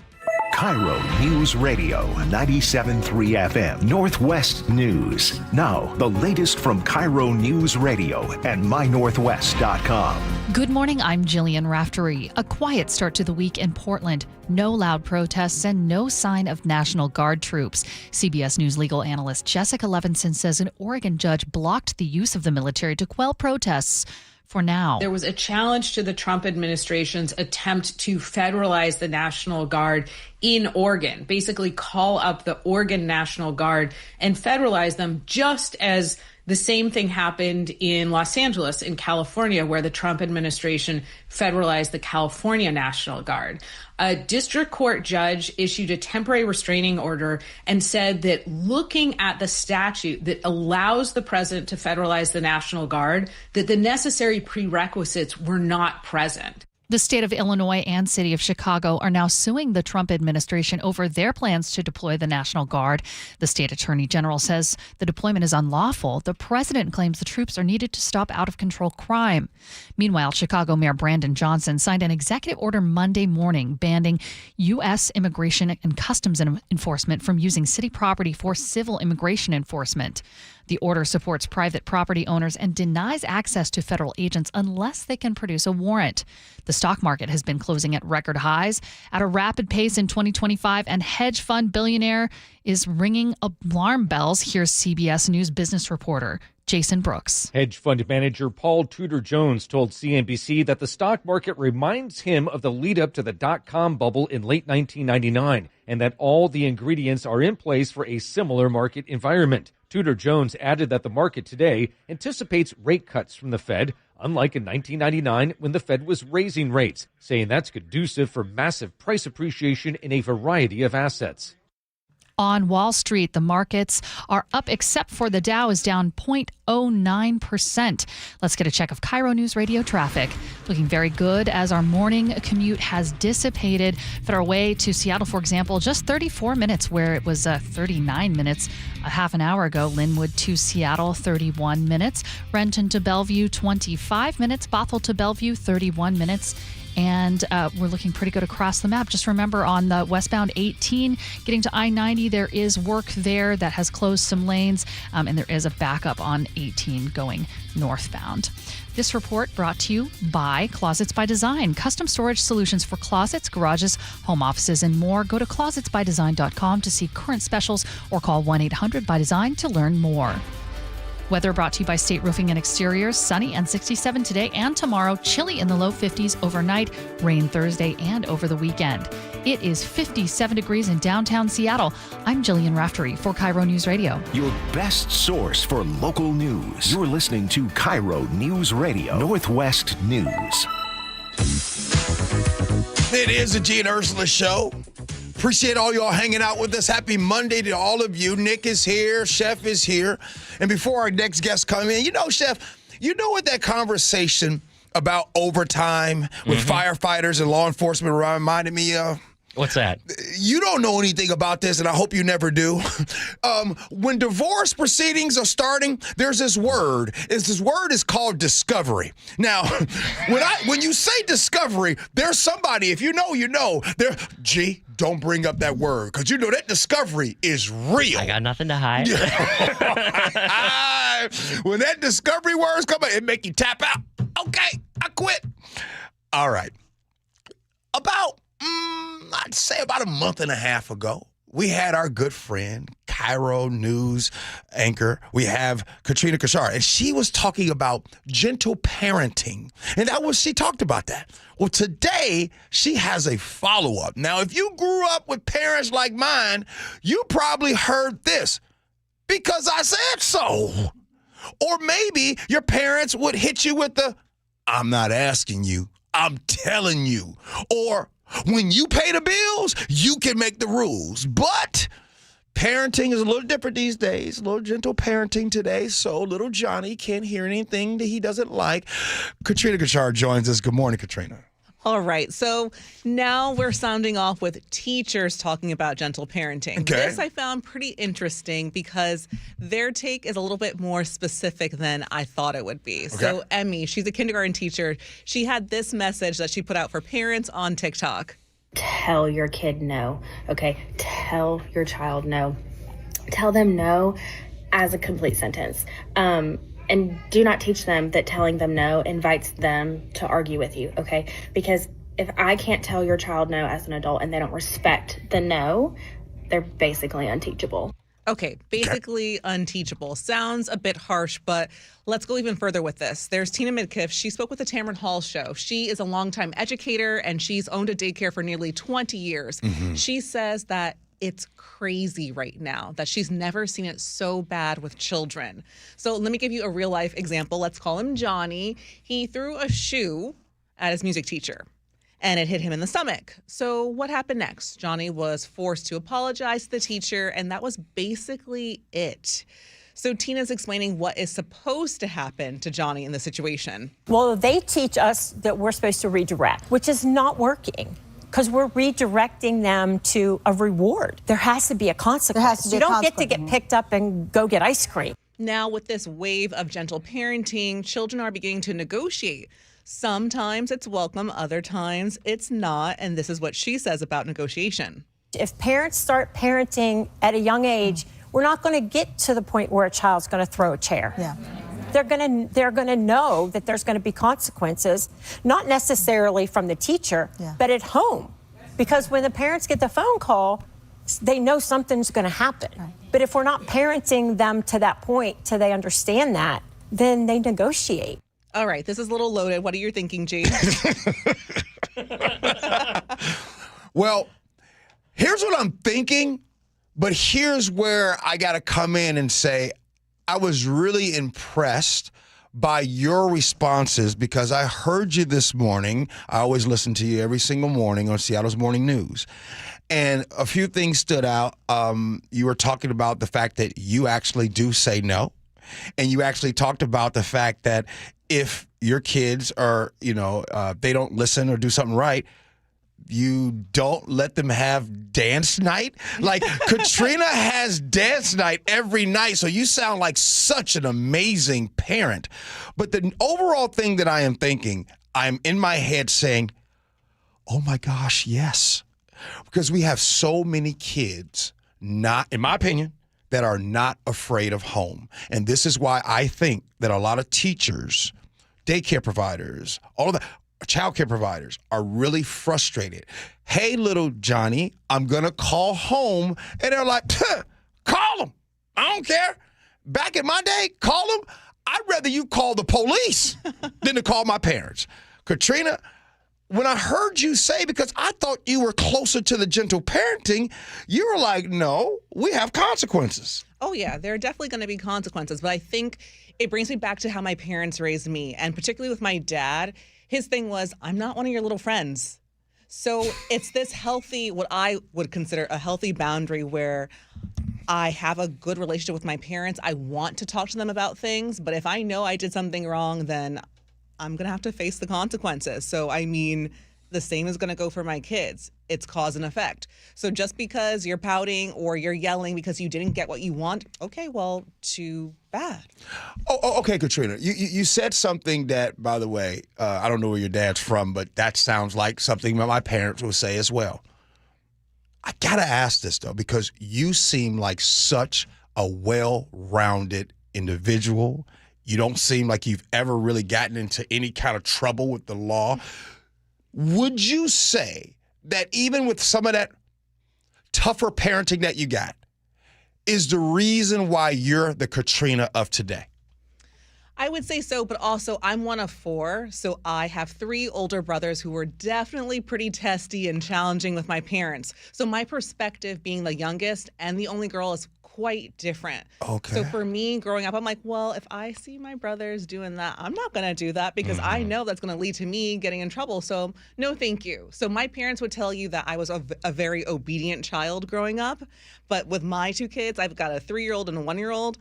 KIRO News Radio 97.3 FM Northwest News. Now, the latest from KIRO News Radio and mynorthwest.com. Good morning, I'm Jillian Raftery. A quiet start to the week in Portland. No loud protests and no sign of National Guard troops. CBS News legal analyst Jessica Levinson says an Oregon judge blocked the use of the military to quell protests. For now. There was a challenge to the Trump administration's attempt to federalize the National Guard in Oregon, basically call up the Oregon National Guard and federalize them, just as the same thing happened in Los Angeles, in California, where the Trump administration federalized the California National Guard. A district court judge issued a temporary restraining order and said that looking at the statute that allows the president to federalize the National Guard, that the necessary prerequisites were not present. The state of Illinois and city of Chicago are now suing the Trump administration over their plans to deploy the National Guard. The state attorney general says the deployment is unlawful. The president claims the troops are needed to stop out-of-control crime. Meanwhile, Chicago Mayor Brandon Johnson signed an executive order Monday morning banning U.S. Immigration and Customs Enforcement from using city property for civil immigration enforcement. The order supports private property owners and denies access to federal agents unless they can produce a warrant. The stock market has been closing at record highs at a rapid pace in 2025, and hedge fund billionaire is ringing alarm bells. Here's CBS News business reporter Jason Brooks. Hedge fund manager Paul Tudor Jones told CNBC that the stock market reminds him of the lead up to the dot-com bubble in late 1999, and that all the ingredients are in place for a similar market environment. Tudor Jones added that the market today anticipates rate cuts from the Fed, unlike in 1999 when the Fed was raising rates, saying that's conducive for massive price appreciation in a variety of assets. On Wall Street, the markets are up except for the Dow is down 0.09%. Let's get a check of KIRO News Radio traffic. Looking very good as our morning commute has dissipated. Federal Way to Seattle, for example, just 34 minutes where it was 39 minutes a half an hour ago. Linwood to Seattle, 31 minutes. Renton to Bellevue, 25 minutes. Bothell to Bellevue, 31 minutes. and we're looking pretty good across the map. Just remember, on the westbound 18, getting to I-90, there is work there that has closed some lanes, and there is a backup on 18 going northbound. This report brought to you by Closets by Design, custom storage solutions for closets, garages, home offices, and more. Go to closetsbydesign.com to see current specials or call 1-800-BY-DESIGN to learn more. Weather brought to you by State Roofing and Exteriors. Sunny and 67 today and tomorrow. Chilly in the low 50s overnight. Rain Thursday and over the weekend. It is 57 degrees in downtown Seattle. I'm Jillian Raftery for KIRO News Radio. Your best source for local news. You're listening to KIRO News Radio, Northwest News. It is the Gee and Ursula Show. Appreciate all y'all hanging out with us. Happy Monday to all of you. Nick is here. Chef is here. And before our next guest come in, Chef, what that conversation about overtime with firefighters and law enforcement reminded me of? What's that? You don't know anything about this, and I hope you never do. When divorce proceedings are starting, there's this word. This word is called discovery. Now, when you say discovery, there's somebody, if you know, you know. Gee, don't bring up that word, because you know that discovery is real. I got nothing to hide. When that discovery words come out, it make you tap out. Okay, I quit. All right. I'd say about a month and a half ago, we had our good friend, KIRO News anchor. We have Katrina Kashar, and she was talking about gentle parenting. And she talked about that. Well, today, she has a follow-up. Now, if you grew up with parents like mine, you probably heard this, because I said so. Or maybe your parents would hit you with the, I'm not asking you, I'm telling you. Or, when you pay the bills, you can make the rules. But parenting is a little different these days, a little gentle parenting today, so little Johnny can't hear anything that he doesn't like. Katrina Kashar joins us. Good morning, Katrina. All right. So now we're sounding off with teachers talking about gentle parenting. Okay. This I found pretty interesting because their take is a little bit more specific than I thought it would be. Okay. So Emmy, she's a kindergarten teacher. She had this message that she put out for parents on TikTok. Tell your kid no. Okay. Tell your child no. Tell them no as a complete sentence. And do not teach them that telling them no invites them to argue with you, okay? Because if I can't tell your child no as an adult and they don't respect the no, they're basically unteachable. Okay, basically unteachable. Sounds a bit harsh, but let's go even further with this. There's Tina Midkiff. She spoke with the Tamron Hall Show. She is a longtime educator, and she's owned a daycare for nearly 20 years. She says that it's crazy right now, that she's never seen it so bad with children. So let me give you a real life example. Let's call him Johnny. He threw a shoe at his music teacher and it hit him in the stomach. So what happened next? Johnny was forced to apologize to the teacher, and that was basically it. So Tina's explaining what is supposed to happen to Johnny in this situation. Well, they teach us that we're supposed to redirect, which is not working. Because we're redirecting them to a reward. There has to be a consequence. You don't get to get picked up and go get ice cream. Now, with this wave of gentle parenting, children are beginning to negotiate. Sometimes it's welcome, other times it's not. And this is what she says about negotiation. If parents start parenting at a young age, we're not going to get to the point where a child's going to throw a chair. Yeah. They're going to know that there's going to be consequences, not necessarily from the teacher, but at home. Because when the parents get the phone call, they know something's going to happen. Right. But if we're not parenting them to that point till they understand that, then they negotiate. All right, this is a little loaded. What are you thinking, Gee? Well, here's what I'm thinking, but here's where I got to come in and say, I was really impressed by your responses because I heard you this morning. I always listen to you every single morning on Seattle's Morning News. And a few things stood out. You were talking about the fact that you actually do say no. And you actually talked about the fact that if your kids are, they don't listen or do something right, you don't let them have dance night? Like, Katrina has dance night every night, so you sound like such an amazing parent. But the overall thing that I am thinking, I'm in my head saying, Oh my gosh, yes. Because we have so many kids, not, in my opinion, that are not afraid of home. And this is why I think that a lot of teachers, daycare providers, all of that, childcare providers are really frustrated. Hey, little Johnny, I'm going to call home. And they're like, call them. I don't care. Back in my day, call them. I'd rather you call the police than to call my parents. Katrina, when I heard you say, because I thought you were closer to the gentle parenting, you were like, no, we have consequences. Oh, yeah, there are definitely going to be consequences. But I think it brings me back to how my parents raised me. And particularly with my dad, his thing was, I'm not one of your little friends. So it's this healthy, what I would consider a healthy boundary where I have a good relationship with my parents. I want to talk to them about things. But if I know I did something wrong, then I'm going to have to face the consequences. So, I mean, the same is going to go for my kids. It's cause and effect. So just because you're pouting or you're yelling because you didn't get what you want, okay, well, too bad. Oh, okay, Katrina. You said something that, by the way, I don't know where your dad's from, but that sounds like something that my parents would say as well. I got to ask this, though, because you seem like such a well-rounded individual. You don't seem like you've ever really gotten into any kind of trouble with the law. Would you say that even with some of that tougher parenting that you got is the reason why you're the Katrina of today? I would say so, but also I'm one of 4, so I have 3 older brothers who were definitely pretty testy and challenging with my parents. So my perspective being the youngest and the only girl is quite different. Okay. So for me growing up, I'm like, well, if I see my brothers doing that, I'm not going to do that because I know that's going to lead to me getting in trouble. So no, thank you. So my parents would tell you that I was a very obedient child growing up. But with my 2 kids, I've got a 3-year-old and a 1-year-old.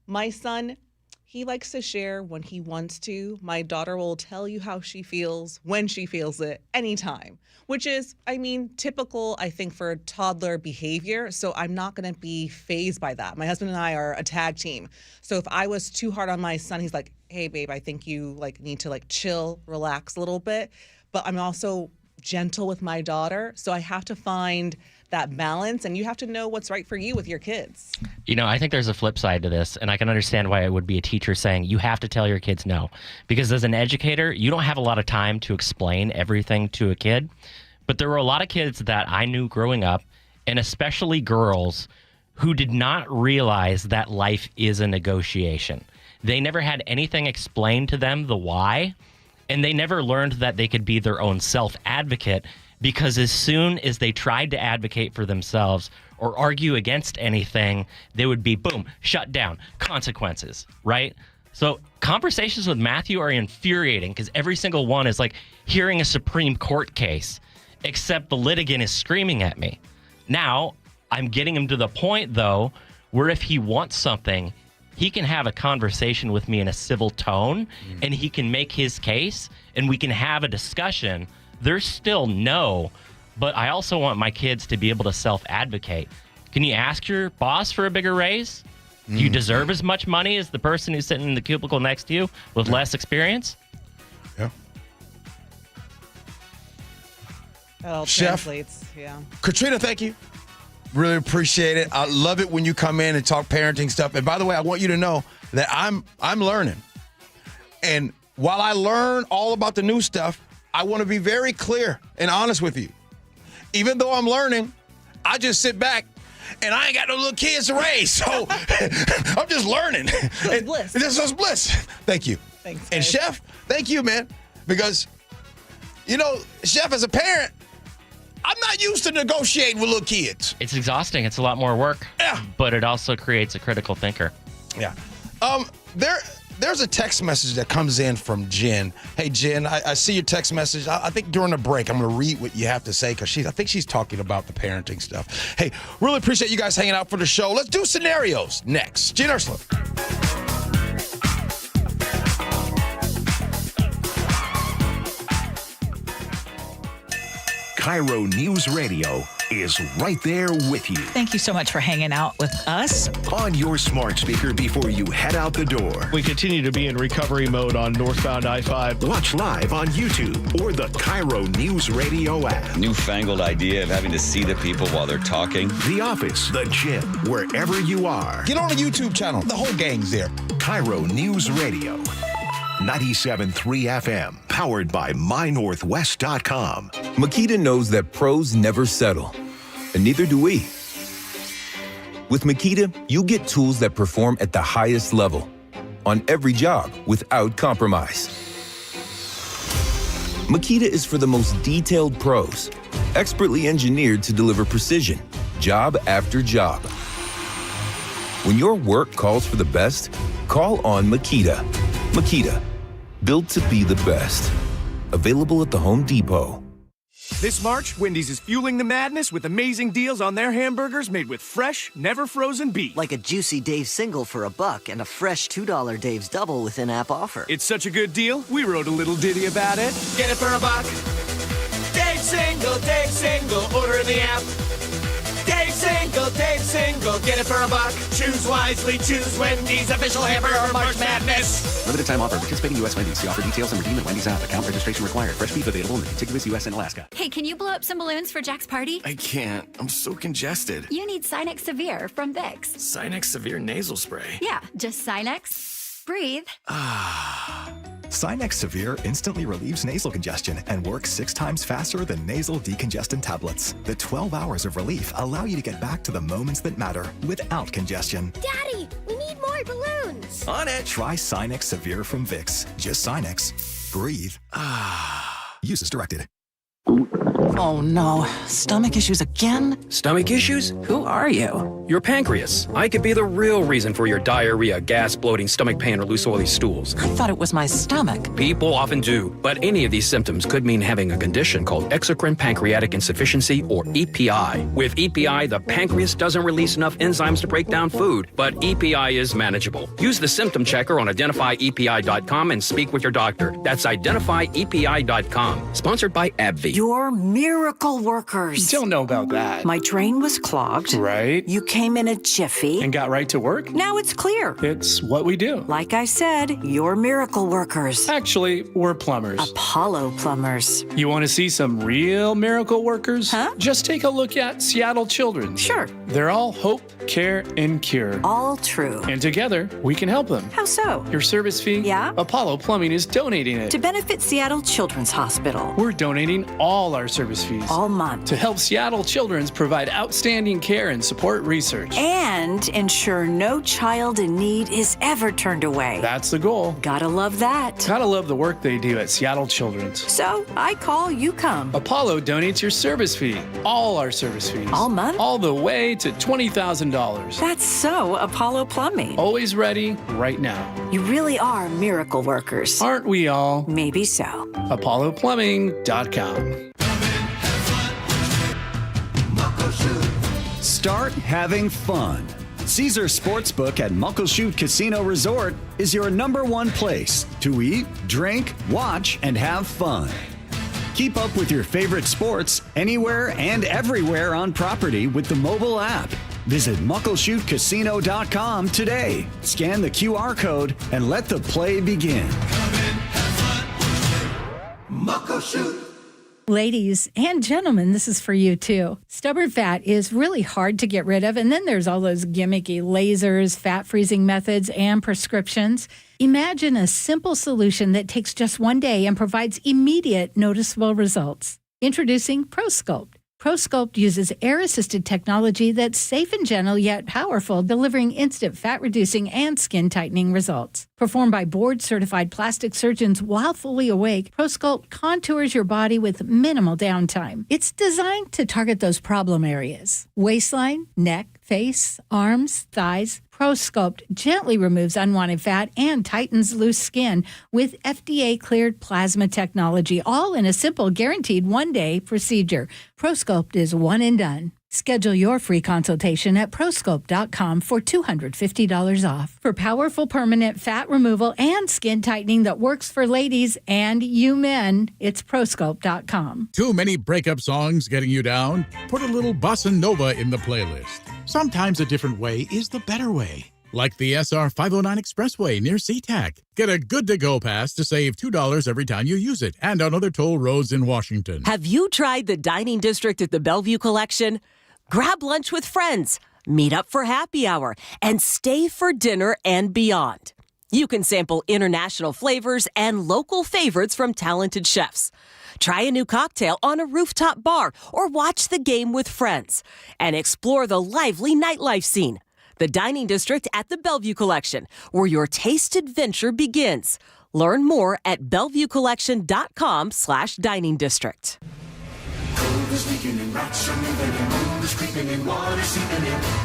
My son, he likes to share when he wants to. My daughter will tell you how she feels, when she feels it, anytime, which is, I mean, typical, I think, for toddler behavior. So I'm not going to be fazed by that. My husband and I are a tag team. So if I was too hard on my son, he's like, hey, babe, I think you need to chill, relax a little bit. But I'm also gentle with my daughter. So I have to find that balance, and you have to know what's right for you with your kids. You know, I think there's a flip side to this, and I can understand why it would be a teacher saying you have to tell your kids no. Because as an educator, you don't have a lot of time to explain everything to a kid. But there were a lot of kids that I knew growing up, and especially girls, who did not realize that life is a negotiation. They never had anything explained to them the why, and they never learned that they could be their own self-advocate, because as soon as they tried to advocate for themselves or argue against anything, they would be, boom, shut down, consequences, right? So conversations with Matthew are infuriating because every single one is like hearing a Supreme Court case, except the litigant is screaming at me. Now, I'm getting him to the point, though, where if he wants something, he can have a conversation with me in a civil tone, and he can make his case, and we can have a discussion. There's still no, but I also want my kids to be able to self-advocate. Can you ask your boss for a bigger raise? Do you deserve as much money as the person who's sitting in the cubicle next to you with less experience? Yeah. That all Chef, translates, yeah. Katrina, thank you. Really appreciate it. I love it when you come in and talk parenting stuff. And by the way, I want you to know that I'm learning. And while I learn all about the new stuff, I want to be very clear and honest with you. Even though I'm learning, I just sit back and I ain't got no little kids to raise. So I'm just learning. It's bliss. This is bliss. Thank you. Thanks, And guys. Chef, thank you, man. Because, you know, Chef, as a parent, I'm not used to negotiating with little kids. It's exhausting. It's a lot more work. Yeah. But it also creates a critical thinker. Yeah. There's a text message that comes in from Jen. Hey, Jen, I see your text message. I think during the break, I'm going to read what you have to say because I think she's talking about the parenting stuff. Hey, really appreciate you guys hanging out for the show. Let's do scenarios next. Gee Ursula. KIRO News Radio is right there with you. Thank you so much for hanging out with us. On your smart speaker before you head out the door. We continue to be in recovery mode on northbound I-5. Watch live on YouTube or the KIRO Newsradio app. Newfangled idea of having to see the people while they're talking. The office, the gym, wherever you are. Get on the YouTube channel. The whole gang's there. KIRO News Radio. 97.3 FM, powered by MyNorthwest.com. Makita knows that pros never settle, and neither do we. With Makita, you get tools that perform at the highest level on every job without compromise. Makita is for the most detailed pros, expertly engineered to deliver precision, job after job. When your work calls for the best, call on Makita. Makita, built to be the best. Available at the Home Depot. This March, Wendy's is fueling the madness with amazing deals on their hamburgers made with fresh, never frozen beef. Like a juicy Dave's single for $1 and a fresh $2 Dave's double with in-app offer. It's such a good deal, we wrote a little ditty about it. Get it for $1. Dave's single, order in the app. Dave's single, get it for $1. Choose wisely, choose Wendy's, official hamburger March Madness. Limited time offer. Participating U.S. Wendy's. See offer details and redeem at Wendy's app. Account registration required. Fresh beef available in the contiguous U.S. and Alaska. Hey, can you blow up some balloons for Jack's party? I can't. I'm so congested. You need Sinex Severe from Vicks. Sinex Severe Nasal Spray. Yeah, just Sinex. Breathe. Sinex Severe instantly relieves nasal congestion and works 6 times faster than nasal decongestant tablets. The 12 hours of relief allow you to get back to the moments that matter without congestion. Daddy, we need more balloons. On it! Try Sinex Severe from Vicks. Just Sinex. Breathe. Use as directed. Oh no, stomach issues again? Stomach issues? Who are you? Your pancreas. I could be the real reason for your diarrhea, gas, bloating, stomach pain, or loose oily stools. I thought it was my stomach. People often do, but any of these symptoms could mean having a condition called exocrine pancreatic insufficiency, or EPI. With EPI, the pancreas doesn't release enough enzymes to break down food, but EPI is manageable. Use the symptom checker on identifyepi.com and speak with your doctor. That's identifyepi.com. Sponsored by AbbVie. You're miracle workers. Don't know about that. My drain was clogged. Right. You came in a jiffy. And got right to work? Now it's clear. It's what we do. Like I said, you're miracle workers. Actually, we're plumbers. Apollo plumbers. You want to see some real miracle workers? Huh? Just take a look at Seattle Children's. Sure. They're all hope, care, and cure. All true. And together, we can help them. How so? Your service fee? Yeah? Apollo Plumbing is donating it. To benefit Seattle Children's Hospital. We're donating all our service fees. All month. To help Seattle Children's provide outstanding care and support research. And ensure no child in need is ever turned away. That's the goal. Gotta love that. Gotta love the work they do at Seattle Children's. So I call, you come. Apollo donates your service fee. All our service fees. All month? All the way to $20,000. That's so Apollo Plumbing. Always ready, right now. You really are miracle workers. Aren't we all? Maybe so. ApolloPlumbing.com. Start having fun. Caesar Sportsbook at Muckleshoot Casino Resort is your #1 place to eat, drink, watch, and have fun. Keep up with your favorite sports anywhere and everywhere on property with the mobile app. Visit muckleshootcasino.com today. Scan the QR code and let the play begin. Muckleshoot. Ladies and gentlemen, this is for you too. Stubborn fat is really hard to get rid of, and then there's all those gimmicky lasers, fat freezing methods, and prescriptions. Imagine a simple solution that takes just one day and provides immediate noticeable results. Introducing ProSculpt. ProSculpt uses air-assisted technology that's safe and gentle yet powerful, delivering instant fat-reducing and skin-tightening results. Performed by board-certified plastic surgeons while fully awake, ProSculpt contours your body with minimal downtime. It's designed to target those problem areas: waistline, neck, face, arms, thighs. ProSculpt gently removes unwanted fat and tightens loose skin with FDA-cleared plasma technology, all in a simple, guaranteed one-day procedure. ProSculpt is one and done. Schedule your free consultation at proscope.com for $250 off. For powerful permanent fat removal and skin tightening that works for ladies and you men, it's proscope.com. Too many breakup songs getting you down? Put a little bossa nova in the playlist. Sometimes a different way is the better way. Like the SR 509 Expressway near SeaTac. Get a good-to-go pass to save $2 every time you use it, and on other toll roads in Washington. Have you tried the dining district at the Bellevue Collection? Grab lunch with friends, meet up for happy hour, and stay for dinner and beyond. You can sample international flavors and local favorites from talented chefs. Try a new cocktail on a rooftop bar or watch the game with friends. And explore the lively nightlife scene. The Dining District at the Bellevue Collection, where your taste adventure begins. Learn more at BellevueCollection.com/dining district.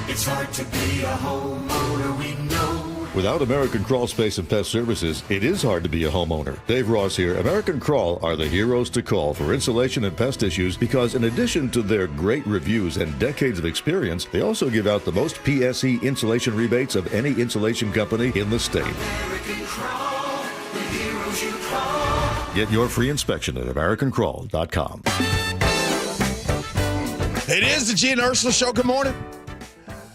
It's hard to be a homeowner, we know. Without American Crawl Space and Pest Services, it is hard to be a homeowner. Dave Ross here. American Crawl are the heroes to call for insulation and pest issues because in addition to their great reviews and decades of experience, they also give out the most PSE insulation rebates of any insulation company in the state. American Crawl, the heroes you call. Get your free inspection at AmericanCrawl.com. It is the Gee and Ursula Show. Good morning.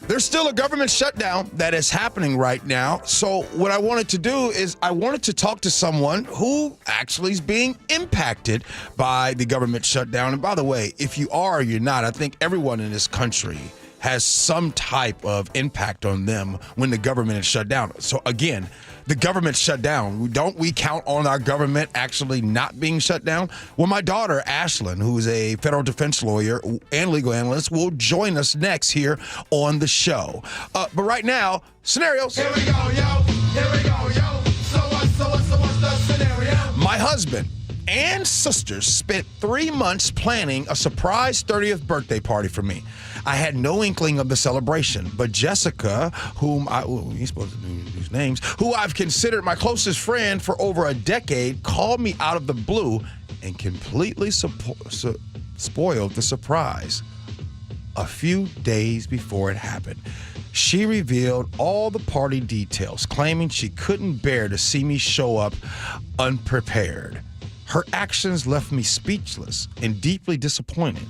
There's still a government shutdown that is happening right now. So what I wanted to do is I wanted to talk to someone who actually is being impacted by the government shutdown. And by the way, if you are or you're not, I think everyone in this country has some type of impact on them when the government is shut down. So again, the government shut down. Don't we count on our government actually not being shut down? Well, my daughter, Ashlyn, who is a federal defense lawyer and legal analyst, will join us next here on the show. But right now, scenarios. Here we go, yo. Here we go, yo. So what's the scenario? My husband and sisters spent 3 months planning a surprise 30th birthday party for me. I had no inkling of the celebration, but Jessica, he's supposed to do these names, who I've considered my closest friend for over a decade, called me out of the blue and completely spoiled the surprise. A few days before it happened, she revealed all the party details, claiming she couldn't bear to see me show up unprepared. Her actions left me speechless and deeply disappointed.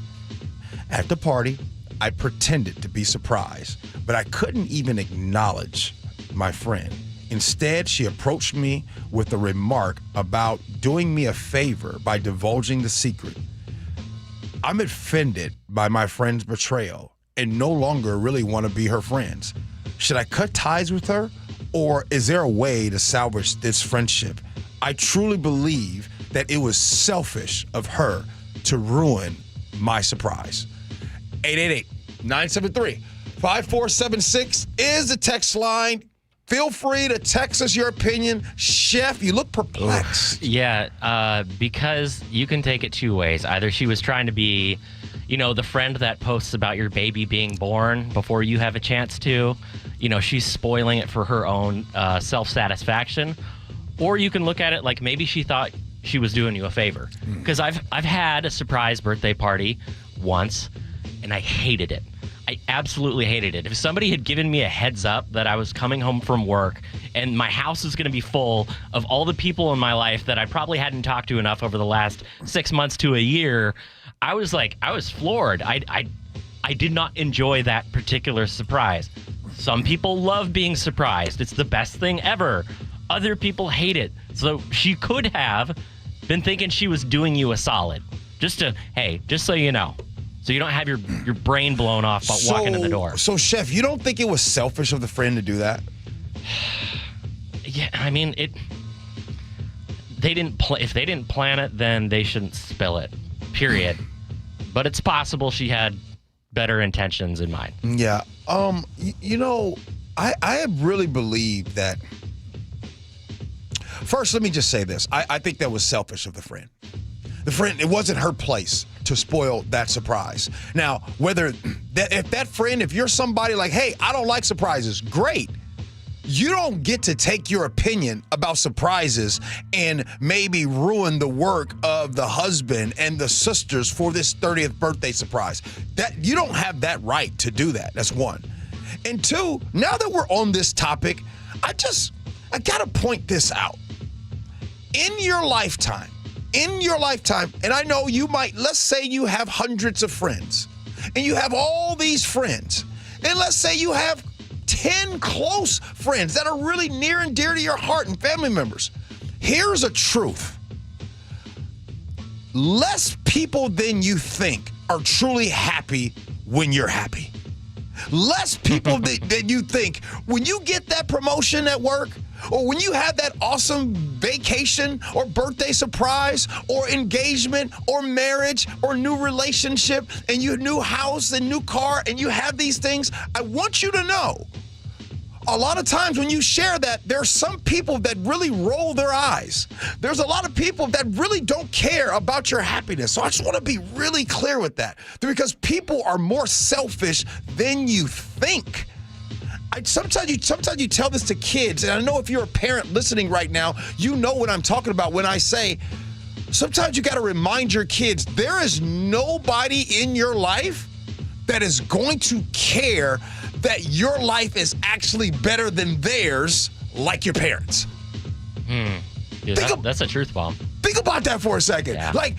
At the party, I pretended to be surprised, but I couldn't even acknowledge my friend. Instead, she approached me with a remark about doing me a favor by divulging the secret. I'm offended by my friend's betrayal and no longer really want to be her friends. Should I cut ties with her, or is there a way to salvage this friendship? I truly believe that it was selfish of her to ruin my surprise. 888-973-5476 is the text line. Feel free to text us your opinion. Chef, you look perplexed. Yeah, because you can take it two ways. Either she was trying to be, the friend that posts about your baby being born before you have a chance to. She's spoiling it for her own self-satisfaction. Or you can look at it like maybe she thought she was doing you a favor. Because I've had a surprise birthday party once, and I hated it. I absolutely hated it. If somebody had given me a heads up that I was coming home from work and my house is going to be full of all the people in my life that I probably hadn't talked to enough over the last 6 months to a year, I was floored. I did not enjoy that particular surprise. Some people love being surprised. It's the best thing ever. Other people hate it. So she could have been thinking she was doing you a solid. Just so you know. So you don't have your brain blown off by walking in the door. So, Chef, you don't think it was selfish of the friend to do that? Yeah, I mean, if they didn't plan it, then they shouldn't spill it, period. But it's possible she had better intentions in mind. Yeah. I really believe that. First, let me just say this. I think that was selfish of the friend. The friend, it wasn't her place to spoil that surprise. Now, if you're somebody like, hey, I don't like surprises, great. You don't get to take your opinion about surprises and maybe ruin the work of the husband and the sisters for this 30th birthday surprise. That you don't have that right to do that. That's one. And two, now that we're on this topic, I got to point this out. In your lifetime, and I know you might, let's say you have hundreds of friends, and you have all these friends, and let's say you have 10 close friends that are really near and dear to your heart and family members. Here's a truth. Less people than you think are truly happy when you're happy. Less people than you think. When you get that promotion at work, or when you have that awesome vacation or birthday surprise or engagement or marriage or new relationship and your new house and new car and you have these things, I want you to know, a lot of times when you share that, there are some people that really roll their eyes. There's a lot of people that really don't care about your happiness. So I just want to be really clear with that, because people are more selfish than you think. Sometimes you tell this to kids, and I know if you're a parent listening right now, you know what I'm talking about when I say sometimes you got to remind your kids there is nobody in your life that is going to care that your life is actually better than theirs, like your parents. Dude, that's a truth bomb. Think about that for a second. Yeah. Like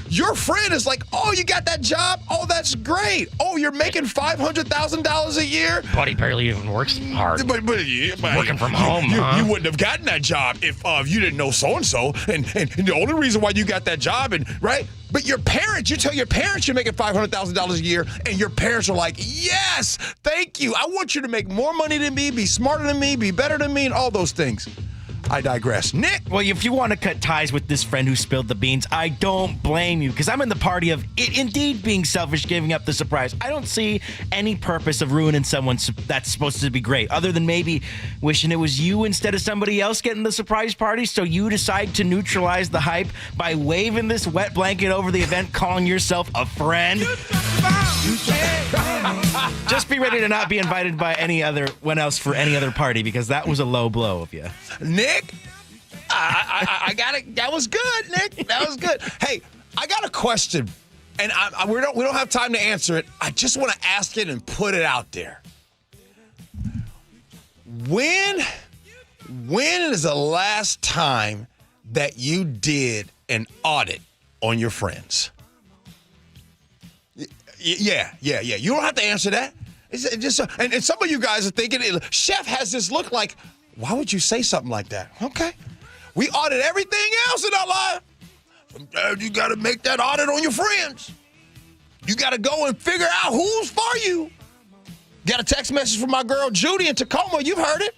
your friend is like, oh, you got that job? Oh, that's great. Oh, you're making $500,000 a year? Buddy barely even works hard. But working from home, you wouldn't have gotten that job if you didn't know so-and-so. And the only reason why you got that job, right? But your parents, you tell your parents you're making $500,000 a year, and your parents are like, yes, thank you. I want you to make more money than me, be smarter than me, be better than me, and all those things. I digress. Nick? Well, if you want to cut ties with this friend who spilled the beans, I don't blame you, because I'm in the party of it indeed being selfish, giving up the surprise. I don't see any purpose of ruining someone that's supposed to be great, other than maybe wishing it was you instead of somebody else getting the surprise party, so you decide to neutralize the hype by waving this wet blanket over the event, calling yourself a friend. Just be ready to not be invited by anyone else for any other party, because that was a low blow of you. Nick, I got it. That was good, Nick. That was good. Hey, I got a question, and we don't have time to answer it. I just want to ask it and put it out there. When is the last time that you did an audit on your friends? Yeah. You don't have to answer that. It's just, and some of you guys are thinking, Chef has this look like, why would you say something like that? Okay. We audit everything else in our life. Sometimes you got to make that audit on your friends. You got to go and figure out who's for you. Got a text message from my girl Judy in Tacoma. You've heard it.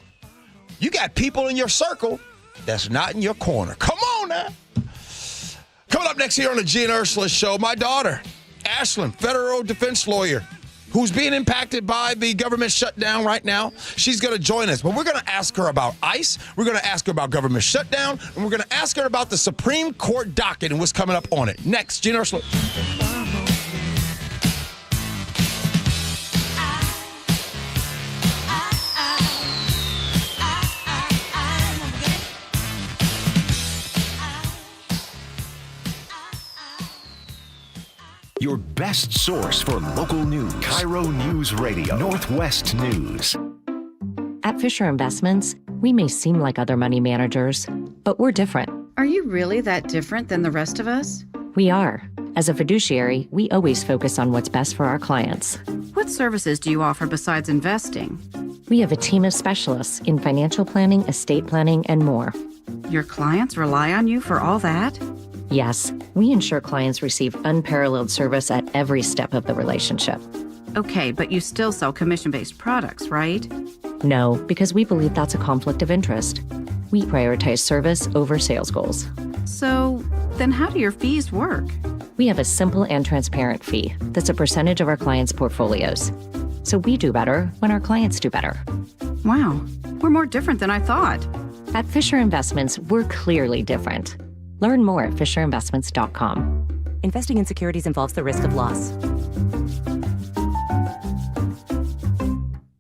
You got people in your circle that's not in your corner. Come on now. Coming up next here on the Gee and Ursula Show, my daughter, Ashlyn, federal defense lawyer, who's being impacted by the government shutdown right now. She's going to join us, but we're going to ask her about ICE. We're going to ask her about government shutdown, and we're going to ask her about the Supreme Court docket and what's coming up on it. Next, Gee and Ursula. Your best source for local news. KIRO Newsradio, Northwest News. At Fisher Investments, we may seem like other money managers, but we're different. Are you really that different than the rest of us? We are. As a fiduciary, we always focus on what's best for our clients. What services do you offer besides investing? We have a team of specialists in financial planning, estate planning, and more. Your clients rely on you for all that? Yes, we ensure clients receive unparalleled service at every step of the relationship. Okay, but you still sell commission-based products, right? No, because we believe that's a conflict of interest. We prioritize service over sales goals. So, then how do your fees work? We have a simple and transparent fee that's a percentage of our clients' portfolios. So we do better when our clients do better. Wow, we're more different than I thought. At Fisher Investments, we're clearly different. Learn more at fisherinvestments.com. Investing in securities involves the risk of loss.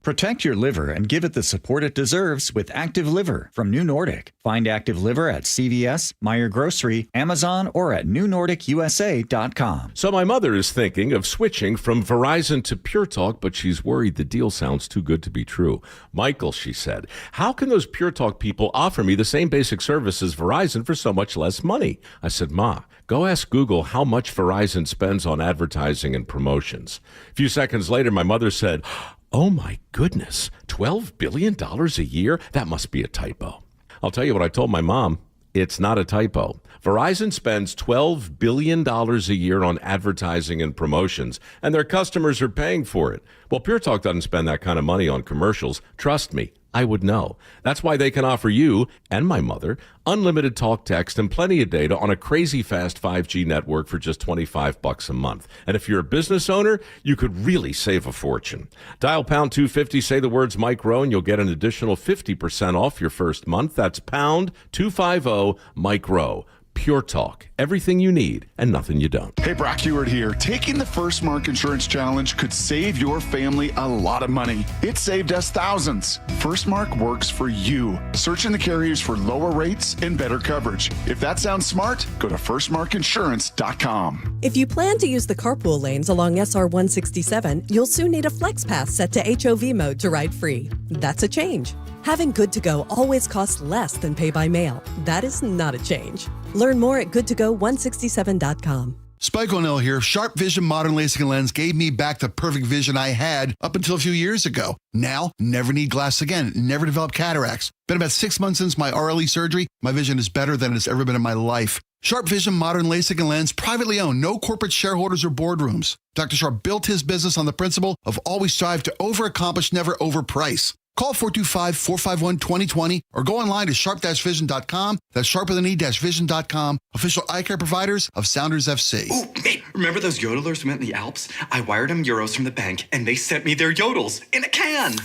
Protect your liver and give it the support it deserves with Active Liver from New Nordic. Find Active Liver at CVS, Meijer Grocery, Amazon, or at newnordicusa.com. So my mother is thinking of switching from Verizon to Pure Talk, but she's worried the deal sounds too good to be true. Michael, she said, how can those Pure Talk people offer me the same basic service as Verizon for so much less money? I said, Ma, go ask Google how much Verizon spends on advertising and promotions. A few seconds later, my mother said, oh my goodness, $12 billion a year? That must be a typo. I'll tell you what I told my mom. It's not a typo. Verizon spends $12 billion a year on advertising and promotions, and their customers are paying for it. Well, Pure Talk doesn't spend that kind of money on commercials. Trust me, I would know. That's why they can offer you and my mother unlimited talk, text, and plenty of data on a crazy fast 5G network for just $25 a month. And if you're a business owner, you could really save a fortune. Dial pound 250, say the words Mike Rowe, and you'll get an additional 50% off your first month. That's pound 250 Mike Rowe. Pure Talk. Everything you need and nothing you don't. Hey, Brock Heward here. Taking the First Mark Insurance Challenge could save your family a lot of money. It saved us thousands. First Mark works for you. Searching the carriers for lower rates and better coverage. If that sounds smart, go to firstmarkinsurance.com. If you plan to use the carpool lanes along SR 167, you'll soon need a flex pass set to HOV mode to ride free. That's a change. Having Good to Go always costs less than pay by mail. That is not a change. Learn more at goodtogo167.com. Spike O'Neill here. Sharp Vision Modern LASIK and Lens gave me back the perfect vision I had up until a few years ago. Now, never need glasses again. Never developed cataracts. Been about 6 months since my RLE surgery. My vision is better than it's ever been in my life. Sharp Vision Modern LASIK and Lens, privately owned, no corporate shareholders or boardrooms. Dr. Sharp built his business on the principle of always strive to overaccomplish, never overprice. Call 425-451-2020 or go online to sharp-vision.com. That's sharp-vision.com. Official eye care providers of Sounders FC. Ooh, hey, remember those yodelers we met in the Alps? I wired them euros from the bank, and they sent me their yodels in a can.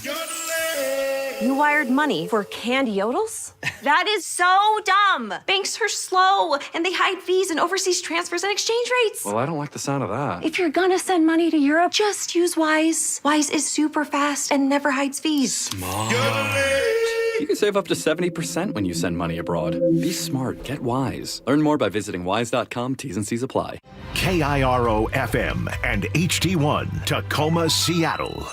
You wired money for canned yodels? That is so dumb. Banks are slow, and they hide fees and overseas transfers and exchange rates. Well, I don't like the sound of that. If you're gonna send money to Europe, just use Wise. Wise is super fast and never hides fees. Smart. You can save up to 70% when you send money abroad. Be smart. Get Wise. Learn more by visiting wise.com. T's and C's apply. KIRO FM and HD1 Tacoma, Seattle.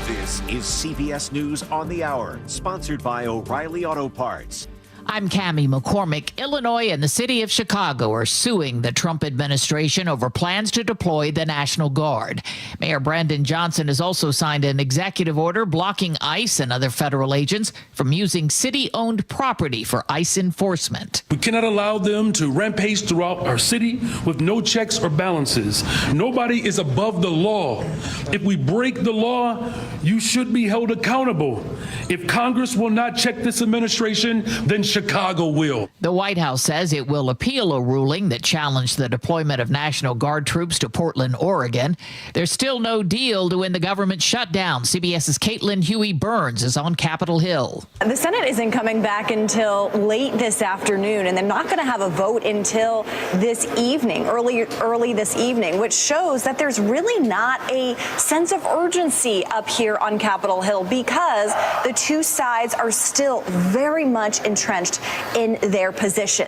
This is CBS News on the Hour, sponsored by O'Reilly Auto Parts. I'm Cammie McCormick. Illinois and the city of Chicago are suing the Trump administration over plans to deploy the National Guard. Mayor Brandon Johnson has also signed an executive order blocking ICE and other federal agents from using city-owned property for ICE enforcement. We cannot allow them to rampage throughout our city with no checks or balances. Nobody is above the law. If we break the law, you should be held accountable. If Congress will not check this administration, then Chicago will. The White House says it will appeal a ruling that challenged the deployment of National Guard troops to Portland, Oregon. There's still no deal to end the government shutdown. CBS's Caitlin Huey-Burns is on Capitol Hill. The Senate isn't coming back until late this afternoon, and they're not going to have a vote until this evening, early this evening, which shows that there's really not a sense of urgency up here on Capitol Hill because the two sides are still very much entrenched in their position.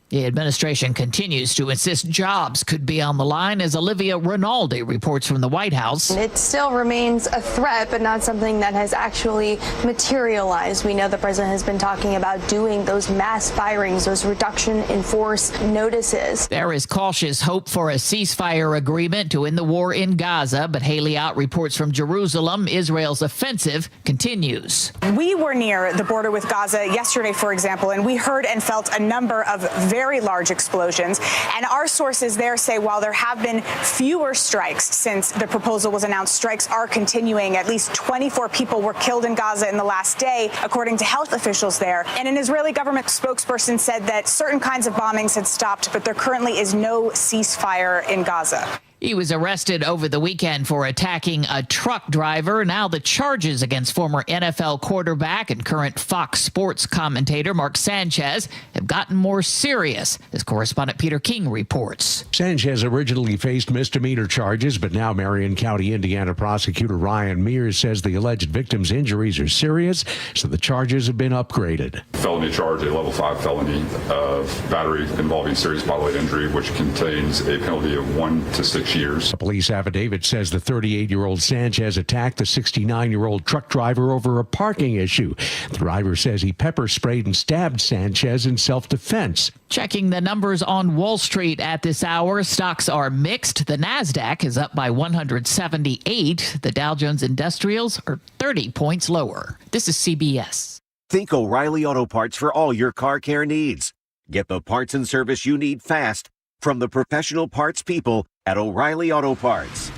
The administration continues to insist jobs could be on the line, as Olivia Rinaldi reports from the White House. It still remains a threat, but not something that has actually materialized. We know the president has been talking about doing those mass firings, those reduction in force notices. There is cautious hope for a ceasefire agreement to end the war in Gaza, but Haley Ott reports from Jerusalem. Israel's offensive continues. We were near the border with Gaza yesterday, for example, and we heard and felt a number of very large explosions. And our sources there say while there have been fewer strikes since the proposal was announced, strikes are continuing. At least 24 people were killed in Gaza in the last day, according to health officials there. And an Israeli government spokesperson said that certain kinds of bombings had stopped, but there currently is no ceasefire in Gaza. He was arrested over the weekend for attacking a truck driver. Now the charges against former NFL quarterback and current Fox Sports commentator Mark Sanchez have gotten more serious, as correspondent Peter King reports. Sanchez originally faced misdemeanor charges, but now Marion County, Indiana prosecutor Ryan Mears says the alleged victim's injuries are serious, so the charges have been upgraded. Felony charge, a level 5 felony of battery involving serious bodily injury, which contains a penalty of 1 to 6 years. A police affidavit says the 38-year-old Sanchez attacked the 69-year-old truck driver over a parking issue. The driver says he pepper sprayed and stabbed Sanchez in self-defense. Checking the numbers on Wall Street at this hour, stocks are mixed. The Nasdaq is up by 178. The Dow Jones Industrials are 30 points lower. This is CBS. Think O'Reilly Auto Parts for all your car care needs. Get the parts and service you need fast from the professional parts people at O'Reilly Auto Parts.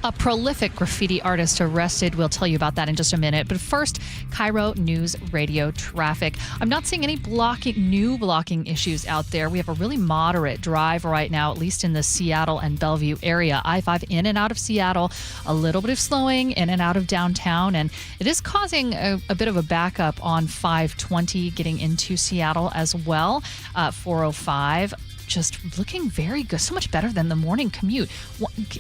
A prolific graffiti artist arrested. We'll tell you about that in just a minute. But first, KIRO News Radio traffic. I'm not seeing any new blocking issues out there. We have a really moderate drive right now, at least in the Seattle and Bellevue area. I-5 in and out of Seattle, a little bit of slowing in and out of downtown. And it is causing a bit of a backup on 520 getting into Seattle as well. 405. Just looking very good, so much better than the morning commute.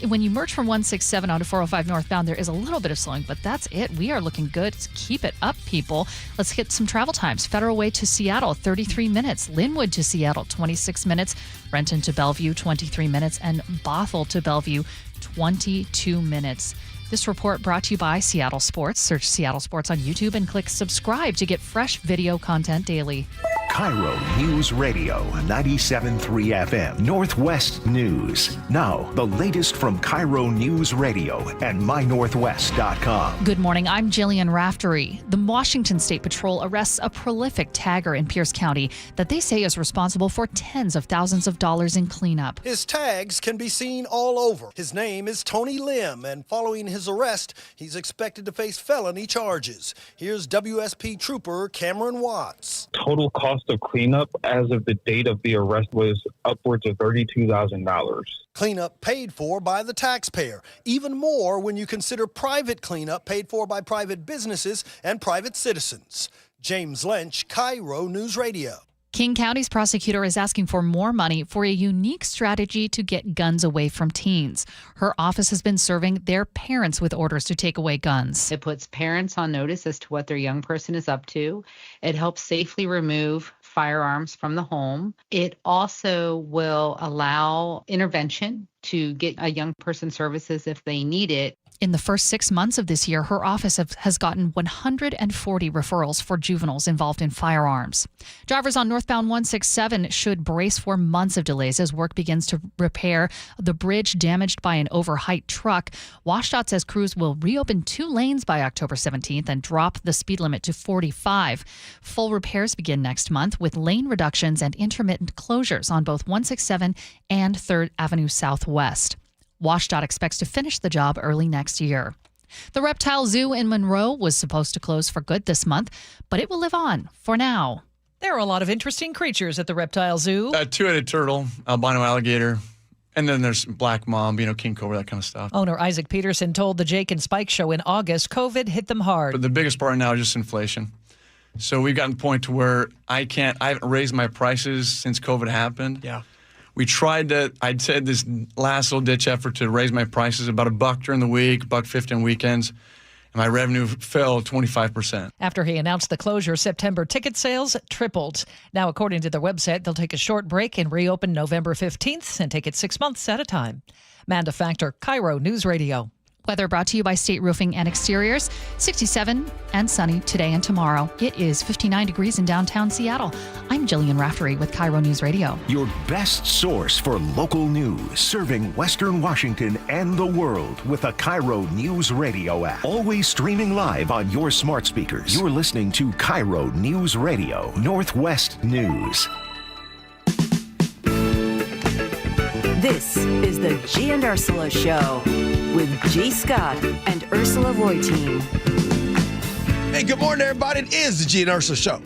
When you merge from 167 onto 405 northbound, there is a little bit of slowing, but that's it. We are looking good. Keep it up, people. Let's get some travel times. Federal Way to Seattle, 33 minutes. Linwood to Seattle, 26 minutes. Renton to Bellevue, 23 minutes. And Bothell to Bellevue, 22 minutes. This report brought to you by Seattle Sports. Search Seattle Sports on YouTube and click subscribe to get fresh video content daily. KIRO News Radio 97.3 FM Northwest News. Now, the latest from KIRO News Radio and mynorthwest.com. Good morning. I'm Jillian Raftery. The Washington State Patrol arrests a prolific tagger in Pierce County that they say is responsible for tens of thousands of dollars in cleanup. His tags can be seen all over. His name is Tony Lim, and following his arrest, he's expected to face felony charges. Here's WSP Trooper Cameron Watts. Total cost of cleanup as of the date of the arrest was upwards of $32,000. Cleanup paid for by the taxpayer. Even more when you consider private cleanup paid for by private businesses and private citizens. James Lynch, KIRO News Radio. King County's prosecutor is asking for more money for a unique strategy to get guns away from teens. Her office has been serving their parents with orders to take away guns. It puts parents on notice as to what their young person is up to. It helps safely remove firearms from the home. It also will allow intervention to get a young person services if they need it. In the first 6 months of this year, her office has gotten 140 referrals for juveniles involved in firearms. Drivers on northbound 167 should brace for months of delays as work begins to repair the bridge damaged by an overheight truck. WashDOT says crews will reopen 2 lanes by October 17th and drop the speed limit to 45. Full repairs begin next month with lane reductions and intermittent closures on both 167 and 3rd Avenue Southwest. WashDOT expects to finish the job early next year. The Reptile Zoo in Monroe was supposed to close for good this month, but it will live on for now. There are a lot of interesting creatures at the Reptile Zoo. A two-headed turtle, albino alligator, and then there's black mamba, king cobra, that kind of stuff. Owner Isaac Peterson told the Jake and Spike show in August, COVID hit them hard. But the biggest part now is just inflation. So we've gotten to the point to where I haven't raised my prices since COVID happened. Yeah. We tried to, I'd said this last little ditch effort to raise my prices about $1 during the week, $1.50 on weekends, and my revenue fell 25%. After he announced the closure, September ticket sales tripled. Now, according to their website, they'll take a short break and reopen November 15th and take it 6 months at a time. Amanda Factor, KIRO News Radio. Weather brought to you by State Roofing and Exteriors. 67 and sunny today and tomorrow. It is 59 degrees in downtown Seattle. I'm Jillian Raftery with KIRO News Radio. Your best source for local news, serving Western Washington and the world with a KIRO News Radio app. Always streaming live on your smart speakers. You're listening to KIRO News Radio, Northwest News. This is the Gee and Ursula Show with G. Scott and Ursula Reutin. Hey, good morning, everybody. It is the Gee and Ursula Show.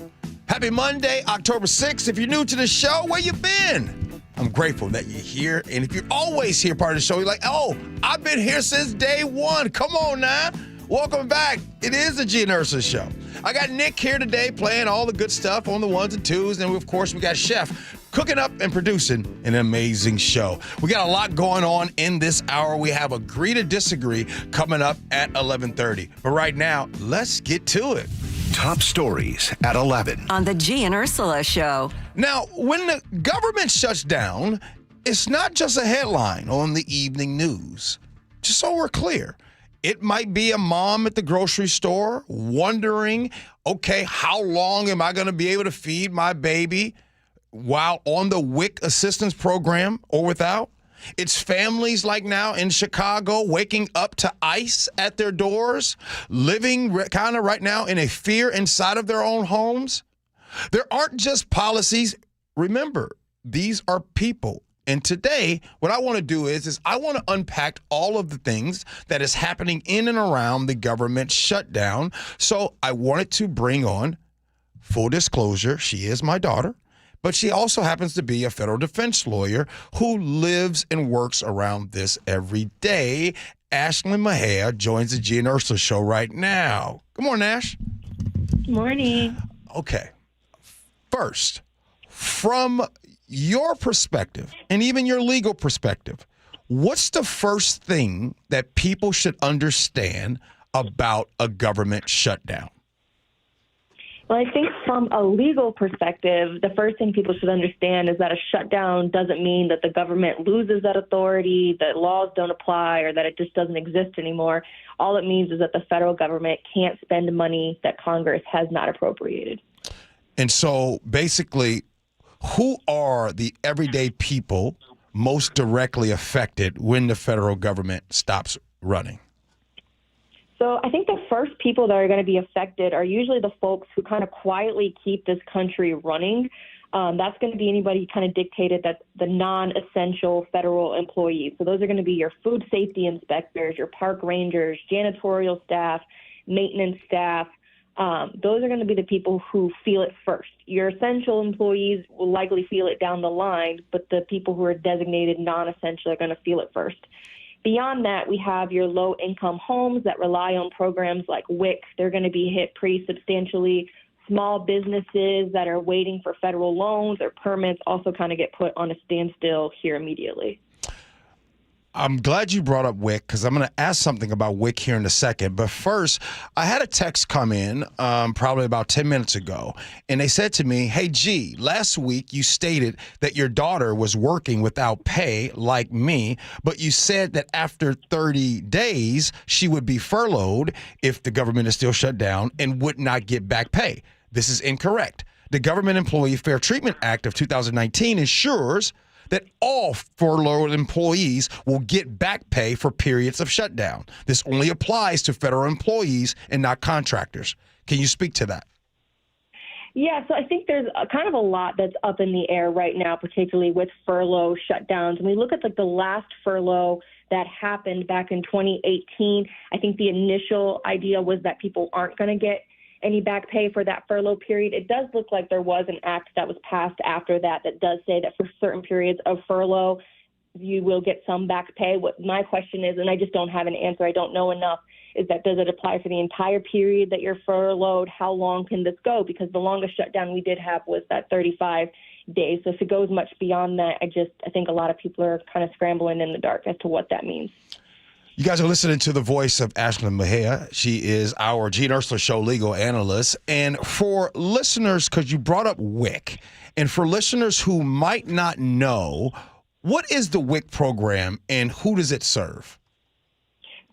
Happy Monday, October 6th. If you're new to the show, where you been? I'm grateful that you're here. And if you're always here part of the show, you're like, oh, I've been here since day one. Come on now. Welcome back. It is the Gee and Ursula Show. I got Nick here today playing all the good stuff on the ones and twos. And, of course, we got Chef cooking up and producing an amazing show. We got a lot going on in this hour. We have Agree to Disagree coming up at 11:30. But right now, let's get to it. Top stories at 11. On the Gee and Ursula Show. Now, when the government shuts down, it's not just a headline on the evening news. Just so we're clear. It might be a mom at the grocery store wondering, okay, how long am I going to be able to feed my baby while on the WIC assistance program or without? It's families like now in Chicago waking up to ice at their doors, living kind of right now in a fear inside of their own homes. There aren't just policies. Remember, these are people. And today, what I want to do is I want to unpack all of the things that is happening in and around the government shutdown. So I wanted to bring on, full disclosure, she is my daughter, but she also happens to be a federal defense lawyer who lives and works around this every day. Ashlyn Mejia joins the Gee and Ursula Show right now. Good morning, Ash. Good morning. Okay. First, from your perspective and even your legal perspective, what's the first thing that people should understand about a government shutdown? Well, I think from a legal perspective, the first thing people should understand is that a shutdown doesn't mean that the government loses that authority, that laws don't apply, or that it just doesn't exist anymore. All it means is that the federal government can't spend money that Congress has not appropriated. And so basically, who are the everyday people most directly affected when the federal government stops running? So I think the first people that are going to be affected are usually the folks who kind of quietly keep this country running. That's going to be anybody kind of dictated that the non-essential federal employees. So those are going to be your food safety inspectors, your park rangers, janitorial staff, maintenance staff. Those are going to be the people who feel it first. Your essential employees will likely feel it down the line, but the people who are designated non-essential are going to feel it first. Beyond that, we have your low-income homes that rely on programs like WIC. They're going to be hit pretty substantially. Small businesses that are waiting for federal loans or permits also kind of get put on a standstill here immediately. I'm glad you brought up WIC because I'm going to ask something about WIC here in a second. But first, I had a text come in probably about 10 minutes ago, and they said to me, hey, G, last week you stated that your daughter was working without pay like me, but you said that after 30 days she would be furloughed if the government is still shut down and would not get back pay. This is incorrect. The Government Employee Fair Treatment Act of 2019 ensures that all furloughed employees will get back pay for periods of shutdown. This only applies to federal employees and not contractors. Can you speak to that? Yeah, so I think there's kind of a lot that's up in the air right now, particularly with furlough shutdowns. When we look at the last furlough that happened back in 2018, I think the initial idea was that people aren't going to get any back pay for that furlough period. It does look like there was an act that was passed after that does say that for certain periods of furlough, you will get some back pay. What my question is, and I just don't have an answer, I don't know enough, is that does it apply for the entire period that you're furloughed? How long can this go? Because the longest shutdown we did have was that 35 days. So if it goes much beyond that, I think a lot of people are kind of scrambling in the dark as to what that means. You guys are listening to the voice of Ashlyn Mejia. She is our Gee and Ursula Show legal analyst. And for listeners, because you brought up WIC, and for listeners who might not know, what is the WIC program and who does it serve?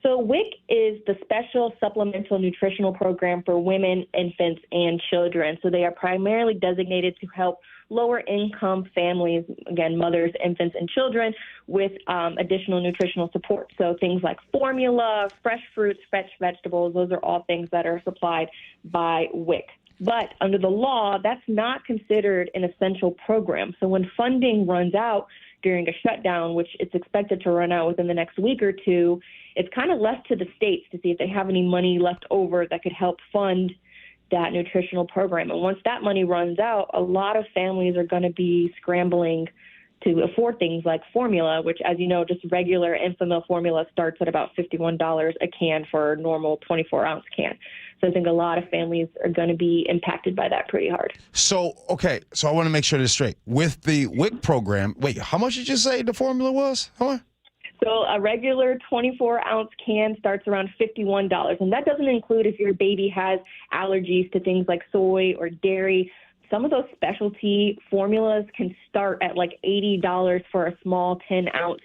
So WIC is the Special Supplemental Nutritional Program for women, infants, and children. So they are primarily designated to help lower-income families, again, mothers, infants, and children, with additional nutritional support. So things like formula, fresh fruits, fresh vegetables, those are all things that are supplied by WIC. But under the law, that's not considered an essential program. So when funding runs out during a shutdown, which it's expected to run out within the next week or two, it's kind of left to the states to see if they have any money left over that could help fund that nutritional program. And once that money runs out, a lot of families are going to be scrambling to afford things like formula, which, as you know, just regular infant milk formula starts at about $51 a can for a normal 24-ounce can. So I think a lot of families are going to be impacted by that pretty hard. So, okay, so I want to make sure this is straight. With the WIC program, wait, how much did you say the formula was? How much? So a regular 24-ounce can starts around $51, and that doesn't include if your baby has allergies to things like soy or dairy. Some of those specialty formulas can start at like $80 for a small 10-ounce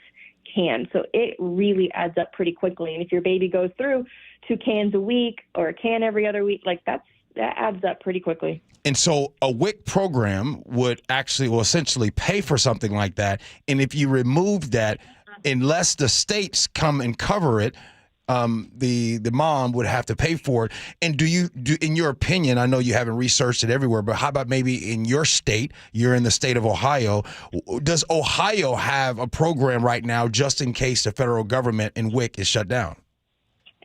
can. So it really adds up pretty quickly. And if your baby goes through 2 cans a week or a can every other week, like that adds up pretty quickly. And so a WIC program will essentially pay for something like that. And if you remove that, unless the states come and cover it, the mom would have to pay for it. And do in your opinion, I know you haven't researched it everywhere, but how about maybe in your state? You're in the state of Ohio. Does Ohio have a program right now just in case the federal government and WIC is shut down?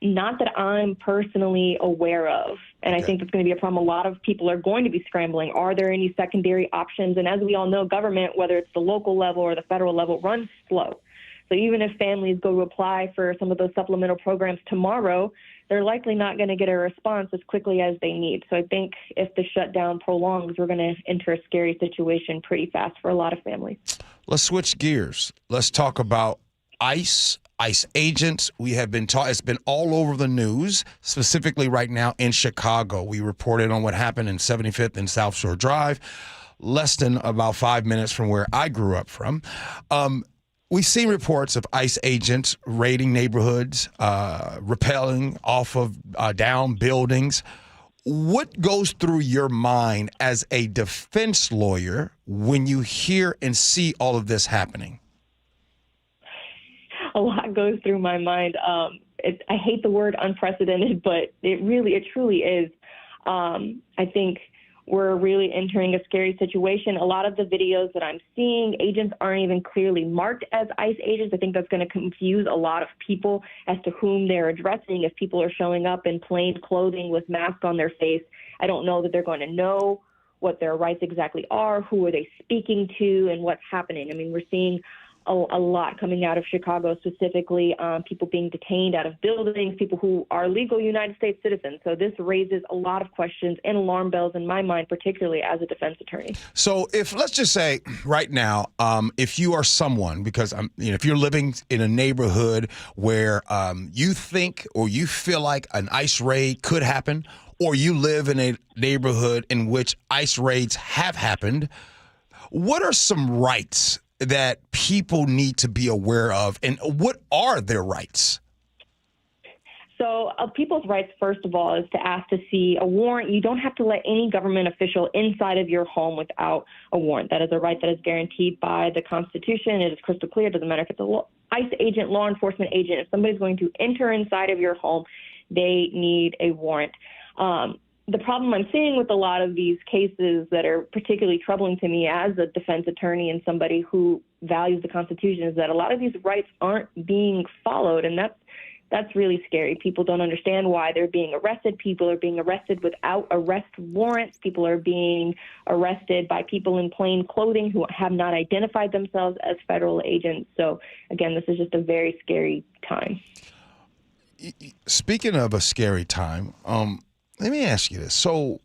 Not that I'm personally aware of. And I think that's going to be a problem. A lot of people are going to be scrambling. Are there any secondary options? And as we all know, government, whether it's the local level or the federal level, runs slow. So even if families go to apply for some of those supplemental programs tomorrow, they're likely not going to get a response as quickly as they need. So I think if the shutdown prolongs, we're going to enter a scary situation pretty fast for a lot of families. Let's switch gears. Let's talk about ICE agents. We have been it's been all over the news, specifically right now in Chicago. We reported on what happened in 75th and South Shore Drive, less than about 5 minutes from where I grew up from. We've seen reports of ICE agents raiding neighborhoods, rappelling off of down buildings. What goes through your mind as a defense lawyer when you hear and see all of this happening? A lot goes through my mind. I hate the word unprecedented, but it truly is. I think we're really entering a scary situation. A lot of the videos that I'm seeing, agents aren't even clearly marked as ICE agents. I think that's going to confuse a lot of people as to whom they're addressing. If people are showing up in plain clothing with masks on their face, I don't know that they're going to know what their rights exactly are, who are they speaking to, and what's happening. I mean, we're seeing a lot coming out of Chicago, specifically people being detained out of buildings, people who are legal United States citizens. So this raises a lot of questions and alarm bells in my mind, particularly as a defense attorney. So let's just say right now, if you are someone, because if you're living in a neighborhood where you think or you feel like an ICE raid could happen, or you live in a neighborhood in which ICE raids have happened, what are some rights that people need to be aware of, and what are their rights? So people's rights, first of all, is to ask to see a warrant. You don't have to let any government official inside of your home without a warrant. That is a right that is guaranteed by the Constitution. It is crystal clear. It doesn't matter if it's an ICE agent, law enforcement agent. If somebody's going to enter inside of your home, they need a warrant. The problem I'm seeing with a lot of these cases that are particularly troubling to me as a defense attorney and somebody who values the Constitution is that a lot of these rights aren't being followed, and that's really scary. People don't understand why they're being arrested. People are being arrested without arrest warrants. People are being arrested by people in plain clothing who have not identified themselves as federal agents. So, again, this is just a very scary time. Speaking of a scary time, let me ask you this. So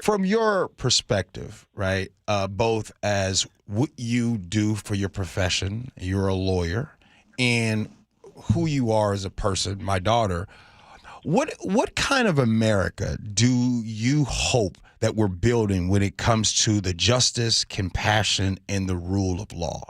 from your perspective, right, both as what you do for your profession, you're a lawyer, and who you are as a person, my daughter, what kind of America do you hope that we're building when it comes to the justice, compassion, and the rule of law?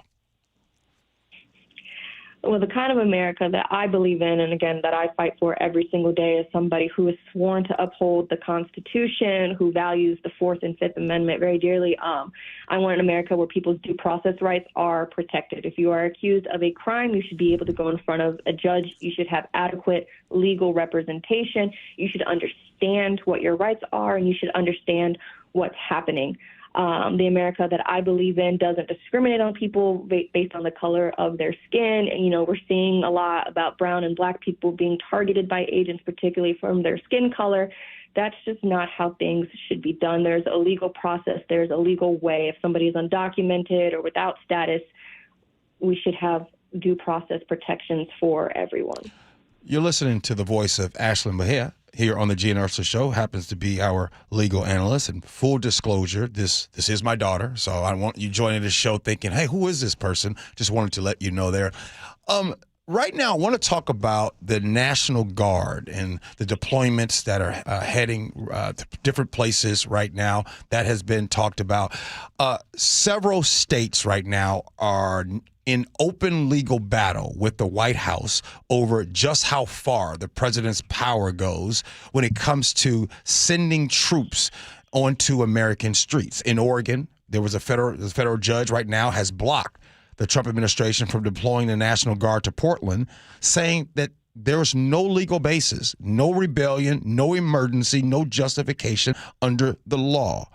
Well, the kind of America that I believe in, and again, that I fight for every single day, is somebody who is sworn to uphold the Constitution, who values the Fourth and Fifth Amendment very dearly. I want an America where people's due process rights are protected. If you are accused of a crime, you should be able to go in front of a judge. You should have adequate legal representation. You should understand what your rights are, and you should understand what's happening. The America that I believe in doesn't discriminate on people based on the color of their skin. And, we're seeing a lot about brown and black people being targeted by agents, particularly from their skin color. That's just not how things should be done. There's a legal process. There's a legal way. If somebody is undocumented or without status, we should have due process protections for everyone. You're listening to the voice of Ashlyn Bahia here on the Gee and Ursula Show. Happens to be our legal analyst. And full disclosure, this is my daughter. So I want you joining the show thinking, hey, who is this person? Just wanted to let you know there. Right now, I want to talk about the National Guard and the deployments that are heading to different places right now. That has been talked about. Several states right now are in open legal battle with the White House over just how far the president's power goes when it comes to sending troops onto American streets. In Oregon, there was a federal judge right now has blocked the Trump administration from deploying the National Guard to Portland, saying that there is no legal basis, no rebellion, no emergency, no justification under the law.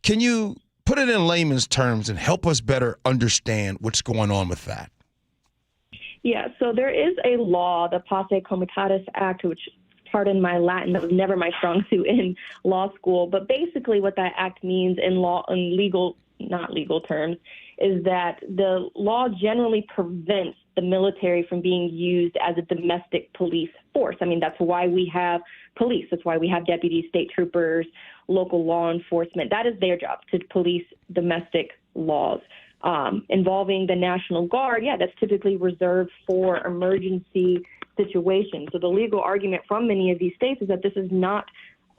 Can you put it in layman's terms and help us better understand what's going on with that? Yeah, so there is a law, the Posse Comitatus Act, which, pardon my Latin, that was never my strong suit in law school. But basically what that act means in not legal terms, is that the law generally prevents the military from being used as a domestic police force. I mean, that's why we have police. That's why we have deputies, state troopers, local law enforcement. That is their job, to police domestic laws. Involving the National Guard, that's typically reserved for emergency situations. So the legal argument from many of these states is that this is not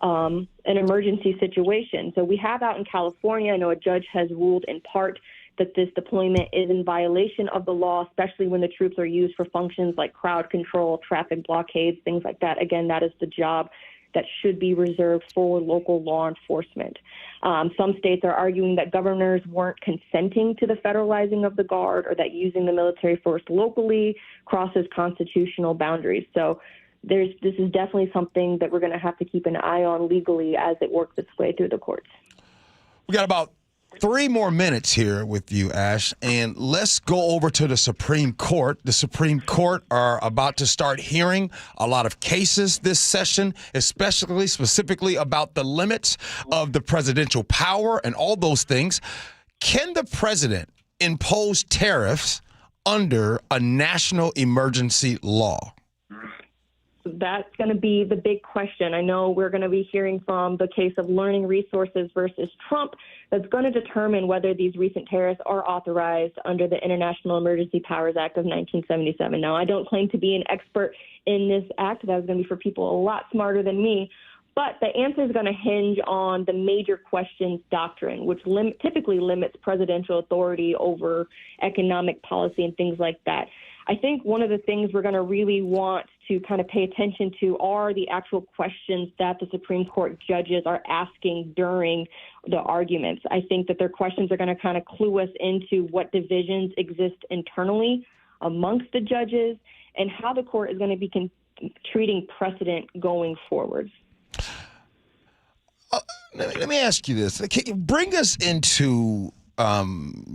an emergency situation. So we have out in California, I know a judge has ruled in part that this deployment is in violation of the law, especially when the troops are used for functions like crowd control, traffic blockades, things like that. Again, that is the job that should be reserved for local law enforcement. Some states are arguing that governors weren't consenting to the federalizing of the Guard, or that using the military force locally crosses constitutional boundaries. So this is definitely something that we're going to have to keep an eye on legally as it works its way through the courts. We got about 3 more minutes here with you, Ash, and let's go over to the Supreme Court. The Supreme Court are about to start hearing a lot of cases this session, specifically about the limits of the presidential power and all those things. Can the president impose tariffs under a national emergency law? That's going to be the big question. I know we're going to be hearing from the case of Learning Resources versus Trump that's going to determine whether these recent tariffs are authorized under the International Emergency Powers Act of 1977. Now, I don't claim to be an expert in this act. That was going to be for people a lot smarter than me. But the answer is going to hinge on the major questions doctrine, which typically limits presidential authority over economic policy and things like that. I think one of the things we're going to really want to kind of pay attention to are the actual questions that the Supreme Court judges are asking during the arguments. I think that their questions are going to kind of clue us into what divisions exist internally amongst the judges and how the court is going to be treating precedent going forward. Let me ask you this. Can you bring us into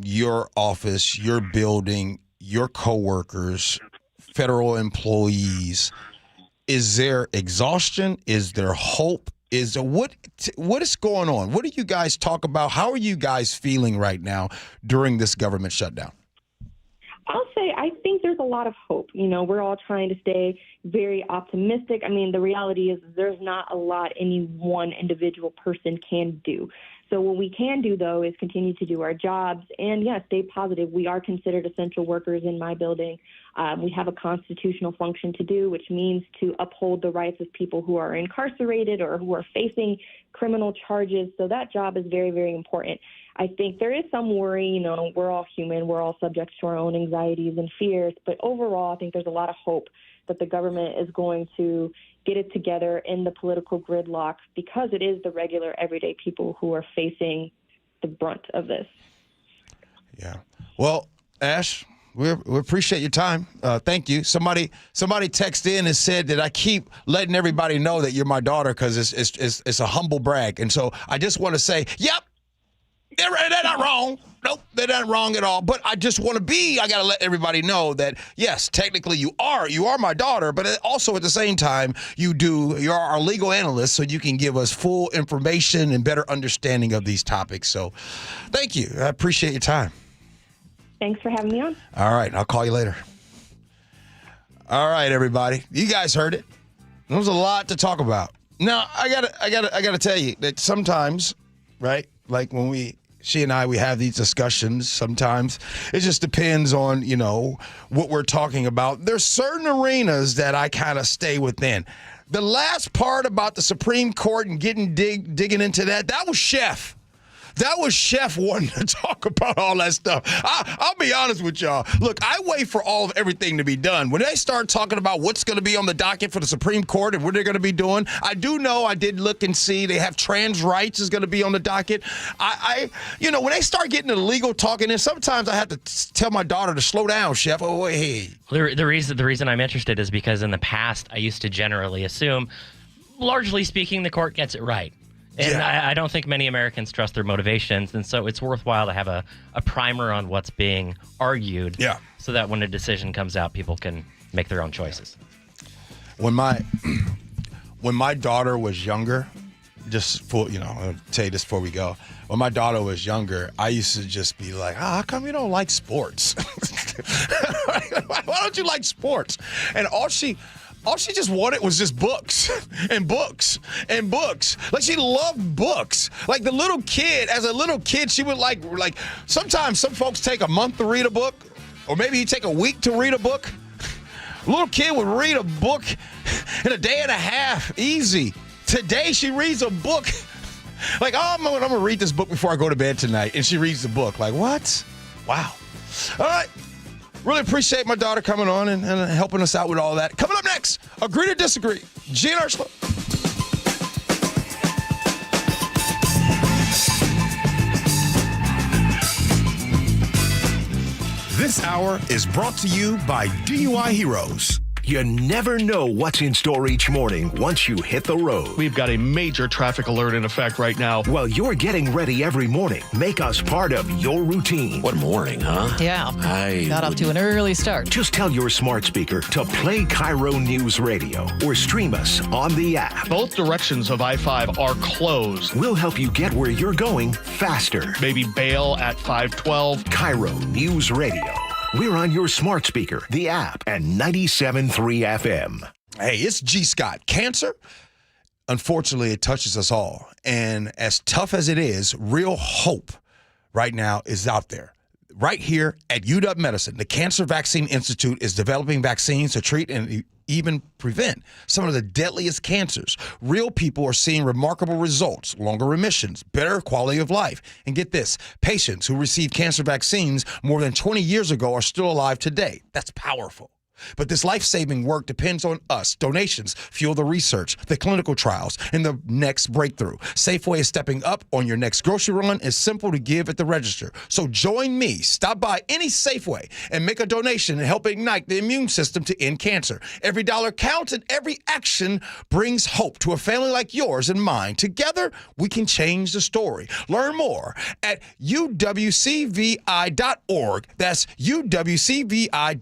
your office, your building, your coworkers, federal employees? Is there exhaustion? Is there hope? What is going on? What do you guys talk about? How are you guys feeling right now during this government shutdown? I'll say I think there's a lot of hope. We're all trying to stay very optimistic. I mean, the reality is there's not a lot any one individual person can do. So what we can do, though, is continue to do our jobs and, stay positive. We are considered essential workers in my building. We have a constitutional function to do, which means to uphold the rights of people who are incarcerated or who are facing criminal charges. So that job is very, very important. I think there is some worry. We're all human. We're all subject to our own anxieties and fears. But overall, I think there's a lot of hope that the government is going to get it together in the political gridlock, because it is the regular, everyday people who are facing the brunt of this. Yeah. Well, Ash, we appreciate your time. Thank you. Somebody texted in and said that I keep letting everybody know that you're my daughter because it's a humble brag. And so I just want to say, yep. They're not wrong. Nope, they're not wrong at all. But I just want to I got to let everybody know that, yes, technically you are my daughter, but also at the same time, you're our legal analyst, so you can give us full information and better understanding of these topics. So thank you. I appreciate your time. Thanks for having me on. All right, I'll call you later. All right, everybody. You guys heard it. There was a lot to talk about. Now, I gotta tell you that sometimes, right, like when she and I have these discussions, sometimes it just depends on, what we're talking about. There's certain arenas that I kind of stay within. The last part about the Supreme Court and digging into that was Chef. That was Chef wanting to talk about all that stuff. I'll be honest with y'all. Look, I wait for everything to be done. When they start talking about what's going to be on the docket for the Supreme Court and what they're going to be doing, I did look and see they have trans rights is going to be on the docket. When they start getting the legal talking, and sometimes I have to tell my daughter to slow down, Chef. Oh, hey. The reason I'm interested is because in the past I used to generally assume, largely speaking, the court gets it right. And I don't think many Americans trust their motivations, and so it's worthwhile to have a primer on what's being argued so that when a decision comes out, people can make their own choices. When my daughter was younger, I'll tell you this before we go. When my daughter was younger, I used to just be like, how come you don't like sports? Why don't you like sports? And all she just wanted was just books and books and books. Like, she loved books. Like, as a little kid, she would like sometimes some folks take a month to read a book, or maybe you take a week to read a book. A little kid would read a book in a day and a half, easy. Today, she reads a book. Like, I'm going to read this book before I go to bed tonight. And she reads the book. Like, what? Wow. All right. Really appreciate my daughter coming on and helping us out with all that. Coming up next, Agree to Disagree. Gee and Ursula. This hour is brought to you by DUI Heroes. You never know what's in store each morning once you hit the road. We've got a major traffic alert in effect right now. While you're getting ready every morning, make us part of your routine. What morning, huh? Yeah. Got off to an early start. Just tell your smart speaker to play KIRO News Radio or stream us on the app. Both directions of I-5 are closed. We'll help you get where you're going faster. Maybe bail at 512. KIRO News Radio. We're on your smart speaker, the app, and 97.3 FM. Hey, it's G. Scott. Cancer, unfortunately, it touches us all. And as tough as it is, real hope right now is out there. Right here at UW Medicine, the Cancer Vaccine Institute is developing vaccines to treat and even prevent some of the deadliest cancers. Real people are seeing remarkable results, longer remissions, better quality of life. And get this, patients who received cancer vaccines more than 20 years ago are still alive today. That's powerful. But this life-saving work depends on us. Donations fuel the research, the clinical trials, and the next breakthrough. Safeway is stepping up on your next grocery run. It's simple to give at the register. So join me. Stop by any Safeway and make a donation and help ignite the immune system to end cancer. Every dollar counts and every action brings hope to a family like yours and mine. Together, we can change the story. Learn more at uwcvi.org. That's uwcvi.org.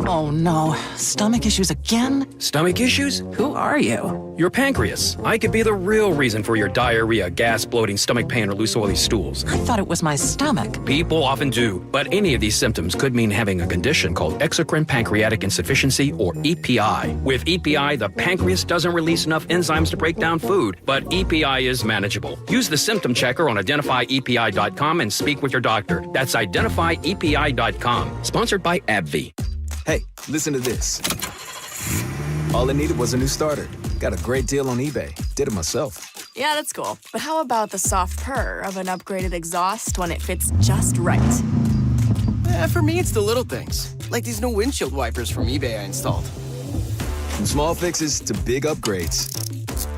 Oh no, stomach issues again? Stomach issues? Who are you? Your pancreas. I could be the real reason for your diarrhea, gas, bloating, stomach pain, or loose oily stools. I thought it was my stomach. People often do, but any of these symptoms could mean having a condition called exocrine pancreatic insufficiency, or EPI. With EPI, the pancreas doesn't release enough enzymes to break down food, but EPI is manageable. Use the symptom checker on identifyepi.com and speak with your doctor. That's identifyepi.com. Sponsored by AbbVie. Hey, listen to this. All I needed was a new starter. Got a great deal on eBay. Did it myself. Yeah, that's cool. But how about the soft purr of an upgraded exhaust when it fits just right? For me, it's the little things. Like these new windshield wipers from eBay I installed. From small fixes to big upgrades,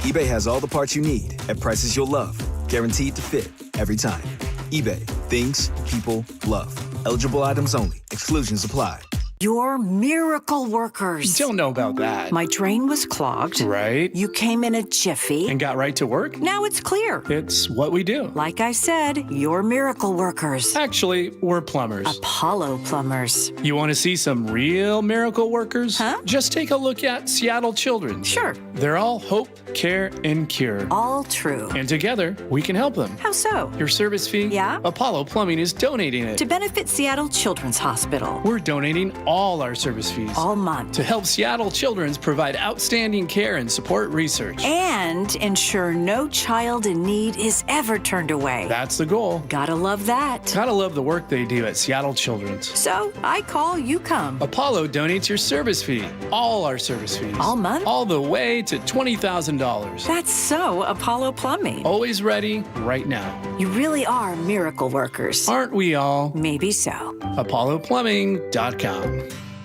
eBay has all the parts you need at prices you'll love. Guaranteed to fit every time. eBay. Things people love. Eligible items only. Exclusions apply. You're miracle workers. Don't know about that. My drain was clogged. Right. You came in a jiffy. And got right to work? Now it's clear. It's what we do. Like I said, you're miracle workers. Actually, we're plumbers. Apollo plumbers. You want to see some real miracle workers? Huh? Just take a look at Seattle Children's. Sure. They're all hope, care, and cure. All true. And together, we can help them. How so? Your service fee? Yeah? Apollo Plumbing is donating it. To benefit Seattle Children's Hospital. We're donating all our service fees. All month. To help Seattle Children's provide outstanding care and support research. And ensure no child in need is ever turned away. That's the goal. Gotta love that. Gotta love the work they do at Seattle Children's. So, I call, you come. Apollo donates your service fee. All our service fees. All month? All the way to $20,000. That's so Apollo Plumbing. Always ready, right now. You really are miracle workers. Aren't we all? Maybe so. ApolloPlumbing.com.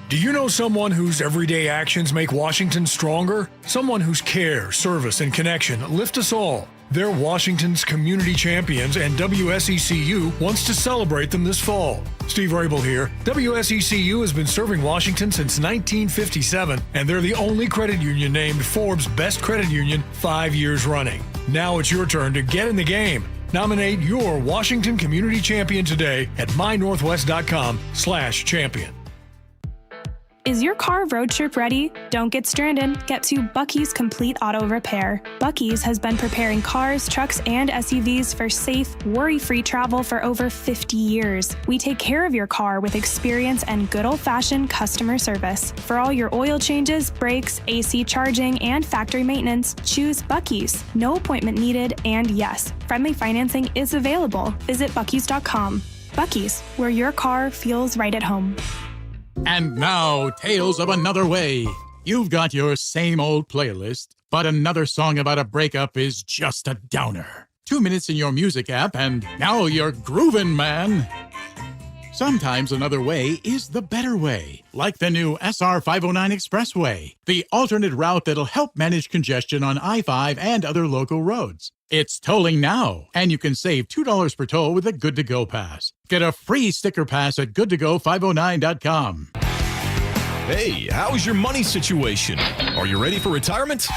Do you know someone whose everyday actions make Washington stronger? Someone whose care, service, and connection lift us all. They're Washington's community champions, and WSECU wants to celebrate them this fall. Steve Rabel here. WSECU has been serving Washington since 1957, and they're the only credit union named Forbes' Best Credit Union 5 years running. Now it's your turn to get in the game. Nominate your Washington Community Champion today at mynorthwest.com/champion. Is your car road trip ready? Don't get stranded. Get to Bucky's Complete Auto Repair. Bucky's has been preparing cars, trucks, and SUVs for safe, worry-free travel for over 50 years. We take care of your car with experience and good old-fashioned customer service. For all your oil changes, brakes, AC charging, and factory maintenance, choose Bucky's. No appointment needed, and yes, friendly financing is available. Visit Bucky's.com. Bucky's, where your car feels right at home. And now, Tales of Another Way. You've got your same old playlist, but another song about a breakup is just a downer. 2 minutes in your music app, and now you're groovin', man. Sometimes another way is the better way, like the new SR 509 Expressway, the alternate route that'll help manage congestion on I-5 and other local roads. It's tolling now, and you can save $2 per toll with a Good to Go pass. Get a free sticker pass at goodtogo509.com. Hey, how's your money situation? Are you ready for retirement?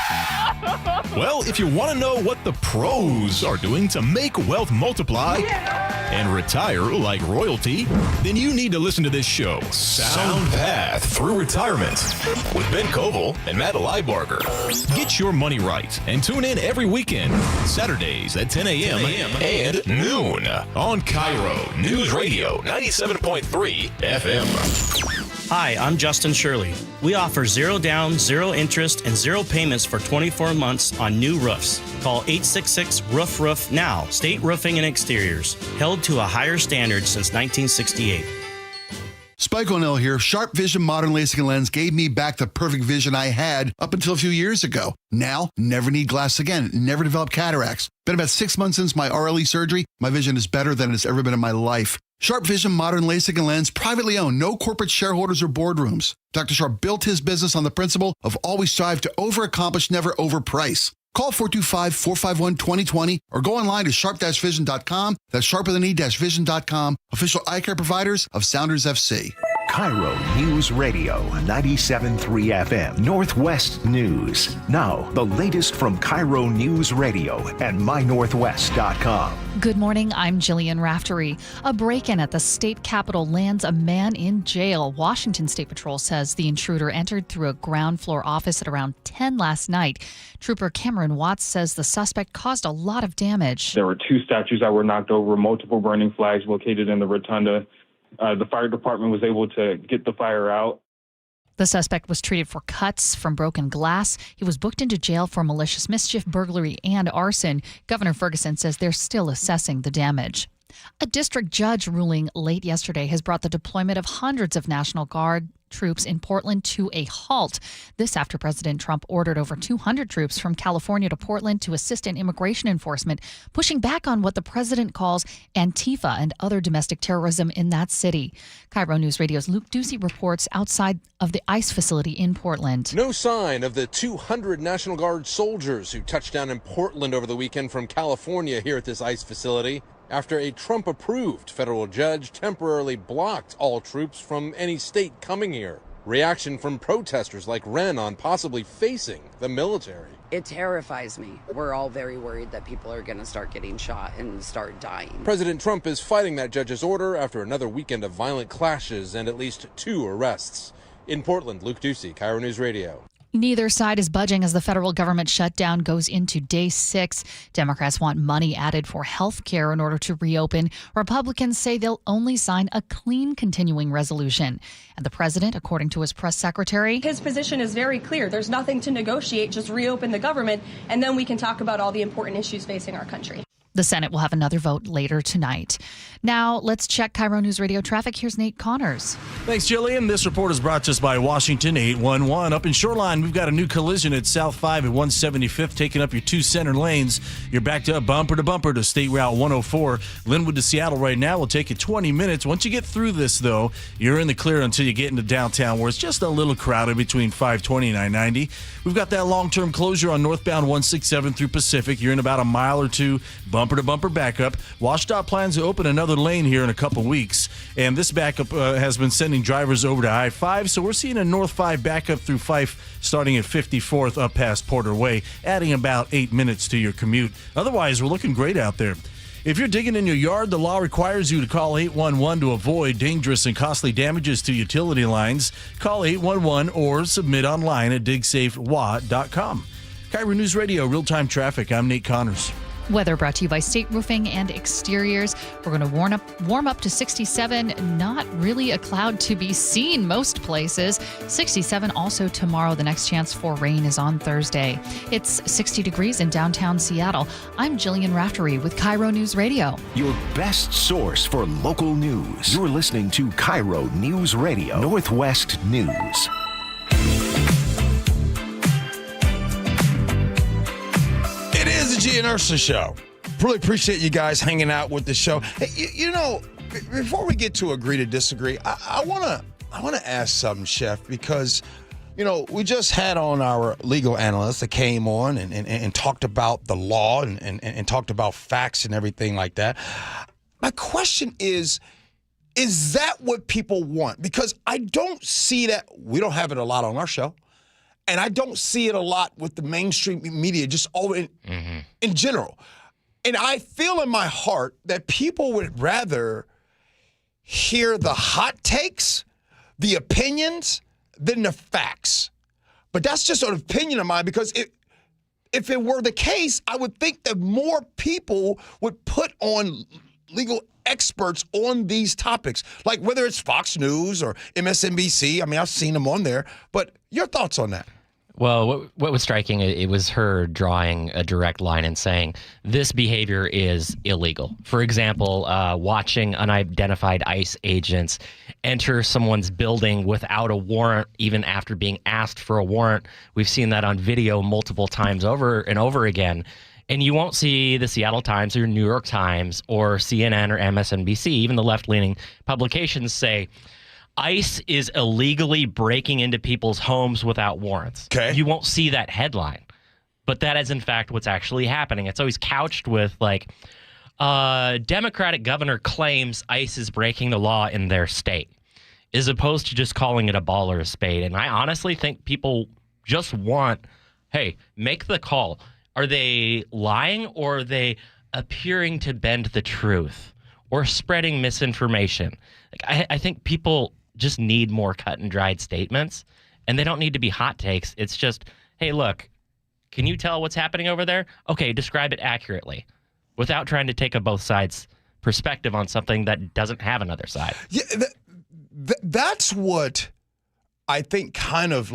Well, if you want to know what the pros are doing to make wealth multiply and retire like royalty, then you need to listen to this show, Sound Path Through Retirement, with Ben Koval and Matt Leibarger. Get your money right and tune in every weekend, Saturdays at 10 a.m. and noon on KIRO Newsradio 97.3 FM. Hi, I'm Justin Shirley. We offer 0 down, 0 interest, and 0 payments for 24 months on new roofs. Call 866-ROOF-ROOF now. State Roofing and Exteriors. Held to a higher standard since 1968. Spike O'Neill here. Sharp Vision Modern LASIK and Lens gave me back the perfect vision I had up until a few years ago. Now, never need glasses again. Never develop cataracts. Been about 6 months since my RLE surgery. My vision is better than it's ever been in my life. Sharp Vision Modern LASIK and Lens, privately owned, no corporate shareholders or boardrooms. Dr. Sharp built his business on the principle of always strive to overaccomplish, never overprice. Call 425-451-2020 or go online to sharp-vision.com. That's sharp-vision.com. Official eye care providers of Sounders FC. KIRO News Radio 97.3 FM Northwest News. Now, the latest from KIRO News Radio and mynorthwest.com. Good morning, I'm Jillian Raftery. A break-in at the state capitol lands a man in jail. Washington State Patrol says the intruder entered through a ground floor office at around 10 last night. Trooper Cameron Watts says the suspect caused a lot of damage. There were 2 statues that were knocked over, multiple burning flags located in the rotunda. The fire department was able to get the fire out. The suspect was treated for cuts from broken glass. He was booked into jail for malicious mischief, burglary, and arson. Governor Ferguson says they're still assessing the damage. A district judge ruling late yesterday has brought the deployment of hundreds of National Guard troops in Portland to a halt. This after President Trump ordered over 200 troops from California to Portland to assist in immigration enforcement, pushing back on what the president calls Antifa and other domestic terrorism in that city. KIRO News Radio's Luke Ducey reports outside of the ICE facility in Portland. No sign of the 200 National Guard soldiers who touched down in Portland over the weekend from California here at this ICE facility. after a Trump-approved federal judge temporarily blocked all troops from any state coming here. Reaction from protesters like Ren on possibly facing the military. It terrifies me. We're all very worried that people are going to start getting shot and start dying. President Trump is fighting that judge's order after another weekend of violent clashes and at least 2 arrests. In Portland, Luke Ducey, KIRO News Radio. Neither side is budging as the federal government shutdown goes into day 6. Democrats want money added for health care in order to reopen. Republicans say they'll only sign a clean continuing resolution. And the president, according to his press secretary, his position is very clear. There's nothing to negotiate. Just reopen the government, and then we can talk about all the important issues facing our country. The Senate will have another vote later tonight. Now, let's check KIRO News Radio traffic. Here's Nate Connors. Thanks, Jillian. This report is brought to us by Washington 811. Up in Shoreline, we've got a new collision at South 5 at 175th, taking up your 2 center lanes. You're backed up bumper to State Route 104. Linwood to Seattle right now will take you 20 minutes. Once you get through this, though, you're in the clear until you get into downtown, where it's just a little crowded between 520 and I-90. We've got that long-term closure on northbound 167 through Pacific. You're in about a mile or two, bumper-to-bumper backup. WashDOT plans to open another lane here in a couple weeks, and this backup has been sending drivers over to I-5, so we're seeing a North 5 backup through Fife starting at 54th up past Porter Way, adding about 8 minutes to your commute. Otherwise, we're looking great out there. If you're digging in your yard, the law requires you to call 811 to avoid dangerous and costly damages to utility lines. Call 811 or submit online at digsafewa.com. KIRO News Radio, real-time traffic. I'm Nate Connors. Weather brought to you by State Roofing and Exteriors. We're going to warm up to 67. Not really a cloud to be seen most places. 67 also tomorrow. The next chance for rain is on Thursday. It's 60 degrees in downtown Seattle. I'm Jillian Raftery with KIRO News Radio. Your best source for local news. You're listening to KIRO News Radio, Northwest News. It is the Gee and Ursula Show. Really appreciate you guys hanging out with the show. Hey, you know, before we get to agree to disagree, I wanna ask something, Chef, because you know we just had on our legal analyst that came on and talked about the law and talked about facts and everything like that. My question is that what people want? Because I don't see that. We don't have it a lot on our show. And I don't see it a lot with the mainstream media, just all in general. And I feel in my heart that people would rather hear the hot takes, the opinions, than the facts. But that's just an opinion of mine, because if it were the case, I would think that more people would put on legal experts on these topics, like whether it's Fox News or MSNBC. I mean, I've seen them on there. But your thoughts on that? Well, what was striking, it was her drawing a direct line and saying this behavior is illegal. For example, watching unidentified ICE agents enter someone's building without a warrant, even after being asked for a warrant. We've seen that on video multiple times over and over again. And you won't see the Seattle Times or New York Times or CNN or MSNBC, even the left-leaning publications, say ICE is illegally breaking into people's homes without warrants. Okay. You won't see that headline. But that is, in fact, what's actually happening. It's always couched with, like, Democratic governor claims ICE is breaking the law in their state, as opposed to just calling it a ball or a spade. And I honestly think people just want, hey, make the call. Are they lying, or are they appearing to bend the truth or spreading misinformation? Like, I think people just need more cut and dried statements, and they don't need to be hot takes. It's just, hey, look, can you tell what's happening over there? Okay, describe it accurately without trying to take a both sides perspective on something that doesn't have another side. Yeah, that's what I think kind of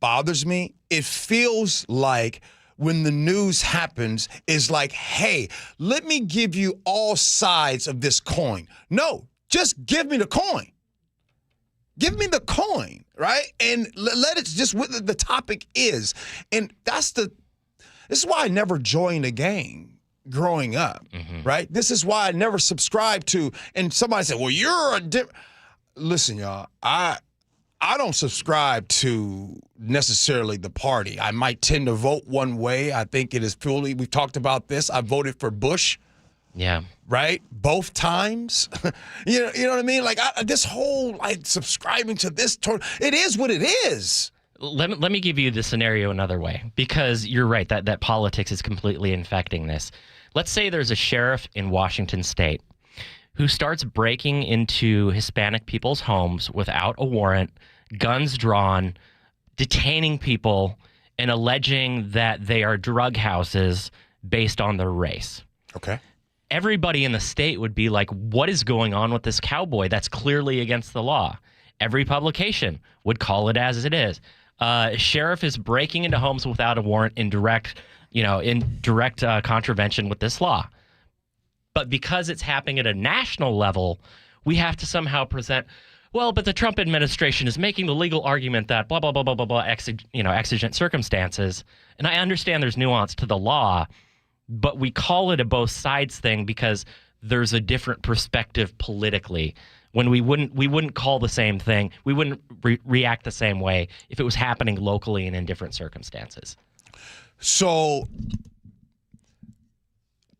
bothers me. It feels like when the news happens is like, hey, let me give you all sides of this coin. No, just give me the coin. Give me the coin, right? And let it just what the topic is. And this is why I never joined a gang growing up, right? This is why I never subscribed to, and somebody said, well, you're listen, y'all, I don't subscribe to necessarily the party. I might tend to vote one way. I think it is we've talked about this. I voted for Bush Yeah. Right? Both times. you know what I mean? Like this whole subscribing to this it is what it is. Let me give you the scenario another way, because you're right that politics is completely infecting this. Let's say there's a sheriff in Washington State who starts breaking into Hispanic people's homes without a warrant, guns drawn, detaining people, and alleging that they are drug houses based on their race. Okay. Everybody in the state would be like, what is going on with this cowboy? That's clearly against the law. Every publication would call it as it is. Sheriff is breaking into homes without a warrant in direct contravention with this law. But because it's happening at a national level, we have to somehow present, well, but the Trump administration is making the legal argument that blah, blah, blah, blah, blah, blah, exigent circumstances. And I understand there's nuance to the law, but we call it a both sides thing because there's a different perspective politically. When we wouldn't call the same thing, we wouldn't react the same way if it was happening locally and in different circumstances. So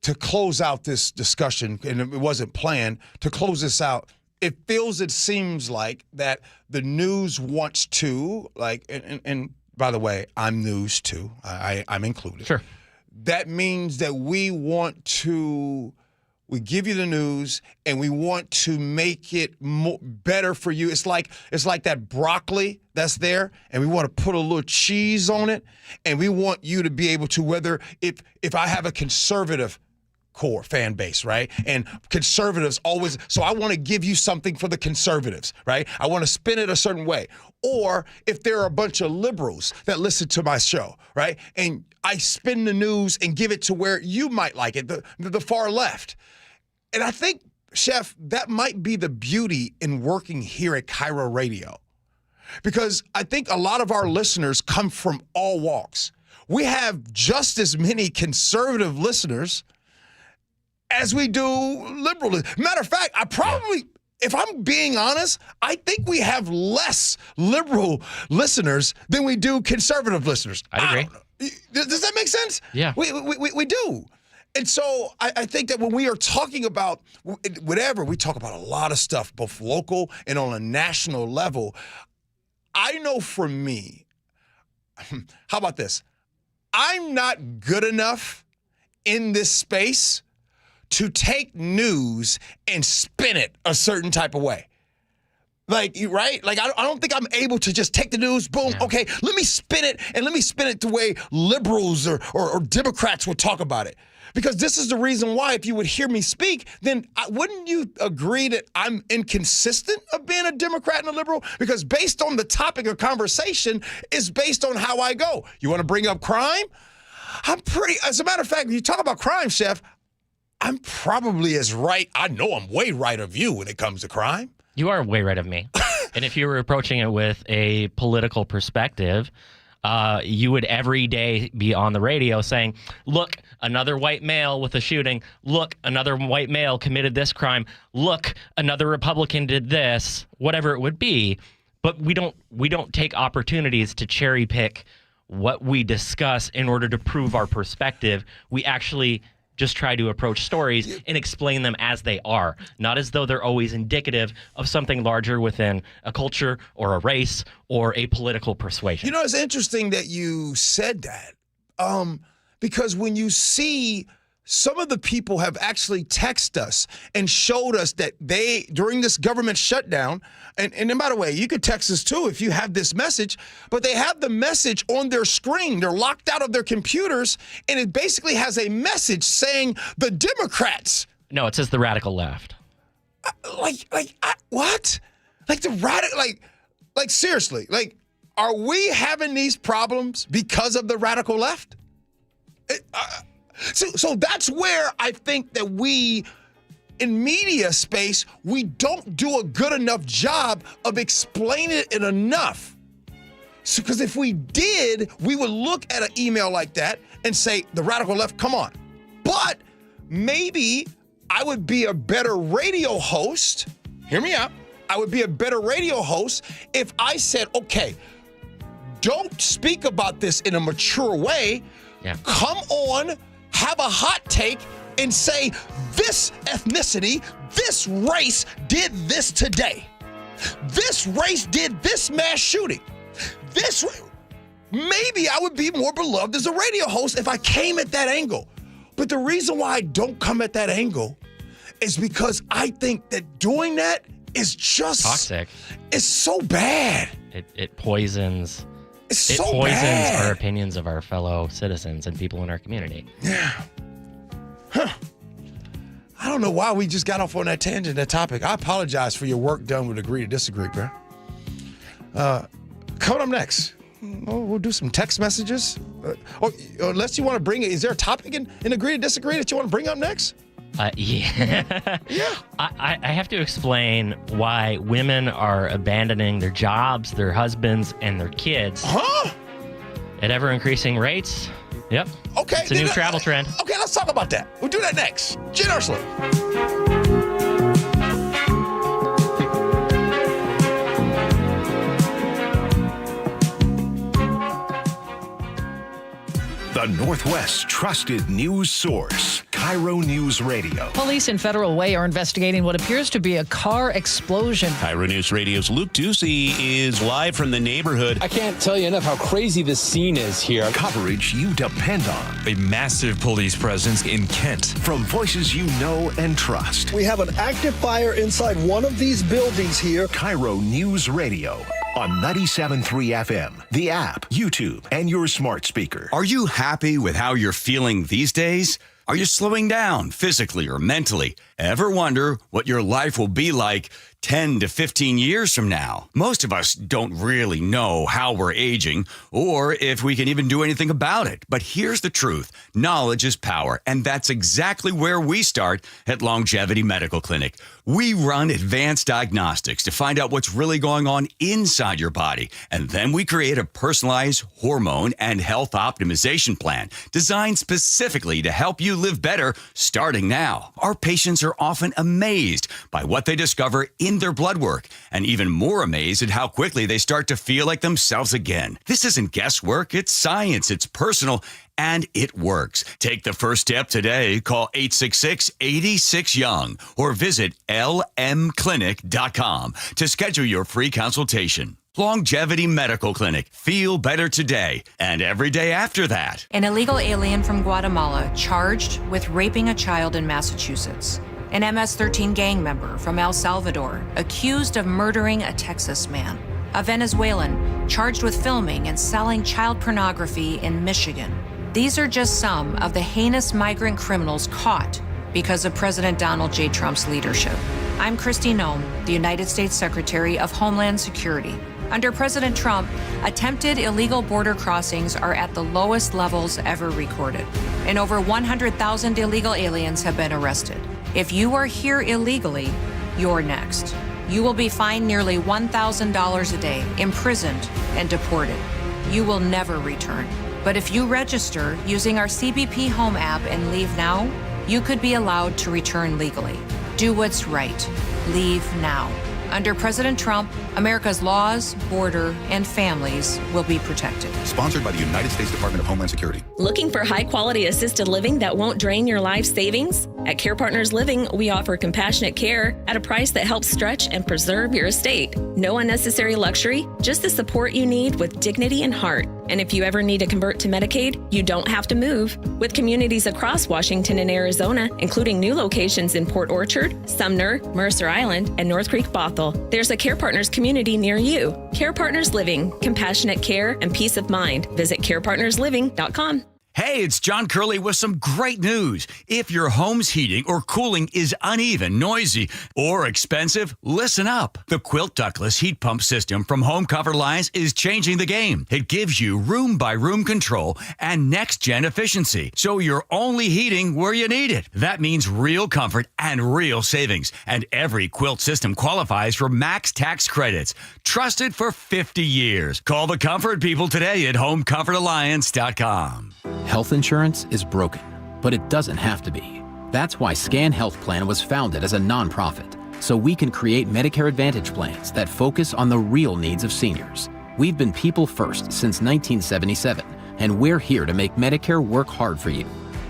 to close out this discussion, and it wasn't planned, to close this out, it seems like that the news wants to, and by the way, I'm news too. I'm included. Sure. That means that we give you the news and we want to make it better for you. It's like that broccoli that's there, and we want to put a little cheese on it, and we want you to be able to, whether if I have a conservative core fan base, right? And conservatives always, so I want to give you something for the conservatives, right? I want to spin it a certain way. Or if there are a bunch of liberals that listen to my show, right? And I spin the news and give it to where you might like it, the far left. And I think, Chef, that might be the beauty in working here at KIRO Radio. Because I think a lot of our listeners come from all walks. We have just as many conservative listeners as we do liberal. Matter of fact, if I'm being honest, I think we have less liberal listeners than we do conservative listeners. I agree. Does that make sense? Yeah. We do. And so I think that when we are talking about whatever, we talk about a lot of stuff, both local and on a national level. I know for me, how about this? I'm not good enough in this space to take news and spin it a certain type of way. Right? Like, I don't think I'm able to just take the news, boom, okay, let me spin it, and let me spin it the way liberals or Democrats would talk about it. Because this is the reason why, if you would hear me speak, then wouldn't you agree that I'm inconsistent of being a Democrat and a liberal? Because based on the topic of conversation is based on how I go. You want to bring up crime? As a matter of fact, when you talk about crime, Chef, I'm probably as right. I know I'm way right of you when it comes to crime. You are way right of me. And if you were approaching it with a political perspective, you would every day be on the radio saying, look, another white male with a shooting. Look, another white male committed this crime. Look, another Republican did this, whatever it would be. But we don't take opportunities to cherry pick what we discuss in order to prove our perspective. We actually just try to approach stories and explain them as they are, not as though they're always indicative of something larger within a culture or a race or a political persuasion. You know, it's interesting that you said that, because when you see some of the people have actually texted us and showed us that they, during this government shutdown, and by the way, you could text us too if you have this message, but they have the message on their screen. They're locked out of their computers, and it basically has a message saying the Democrats. No, it says the radical left. What? Like the radical, like seriously, like, are we having these problems because of the radical left? So that's where I think that we, in media space, we don't do a good enough job of explaining it enough. So, because if we did, we would look at an email like that and say, the radical left, come on. But maybe I would be a better radio host. Hear me out. I would be a better radio host if I said, okay, don't speak about this in a mature way. Yeah. Come on, have a hot take, and say, this ethnicity, this race did this today. This race did this mass shooting. Maybe I would be more beloved as a radio host if I came at that angle. But the reason why I don't come at that angle is because I think that doing that is just toxic. It's so bad. It poisons. It's it so poisons bad. our opinions of our fellow citizens and people in our community. Yeah. Huh. I don't know why we just got off on that tangent, that topic. I apologize for your work done with Agree to Disagree, bro. Coming up next, we'll do some text messages. Unless you want to bring it, is there a topic in Agree to Disagree that you want to bring up next? Yeah. I have to explain why women are abandoning their jobs, their husbands, and their kids. Huh? At ever-increasing rates. Yep. Okay. It's a new travel trend. Okay, let's talk about that. We'll do that next. Gee and Ursula. The Northwest's trusted news source, KIRO Newsradio. Police in Federal Way are investigating what appears to be a car explosion. KIRO News Radio's Luke Ducey is live from the neighborhood. I can't tell you enough how crazy this scene is here. Coverage you depend on. A massive police presence in Kent. From voices you know and trust. We have an active fire inside one of these buildings here. KIRO News Radio. On 97.3 FM, the app, YouTube, and your smart speaker. Are you happy with how you're feeling these days? Are you slowing down physically or mentally? Ever wonder what your life will be like 10 to 15 years from now? Most of us don't really know how we're aging or if we can even do anything about it. But here's the truth. Knowledge is power, and that's exactly where we start at Longevity Medical Clinic. We run advanced diagnostics to find out what's really going on inside your body, and then we create a personalized hormone and health optimization plan designed specifically to help you live better starting now. Our patients are often amazed by what they discover in their blood work, and even more amazed at how quickly they start to feel like themselves again. This isn't guesswork, it's science, it's personal, and it works. Take the first step today. Call 866-86-YOUNG or visit lmclinic.com to schedule your free consultation. Longevity Medical Clinic. Feel better today and every day after that. An illegal alien from Guatemala charged with raping a child in Massachusetts. An MS-13 gang member from El Salvador accused of murdering a Texas man. A Venezuelan charged with filming and selling child pornography in Michigan. These are just some of the heinous migrant criminals caught because of President Donald J. Trump's leadership. I'm Kristi Noem, the United States Secretary of Homeland Security. Under President Trump, attempted illegal border crossings are at the lowest levels ever recorded, and over 100,000 illegal aliens have been arrested. If you are here illegally, you're next. You will be fined nearly $1,000 a day, imprisoned, and deported. You will never return. But if you register using our CBP Home app and leave now, you could be allowed to return legally. Do what's right. Leave now. Under President Trump, America's laws, border, and families will be protected. Sponsored by the United States Department of Homeland Security. Looking for high-quality assisted living that won't drain your life savings? At Care Partners Living, we offer compassionate care at a price that helps stretch and preserve your estate. No unnecessary luxury, just the support you need with dignity and heart. And if you ever need to convert to Medicaid, you don't have to move. With communities across Washington and Arizona, including new locations in Port Orchard, Sumner, Mercer Island, and North Creek Bothell, there's a Care Partners community near you. Care Partners Living, compassionate care and peace of mind. Visit carepartnersliving.com. Hey, it's John Curley with some great news. If your home's heating or cooling is uneven, noisy, or expensive, listen up. The Quilt Ductless Heat Pump System from Home Comfort Alliance is changing the game. It gives you room-by-room control and next-gen efficiency, so you're only heating where you need it. That means real comfort and real savings, and every quilt system qualifies for max tax credits. Trusted for 50 years. Call the comfort people today at homecomfortalliance.com. Health insurance is broken, but it doesn't have to be. That's why Scan Health Plan was founded as a nonprofit, so we can create Medicare Advantage plans that focus on the real needs of seniors. We've been people first since 1977, and we're here to make Medicare work hard for you.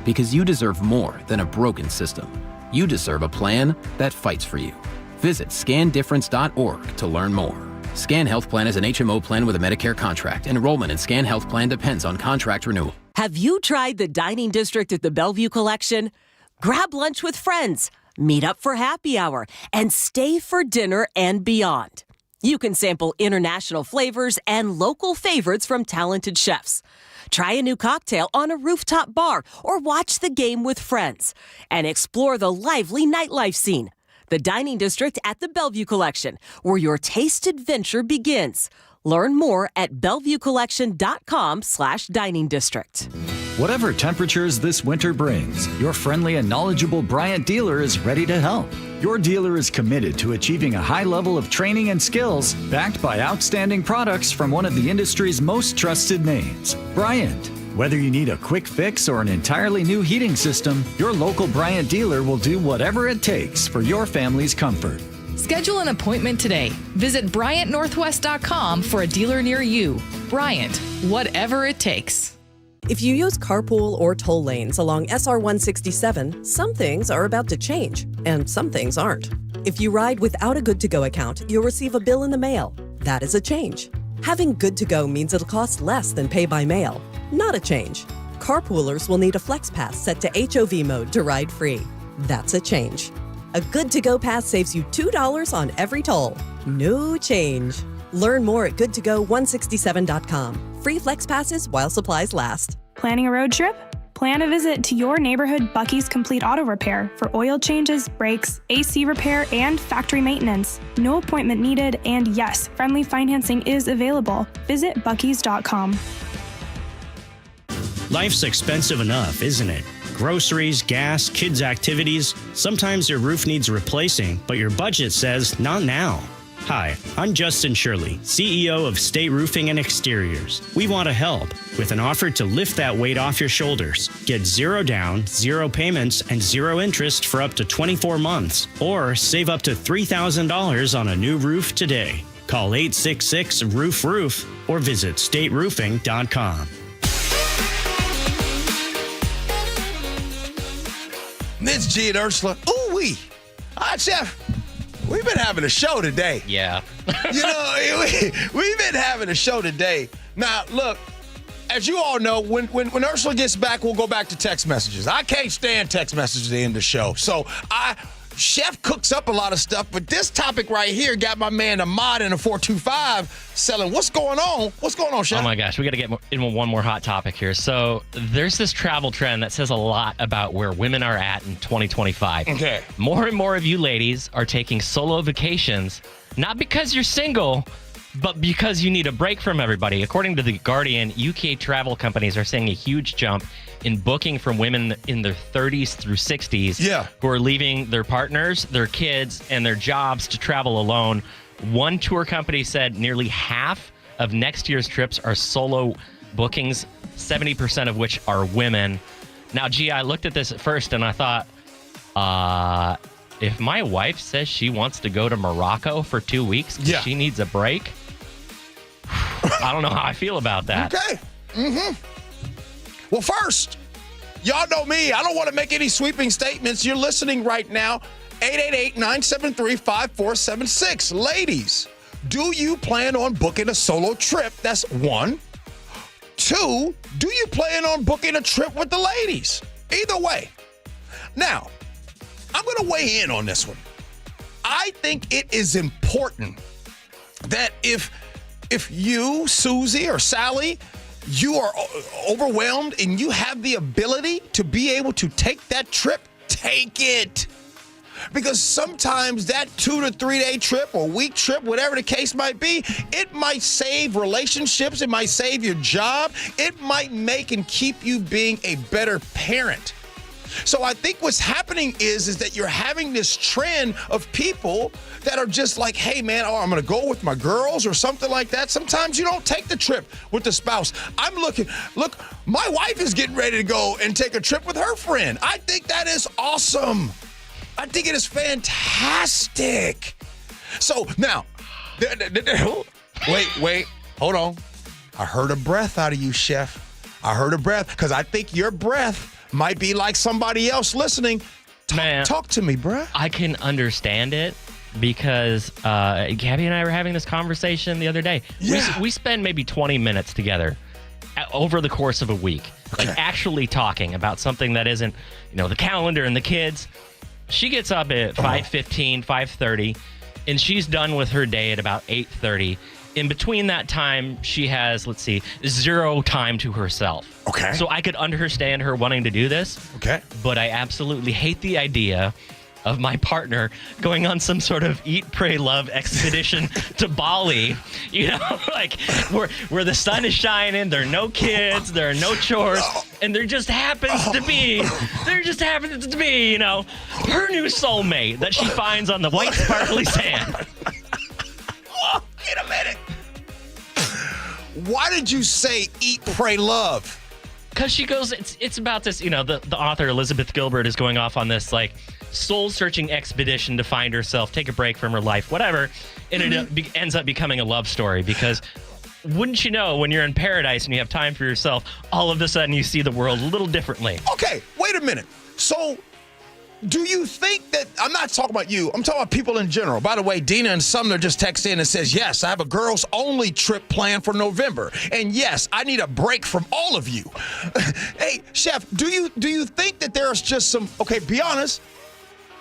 Because you deserve more than a broken system. You deserve a plan that fights for you. Visit scandifference.org to learn more. Scan Health Plan is an HMO plan with a Medicare contract. Enrollment in Scan Health Plan depends on contract renewal. Have you tried the dining district at the Bellevue Collection? Grab lunch with friends, meet up for happy hour, and stay for dinner and beyond. You can sample international flavors and local favorites from talented chefs. Try a new cocktail on a rooftop bar or watch the game with friends. And explore the lively nightlife scene. The Dining District at the Bellevue Collection, where your taste adventure begins. Learn more at BellevueCollection.com/dining district. Whatever temperatures this winter brings, your friendly and knowledgeable Bryant dealer is ready to help. Your dealer is committed to achieving a high level of training and skills, backed by outstanding products from one of the industry's most trusted names, Bryant. Whether you need a quick fix or an entirely new heating system, your local Bryant dealer will do whatever it takes for your family's comfort. Schedule an appointment today. Visit BryantNorthwest.com for a dealer near you. Bryant, whatever it takes. If you use carpool or toll lanes along SR 167, some things are about to change, and some things aren't. If you ride without a Good-to-Go account, you'll receive a bill in the mail. That is a change. Having Good-to-Go means it'll cost less than pay by mail. Not a change. Carpoolers will need a Flex Pass set to HOV mode to ride free. That's a change. A Good-to-Go pass saves you $2 on every toll. No change. Learn more at goodtogo167.com. Free Flex Passes while supplies last. Planning a road trip? Plan a visit to your neighborhood Bucky's Complete Auto Repair for oil changes, brakes, AC repair, and factory maintenance. No appointment needed, and yes, friendly financing is available. Visit buckys.com. Life's expensive enough, isn't it? Groceries, gas, kids' activities. Sometimes your roof needs replacing, but your budget says not now. Hi, I'm Justin Shirley, CEO of State Roofing and Exteriors. We want to help with an offer to lift that weight off your shoulders. Get 0 down, 0 payments, and 0 interest for up to 24 months. Or save up to $3,000 on a new roof today. Call 866-ROOF-ROOF or visit stateroofing.com. It's Gee and Ursula. Ooh-wee. All right, Chef. We've been having a show today. Yeah. We've been having a show today. Now, look, as you all know, when Ursula gets back, we'll go back to text messages. I can't stand text messages at the end of the show. So Chef cooks up a lot of stuff, but this topic right here got my man Ahmad in a 425 selling. What's going on? What's going on, Chef? Oh my gosh, we got to get in one more hot topic here. So there's this travel trend that says a lot about where women are at in 2025. Okay. More and more of you ladies are taking solo vacations, not because you're single, but because you need a break from everybody. According to The Guardian, UK travel companies are seeing a huge jump in booking from women in their 30s through 60s who are leaving their partners, their kids, and their jobs to travel alone. One tour company said nearly half of next year's trips are solo bookings, 70% of which are women. Now, Gee, I looked at this at first and I thought, if my wife says she wants to go to Morocco for 2 weeks because she needs a break, I don't know how I feel about that. Okay. Well, first, y'all know me. I don't want to make any sweeping statements. You're listening right now. 888-973-5476. Ladies, do you plan on booking a solo trip? That's one. Two, do you plan on booking a trip with the ladies? Either way. Now, I'm going to weigh in on this one. I think it is important that if you, Susie or Sally, you are overwhelmed and you have the ability to be able to take that trip, take it. Because sometimes that 2 to 3 day trip or week trip, whatever the case might be, it might save relationships. It might save your job. It might make and keep you being a better parent. So I think what's happening is that you're having this trend of people that are just like, hey, man, I'm going to go with my girls or something like that. Sometimes you don't take the trip with the spouse. Look, my wife is getting ready to go and take a trip with her friend. I think that is awesome. I think it is fantastic. So now, wait, hold on. I heard a breath out of you, Chef. I heard a breath because I think your breath might be like somebody else listening. Talk to me, bruh. I can understand it because Gabby and I were having this conversation the other day. Yeah. We spend maybe 20 minutes together over the course of a week, like actually talking about something that isn't, the calendar and the kids. She gets up at 5:15, 5:30, and she's done with her day at about 8:30. In between that time, she has, 0 time to herself. Okay. So I could understand her wanting to do this. Okay. But I absolutely hate the idea of my partner going on some sort of eat, pray, love expedition to Bali, where the sun is shining, there are no kids, there are no chores, and there just happens to be, her new soulmate that she finds on the white sparkly sand. Wait a minute. Why did you say eat, pray, love? Because she goes, it's about this, the author Elizabeth Gilbert is going off on this, soul-searching expedition to find herself, take a break from her life, whatever, and it ends up becoming a love story because wouldn't you know, when you're in paradise and you have time for yourself, all of a sudden you see the world a little differently. Okay, wait a minute. So, do you think that, I'm not talking about you, I'm talking about people in general. By the way, Dina and Sumner just texted in and says, yes, I have a girls only trip planned for November. And yes, I need a break from all of you. Hey, Chef, do you think that there's just some, be honest,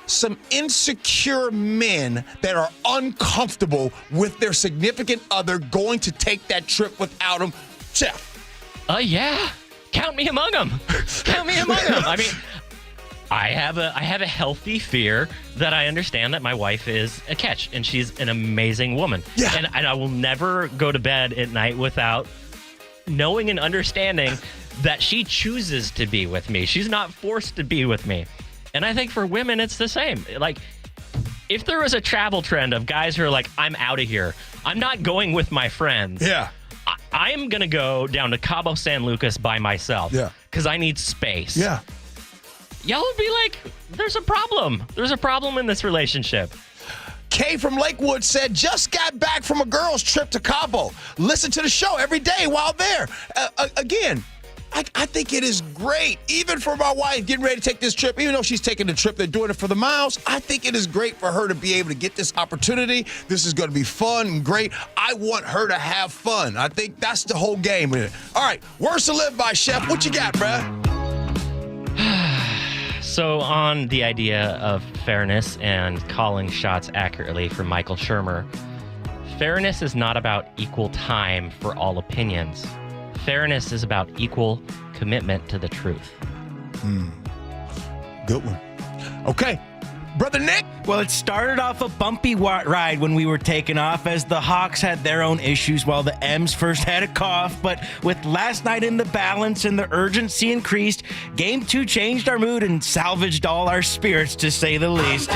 some insecure men that are uncomfortable with their significant other going to take that trip without them? Chef. Yeah. Count me among them. Count me among them. I mean, I have a healthy fear that I understand that my wife is a catch, and she's an amazing woman. Yeah. And I will never go to bed at night without knowing and understanding that she chooses to be with me. She's not forced to be with me. And I think for women, it's the same. If there was a travel trend of guys who are like, I'm out of here, I'm not going with my friends. Yeah. I'm going to go down to Cabo San Lucas by myself. Yeah. Because I need space. Yeah. Y'all would be like, there's a problem. There's a problem in this relationship. Kay from Lakewood said, just got back from a girls' trip to Cabo. Listen to the show every day while there. Again, I think it is great, even for my wife getting ready to take this trip, even though she's taking the trip, they're doing it for the miles. I think it is great for her to be able to get this opportunity. This is going to be fun and great. I want her to have fun. I think that's the whole game with it. All right, words to live by, Chef. What you got, bruh? So on the idea of fairness and calling shots accurately from Michael Shermer, fairness is not about equal time for all opinions. Fairness is about equal commitment to the truth. Good one. Okay. Brother Nick? Well, it started off a bumpy ride when we were taking off as the Hawks had their own issues while the M's first had a cough. But with last night in the balance and the urgency increased, Game 2 changed our mood and salvaged all our spirits, to say the least.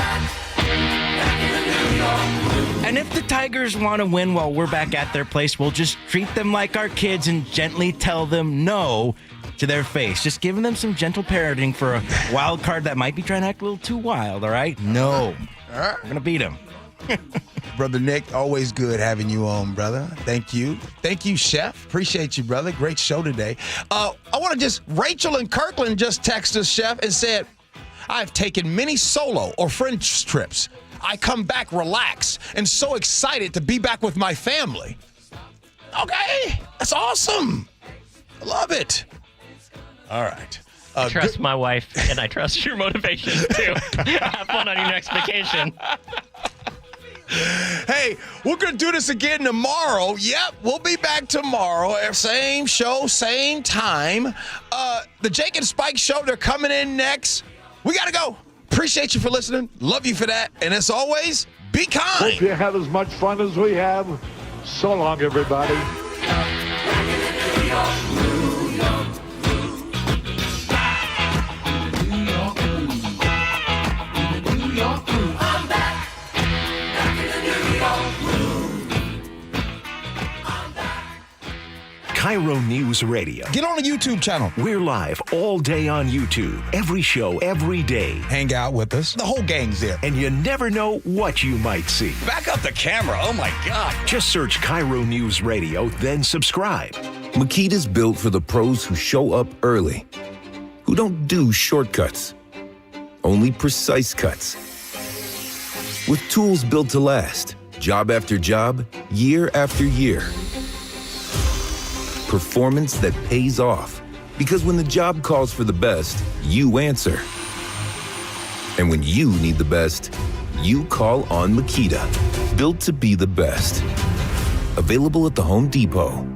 And if the Tigers want to win while we're back at their place, we'll just treat them like our kids and gently tell them no to their face. Just giving them some gentle parenting for a wild card that might be trying to act a little too wild, all right? No. All right. We're going to beat them. Brother Nick, always good having you on, brother. Thank you. Thank you, Chef. Appreciate you, brother. Great show today. I want to Rachel and Kirkland just texted us, Chef, and said, I've taken many solo or friend trips. I come back relaxed and so excited to be back with my family. Okay, that's awesome. I love it. All right. I trust my wife, and I trust your motivation, too. Have fun on your next vacation. Hey, we're going to do this again tomorrow. Yep, we'll be back tomorrow. Same show, same time. The Jake and Spike Show, they're coming in next. We got to go. Appreciate you for listening. Love you for that. And as always, be kind. Hope you had as much fun as we have. So long, everybody. KIRO News Radio. Get on the YouTube channel. We're live all day on YouTube. Every show, every day. Hang out with us. The whole gang's there. And you never know what you might see. Back up the camera. Oh, my God. Just search KIRO News Radio, then subscribe. Makita's built for the pros who show up early, who don't do shortcuts, only precise cuts. With tools built to last, job after job, year after year. Performance that pays off, because when the job calls for the best, you answer. And when you need the best, you call on Makita, built to be the best. Available at the Home Depot.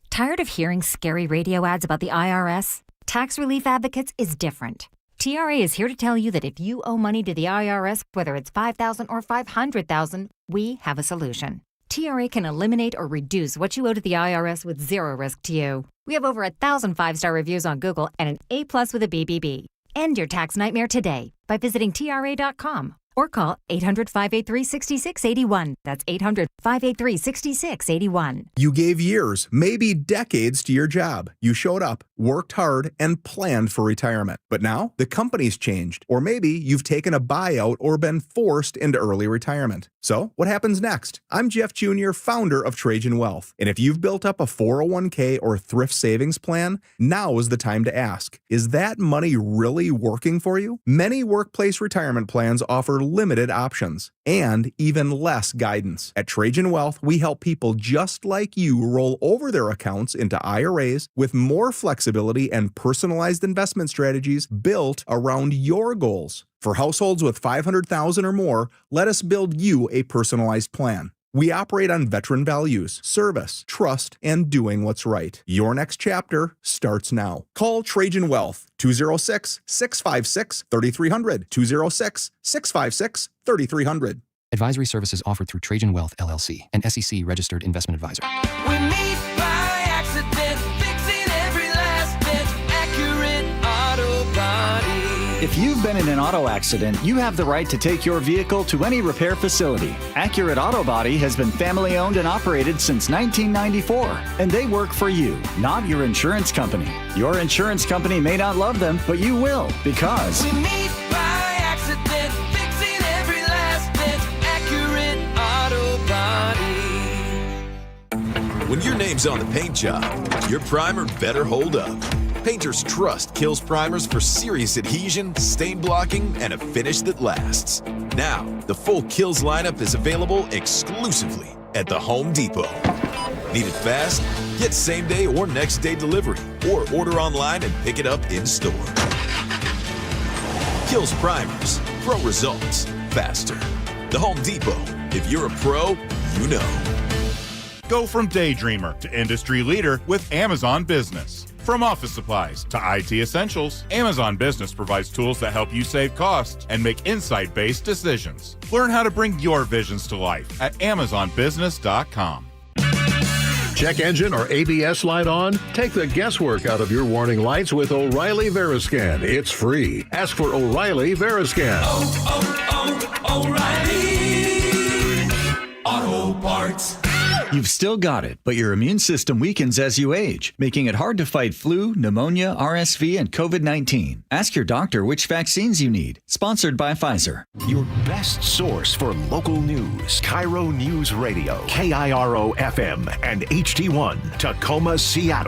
Tired of hearing scary radio ads about the IRS? Tax Relief Advocates is different. TRA is here to tell you that if you owe money to the IRS, whether it's $5,000 or $500,000, we have a solution. TRA can eliminate or reduce what you owe to the IRS with zero risk to you. We have over 1,000 5-star reviews on Google and an A+ with a BBB. End your tax nightmare today by visiting TRA.com or call 800-583-6681. That's 800-583-6681. You gave years, maybe decades to your job. You showed up, worked hard, and planned for retirement. But now the company's changed, or maybe you've taken a buyout or been forced into early retirement. So what happens next? I'm Jeff Jr., founder of Trajan Wealth. And if you've built up a 401k or thrift savings plan, now is the time to ask, is that money really working for you? Many workplace retirement plans offer limited options and even less guidance. At Trajan Wealth, we help people just like you roll over their accounts into IRAs with more flexibility and personalized investment strategies built around your goals. For households with $500,000 or more, let us build you a personalized plan. We operate on veteran values, service, trust, and doing what's right. Your next chapter starts now. Call Trajan Wealth, 206-656-3300, 206-656-3300. Advisory services offered through Trajan Wealth, LLC, an SEC-registered investment advisor. We meet by accident, fixing every last bit, accurate auto body. If you've been in an auto accident, you have the right to take your vehicle to any repair facility. Accurate Auto Body has been family owned and operated since 1994, and they work for you, not your insurance company. Your insurance company may not love them, but you will, because we meet by accident, fixing every last bit, accurate auto body. When your name's on the paint job, your primer better hold up. Painters trust Kills primers for serious adhesion, stain blocking, and a finish that lasts. Now, the full Kills lineup is available exclusively at the Home Depot. Need it fast? Get same-day or next-day delivery, or order online and pick it up in-store. Kills primers. Pro results. Faster. The Home Depot. If you're a pro, you know. Go from daydreamer to industry leader with Amazon Business. From office supplies to IT essentials, Amazon Business provides tools that help you save costs and make insight-based decisions. Learn how to bring your visions to life at AmazonBusiness.com. Check engine or ABS light on? Take the guesswork out of your warning lights with O'Reilly Veriscan. It's free. Ask for O'Reilly Veriscan. O'Reilly Auto Parts. you've still got it, but your immune system weakens as you age, making it hard to fight flu, pneumonia, RSV, and COVID-19. Ask your doctor which vaccines you need. Sponsored by Pfizer. Your best source for local news. KIRO News Radio. KIRO FM and HD1, Tacoma, Seattle.